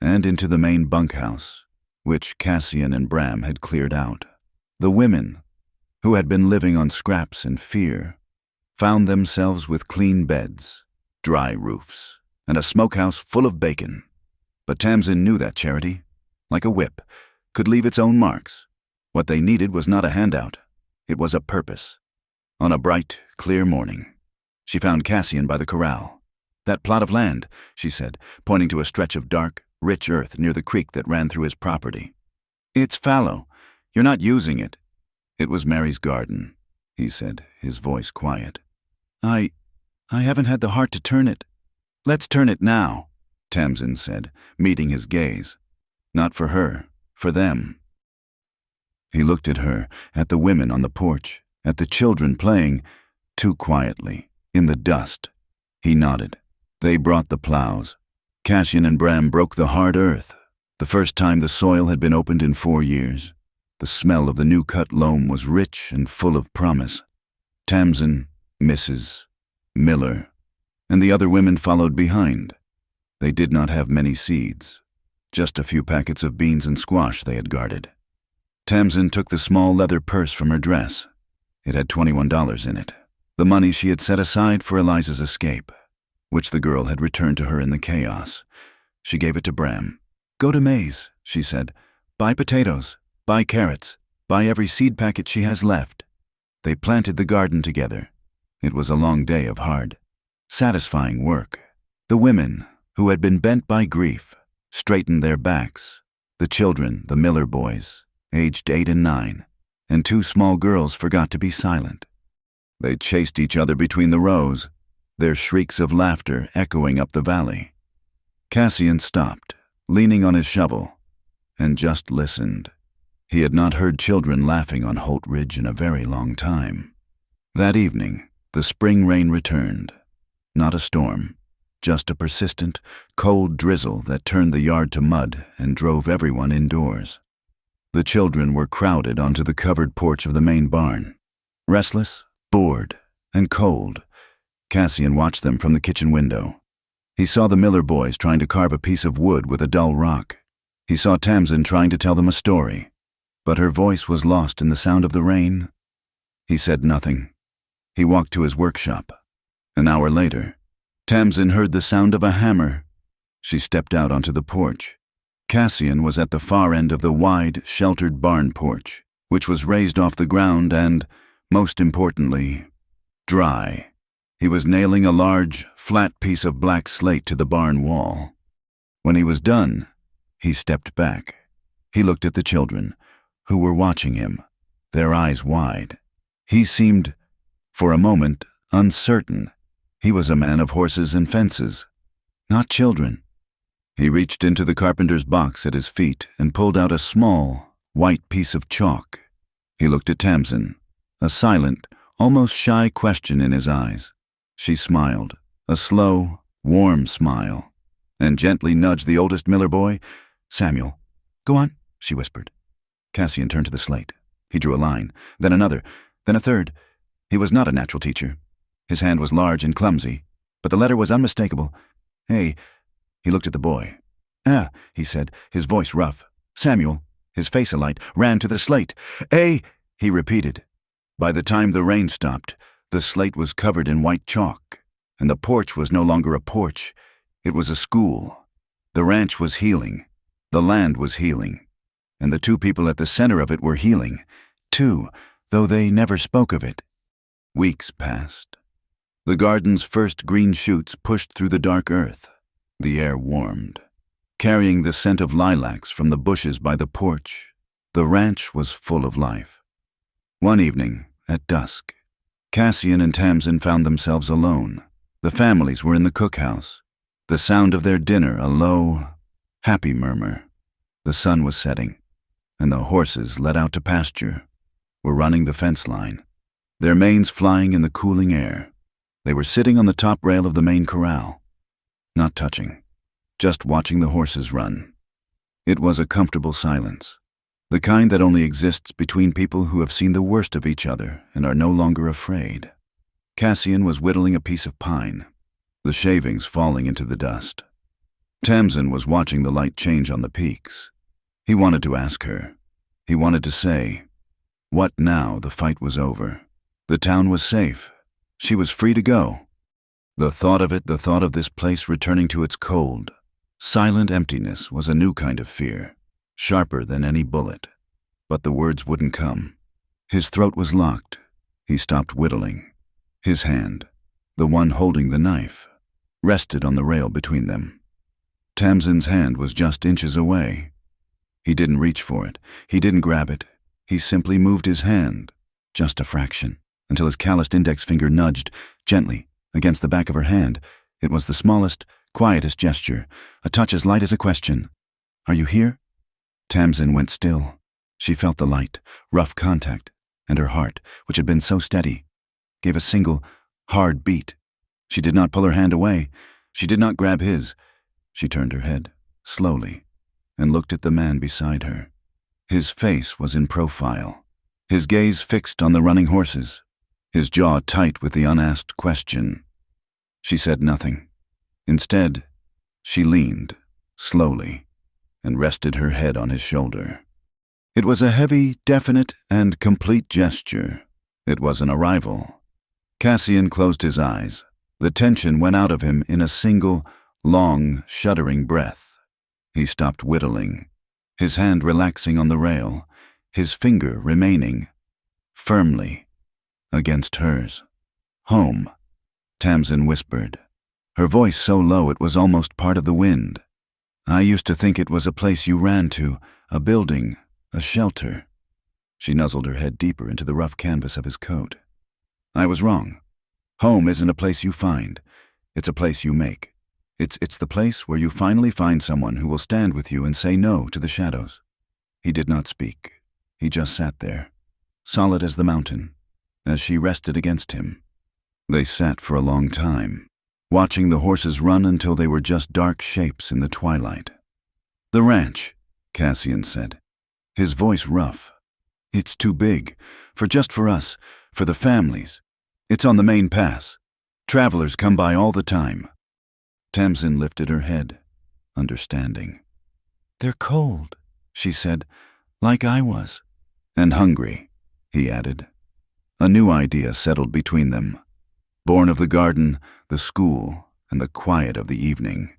[SPEAKER 1] and into the main bunkhouse, which Cassian and Bram had cleared out. The women, who had been living on scraps and fear, found themselves with clean beds, dry roofs, and a smokehouse full of bacon. But Tamsin knew that charity, like a whip, could leave its own marks. What they needed was not a handout. It was a purpose. On a bright, clear morning, she found Cassian by the corral. That plot of land, she said, pointing to a stretch of dark, rich earth near the creek that ran through his property. It's fallow. You're not using it. It was Mary's garden, he said, his voice quiet. I haven't had the heart to turn it. Let's turn it now, Tamsin said, meeting his gaze. Not for her, for them. He looked at her, at the women on the porch, at the children playing, too quietly, in the dust. He nodded. They brought the plows. Cassian and Bram broke the hard earth, the first time the soil had been opened in 4 years. The smell of the new-cut loam was rich and full of promise. Tamsin, Mrs. Miller, and the other women followed behind. They did not have many seeds, just a few packets of beans and squash they had guarded. Tamsin took the small leather purse from her dress. It had $21 in it, the money she had set aside for Eliza's escape, which the girl had returned to her in the chaos. She gave it to Bram. "Go to Mays," she said. "Buy potatoes, buy carrots, buy every seed packet she has left." They planted the garden together. It was a long day of hard, satisfying work. The women, who had been bent by grief, straightened their backs. The children, the Miller boys, aged 8 and 9, and 2 small girls forgot to be silent. They chased each other between the rows, their shrieks of laughter echoing up the valley. Cassian stopped, leaning on his shovel, and just listened. He had not heard children laughing on Holt Ridge in a very long time. That evening, the spring rain returned. Not a storm, just a persistent, cold drizzle that turned the yard to mud and drove everyone indoors. The children were crowded onto the covered porch of the main barn. Restless, bored, and cold, Cassian watched them from the kitchen window. He saw the Miller boys trying to carve a piece of wood with a dull rock. He saw Tamsin trying to tell them a story, but her voice was lost in the sound of the rain. He said nothing. He walked to his workshop. An hour later, Tamsin heard the sound of a hammer. She stepped out onto the porch. Cassian was at the far end of the wide, sheltered barn porch, which was raised off the ground and, most importantly, dry. He was nailing a large, flat piece of black slate to the barn wall. When he was done, he stepped back. He looked at the children, who were watching him, their eyes wide. He seemed, for a moment, uncertain. He was a man of horses and fences, not children. He reached into the carpenter's box at his feet and pulled out a small, white piece of chalk. He looked at Tamsin, a silent, almost shy question in his eyes. She smiled, a slow, warm smile, and gently nudged the oldest Miller boy. "Samuel, go on," she whispered. Cassian turned to the slate. He drew a line, then another, then a third. He was not a natural teacher. His hand was large and clumsy, but the letter was unmistakable. "A." He looked at the boy. "Ah," he said, his voice rough. Samuel, his face alight, ran to the slate. "A," he repeated. By the time the rain stopped, the slate was covered in white chalk, and the porch was no longer a porch. It was a school. The ranch was healing. The land was healing. And the 2 people at the center of it were healing, too, though they never spoke of it. Weeks passed. The garden's first green shoots pushed through the dark earth. The air warmed, carrying the scent of lilacs from the bushes by the porch. The ranch was full of life. One evening, at dusk, Cassian and Tamsin found themselves alone. The families were in the cookhouse. The sound of their dinner a low, happy murmur. The sun was setting, and the horses, let out to pasture, were running the fence line, their manes flying in the cooling air. They were sitting on the top rail of the main corral, not touching, just watching the horses run. It was a comfortable silence, the kind that only exists between people who have seen the worst of each other and are no longer afraid. Cassian was whittling a piece of pine, the shavings falling into the dust. Tamsin was watching the light change on the peaks. He wanted to ask her. He wanted to say, what now the fight was over? The town was safe. She was free to go. The thought of it, the thought of this place returning to its cold, silent emptiness was a new kind of fear, sharper than any bullet. But the words wouldn't come. His throat was locked. He stopped whittling. His hand, the one holding the knife, rested on the rail between them. Tamsin's hand was just inches away. He didn't reach for it. He didn't grab it. He simply moved his hand, just a fraction, until his calloused index finger nudged, gently, against the back of her hand. It was the smallest, quietest gesture, a touch as light as a question. "Are you here?" Tamsin went still. She felt the light, rough contact, and her heart, which had been so steady, gave a single, hard beat. She did not pull her hand away. She did not grab his. She turned her head, slowly, and looked at the man beside her. His face was in profile, his gaze fixed on the running horses, his jaw tight with the unasked question. She said nothing. Instead, she leaned, slowly, and rested her head on his shoulder. It was a heavy, definite, and complete gesture. It was an arrival. Cassian closed his eyes. The tension went out of him in a single, long, shuddering breath. He stopped whittling, his hand relaxing on the rail, his finger remaining firmly against hers. "Home," Tamsin whispered, her voice so low it was almost part of the wind. "I used to think it was a place you ran to, a building, a shelter." She nuzzled her head deeper into the rough canvas of his coat. "I was wrong. Home isn't a place you find. It's a place you make. It's the place where you finally find someone who will stand with you and say no to the shadows." He did not speak. He just sat there, solid as the mountain, as she rested against him. They sat for a long time, watching the horses run until they were just dark shapes in the twilight. "The ranch," Cassian said, his voice rough. "It's too big, just for us, for the families. It's on the main pass. Travelers come by all the time." Tamsin lifted her head, understanding. "They're cold," she said, "like I was." "And hungry," he added. A new idea settled between them, born of the garden, the school, and the quiet of the evening.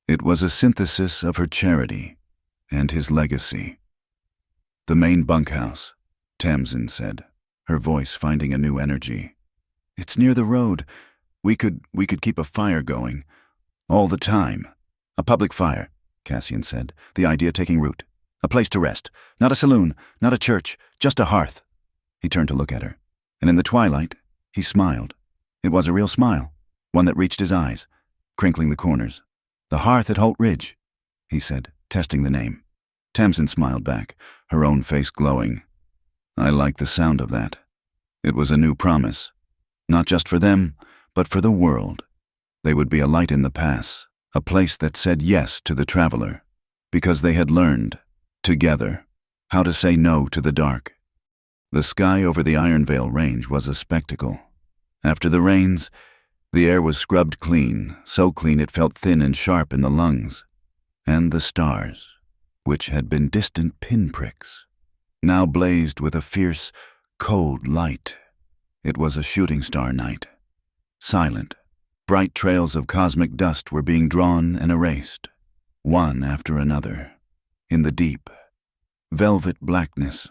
[SPEAKER 1] It was a synthesis of her charity and his legacy. "The main bunkhouse," Tamsin said, her voice finding a new energy. "It's near the road. We could keep a fire going. All the time." "A public fire," Cassian said, the idea taking root. "A place to rest. Not a saloon, not a church, just a hearth." He turned to look at her, and in the twilight, he smiled. It was a real smile, one that reached his eyes, crinkling the corners. "The hearth at Holt Ridge," he said, testing the name. Tamsin smiled back, her own face glowing. "I like the sound of that." It was a new promise, not just for them, but for the world. They would be a light in the pass, a place that said yes to the traveler, because they had learned, together, how to say no to the dark. The sky over the Iron Vale Range was a spectacle. After the rains, the air was scrubbed clean, so clean it felt thin and sharp in the lungs. And the stars, which had been distant pinpricks, now blazed with a fierce, cold light. It was a shooting star night. Silent, bright trails of cosmic dust were being drawn and erased, one after another, in the deep, velvet blackness.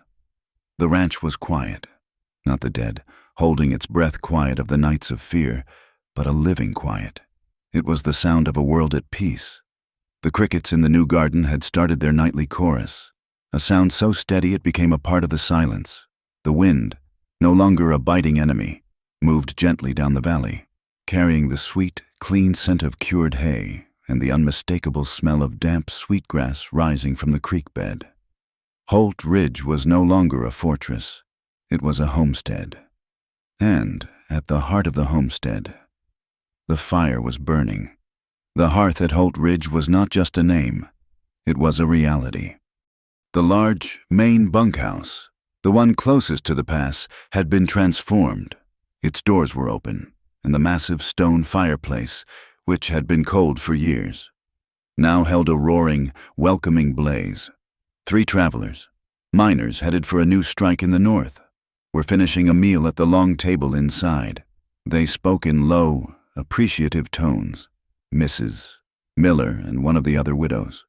[SPEAKER 1] The ranch was quiet, not the dead, holding its breath quiet of the nights of fear, but a living quiet. It was the sound of a world at peace. The crickets in the new garden had started their nightly chorus, a sound so steady it became a part of the silence. The wind, no longer a biting enemy, moved gently down the valley, carrying the sweet, clean scent of cured hay and the unmistakable smell of damp sweetgrass rising from the creek bed. Holt Ridge was no longer a fortress. It was a homestead. And at the heart of the homestead, the fire was burning. The hearth at Holt Ridge was not just a name. It was a reality. The large, main bunkhouse, the one closest to the pass, had been transformed. Its doors were open, and the massive stone fireplace, which had been cold for years, now held a roaring, welcoming blaze. 3 travelers, miners headed for a new strike in the north, were finishing a meal at the long table inside. They spoke in low, appreciative tones. Mrs. Miller and one of the other widows,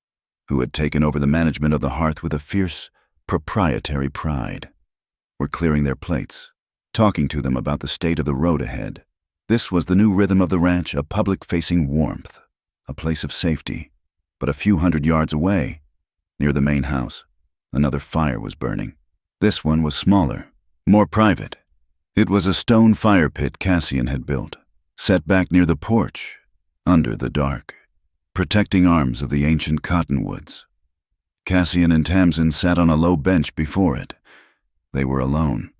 [SPEAKER 1] who had taken over the management of the hearth with a fierce, proprietary pride, were clearing their plates, talking to them about the state of the road ahead. This was the new rhythm of the ranch, a public-facing warmth, a place of safety. But a few hundred yards away, near the main house, another fire was burning. This one was smaller, more private. It was a stone fire pit Cassian had built, set back near the porch, under the dark, protecting arms of the ancient cottonwoods. Cassian and Tamsin sat on a low bench before it. They were alone.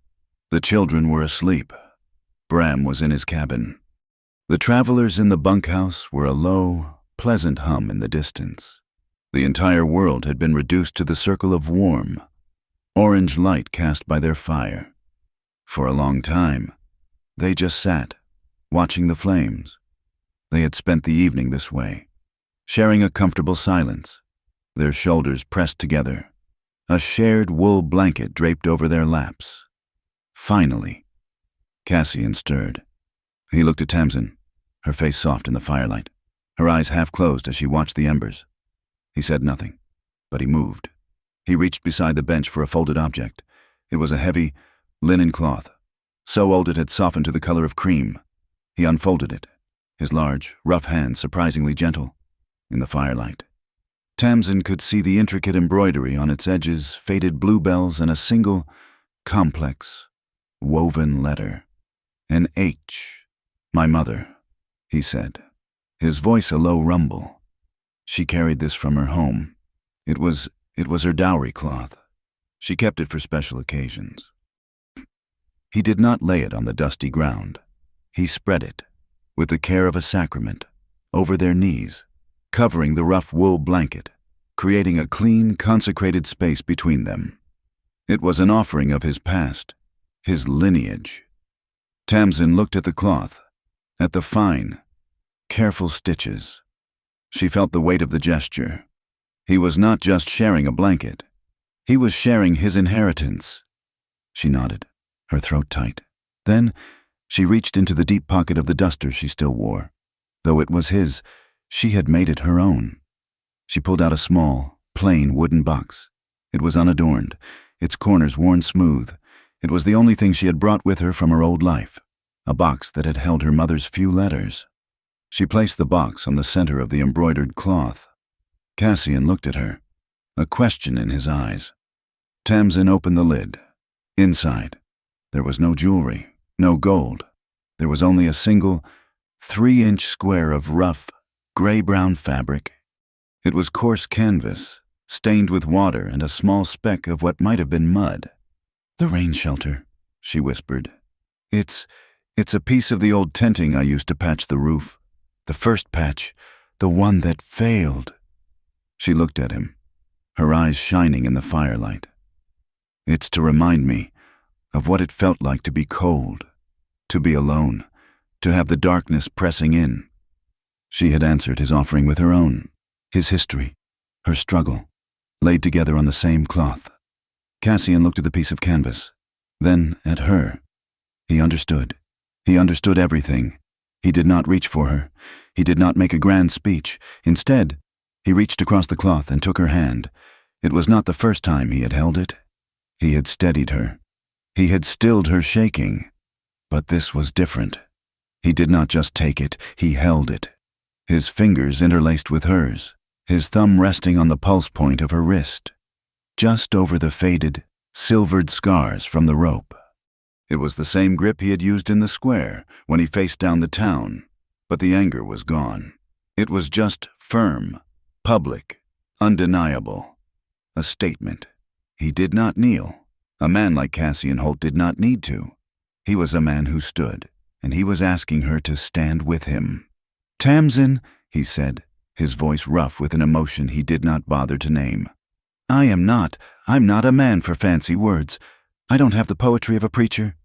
[SPEAKER 1] The children were asleep. Bram was in his cabin. The travelers in the bunkhouse were a low, pleasant hum in the distance. The entire world had been reduced to the circle of warm, orange light cast by their fire. For a long time, they just sat, watching the flames, They had spent the evening this way, sharing a comfortable silence, their shoulders pressed together, a shared wool blanket draped over their laps. Finally, Cassian stirred. He looked at Tamsin, her face soft in the firelight, her eyes half closed as she watched the embers. He said nothing, but he moved. He reached beside the bench for a folded object. It was a heavy linen cloth, so old it had softened to the color of cream. He unfolded it, his large, rough hands surprisingly gentle in the firelight. Tamsin could see the intricate embroidery on its edges, faded bluebells, and a single, complex, woven letter. An H. "My mother," he said, his voice a low rumble. She carried this from her home. It was her dowry cloth. She kept it for special occasions. He did not lay it on the dusty ground. He spread it, with the care of a sacrament, over their knees, covering the rough wool blanket, creating a clean, consecrated space between them. It was an offering of his past, his lineage. Tamsin looked at the cloth, at the fine, careful stitches. She felt the weight of the gesture. He was not just sharing a blanket. He was sharing his inheritance. She nodded, her throat tight. Then she reached into the deep pocket of the duster she still wore. Though it was his, she had made it her own. She pulled out a small, plain wooden box. It was unadorned, its corners worn smooth. It was the only thing she had brought with her from her old life, a box that had held her mother's few letters. She placed the box on the center of the embroidered cloth. Cassian looked at her, a question in his eyes. Tamsin opened the lid. Inside, there was no jewelry, no gold. There was only a single 3-inch square of rough, gray-brown fabric. It was coarse canvas, stained with water and a small speck of what might have been mud. "The rain shelter," she whispered. It's a piece of the old tenting I used to patch the roof. The first patch, the one that failed." She looked at him, her eyes shining in the firelight. "It's to remind me of what it felt like to be cold, to be alone, to have the darkness pressing in." She had answered his offering with her own, his history, her struggle, laid together on the same cloth. Cassian looked at the piece of canvas, then at her. He understood. He understood everything. He did not reach for her. He did not make a grand speech. Instead, he reached across the cloth and took her hand. It was not the first time he had held it. He had steadied her. He had stilled her shaking. But this was different. He did not just take it, he held it. His fingers interlaced with hers, his thumb resting on the pulse point of her wrist, just over the faded, silvered scars from the rope. It was the same grip he had used in the square when he faced down the town, but the anger was gone. It was just firm, public, undeniable. A statement. He did not kneel. A man like Cassian Holt did not need to. He was a man who stood, and he was asking her to stand with him. "Tamsin," he said, his voice rough with an emotion he did not bother to name. I'm not a man for fancy words. I don't have the poetry of a preacher."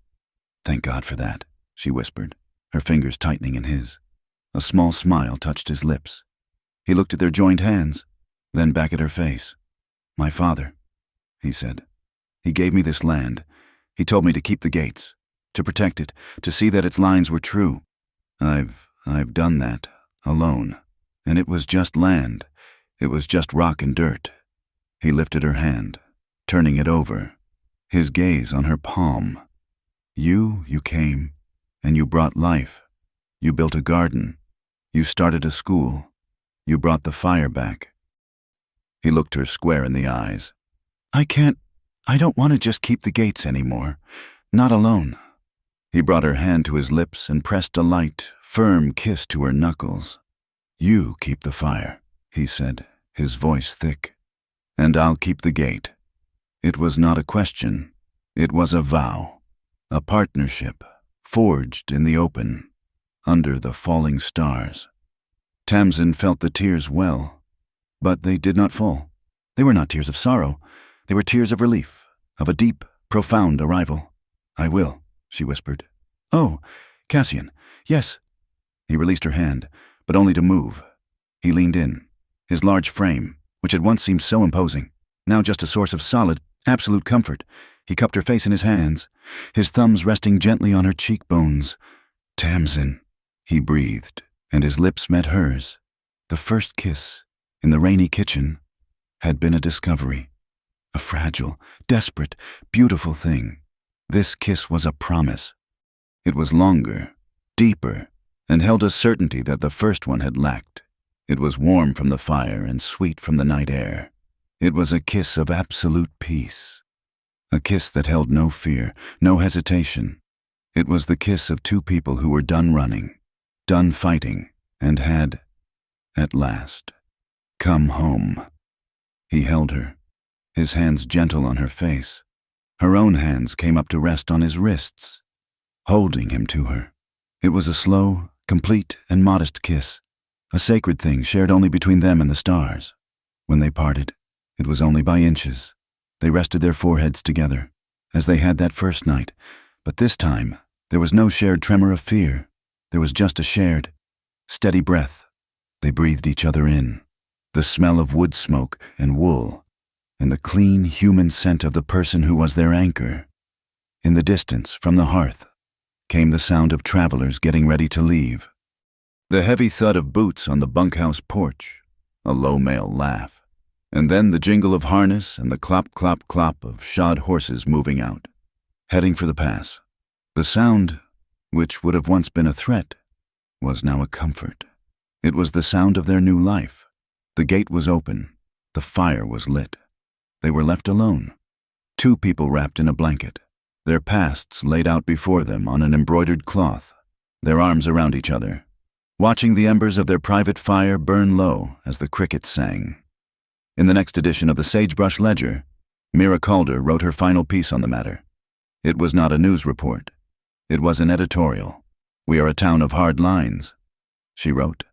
[SPEAKER 1] "Thank God for that," she whispered, her fingers tightening in his. A small smile touched his lips. He looked at their joined hands, then back at her face. "My father," he said. "He gave me this land. He told me to keep the gates, to protect it, to see that its lines were true. I've done that, alone. And it was just land. It was just rock and dirt." He lifted her hand, turning it over, his gaze on her palm. You came, and you brought life. You built a garden. You started a school. You brought the fire back." He looked her square in the eyes. I don't want to just keep the gates anymore. Not alone." He brought her hand to his lips and pressed a light, firm kiss to her knuckles. "You keep the fire," he said, his voice thick. "And I'll keep the gate." It was not a question. It was a vow, a partnership, forged in the open, under the falling stars. Tamsin felt the tears well, but they did not fall. They were not tears of sorrow. They were tears of relief, of a deep, profound arrival. "I will," she whispered. "Oh, Cassian, yes." He released her hand, but only to move. He leaned in. His large frame, which had once seemed so imposing, now just a source of solid, absolute comfort. He cupped her face in his hands, his thumbs resting gently on her cheekbones. "Tamsin," he breathed, and his lips met hers. The first kiss, in the rainy kitchen, had been a discovery. A fragile, desperate, beautiful thing. This kiss was a promise. It was longer, deeper, and held a certainty that the first one had lacked. It was warm from the fire and sweet from the night air. It was a kiss of absolute peace. A kiss that held no fear, no hesitation. It was the kiss of two people who were done running, done fighting, and had, at last, come home. He held her, his hands gentle on her face. Her own hands came up to rest on his wrists, holding him to her. It was a slow, complete, and modest kiss, a sacred thing shared only between them and the stars. When they parted, it was only by inches. They rested their foreheads together, as they had that first night, but this time there was no shared tremor of fear. There was just a shared, steady breath. They breathed each other in, the smell of wood smoke and wool, and the clean human scent of the person who was their anchor. In the distance, from the hearth, came the sound of travelers getting ready to leave. The heavy thud of boots on the bunkhouse porch, a low male laugh, and then the jingle of harness and the clop, clop, clop of shod horses moving out, heading for the pass. The sound, which would have once been a threat, was now a comfort. It was the sound of their new life. The gate was open. The fire was lit. They were left alone. Two people wrapped in a blanket, their pasts laid out before them on an embroidered cloth, their arms around each other, watching the embers of their private fire burn low as the crickets sang. In the next edition of the Sagebrush Ledger, Mira Calder wrote her final piece on the matter. It was not a news report. It was an editorial. "We are a town of hard lines," she wrote.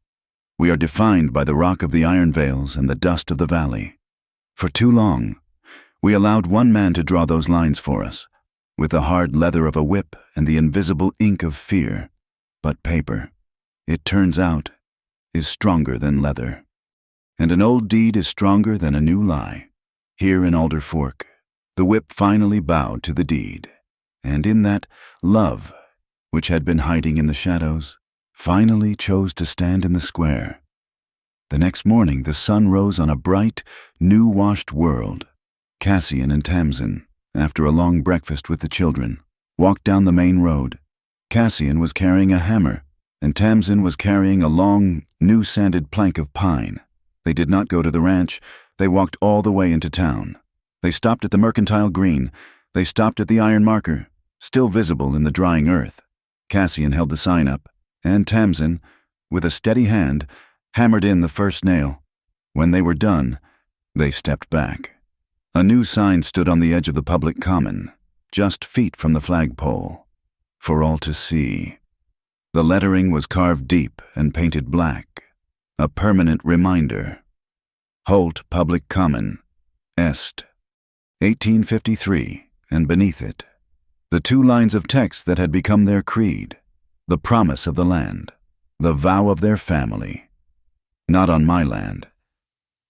[SPEAKER 1] "We are defined by the rock of the iron veils and the dust of the valley. For too long, we allowed one man to draw those lines for us, with the hard leather of a whip and the invisible ink of fear. But paper, it turns out, is stronger than leather. And an old deed is stronger than a new lie. Here in Alder Fork, the whip finally bowed to the deed, and in that, love, which had been hiding in the shadows, finally chose to stand in the square. The next morning the sun rose on a bright, new-washed world. Cassian and Tamsin, after a long breakfast with the children, walked down the main road. Cassian was carrying a hammer, and Tamsin was carrying a long, new-sanded plank of pine. They did not go to the ranch. They walked all the way into town. They stopped at the Mercantile Green. They stopped at the iron marker, still visible in the drying earth. Cassian held the sign up, and Tamsin, with a steady hand, hammered in the first nail. When they were done, they stepped back. A new sign stood on the edge of the public common, just feet from the flagpole, for all to see. The lettering was carved deep and painted black, a permanent reminder. Holt Public Common, Est, 1853, and beneath it, the two lines of text that had become their creed, the promise of the land, the vow of their family. Not on my land.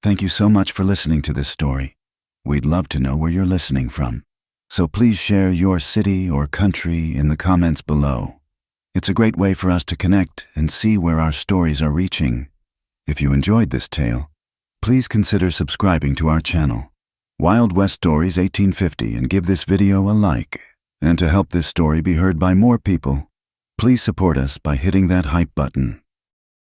[SPEAKER 1] Thank you so much for listening to this story. We'd love to know where you're listening from, so please share your city or country in the comments below. It's a great way for us to connect and see where our stories are reaching. If you enjoyed this tale, please consider subscribing to our channel, Wild West Stories 1850, and give this video a like. And to help this story be heard by more people, please support us by hitting that hype button.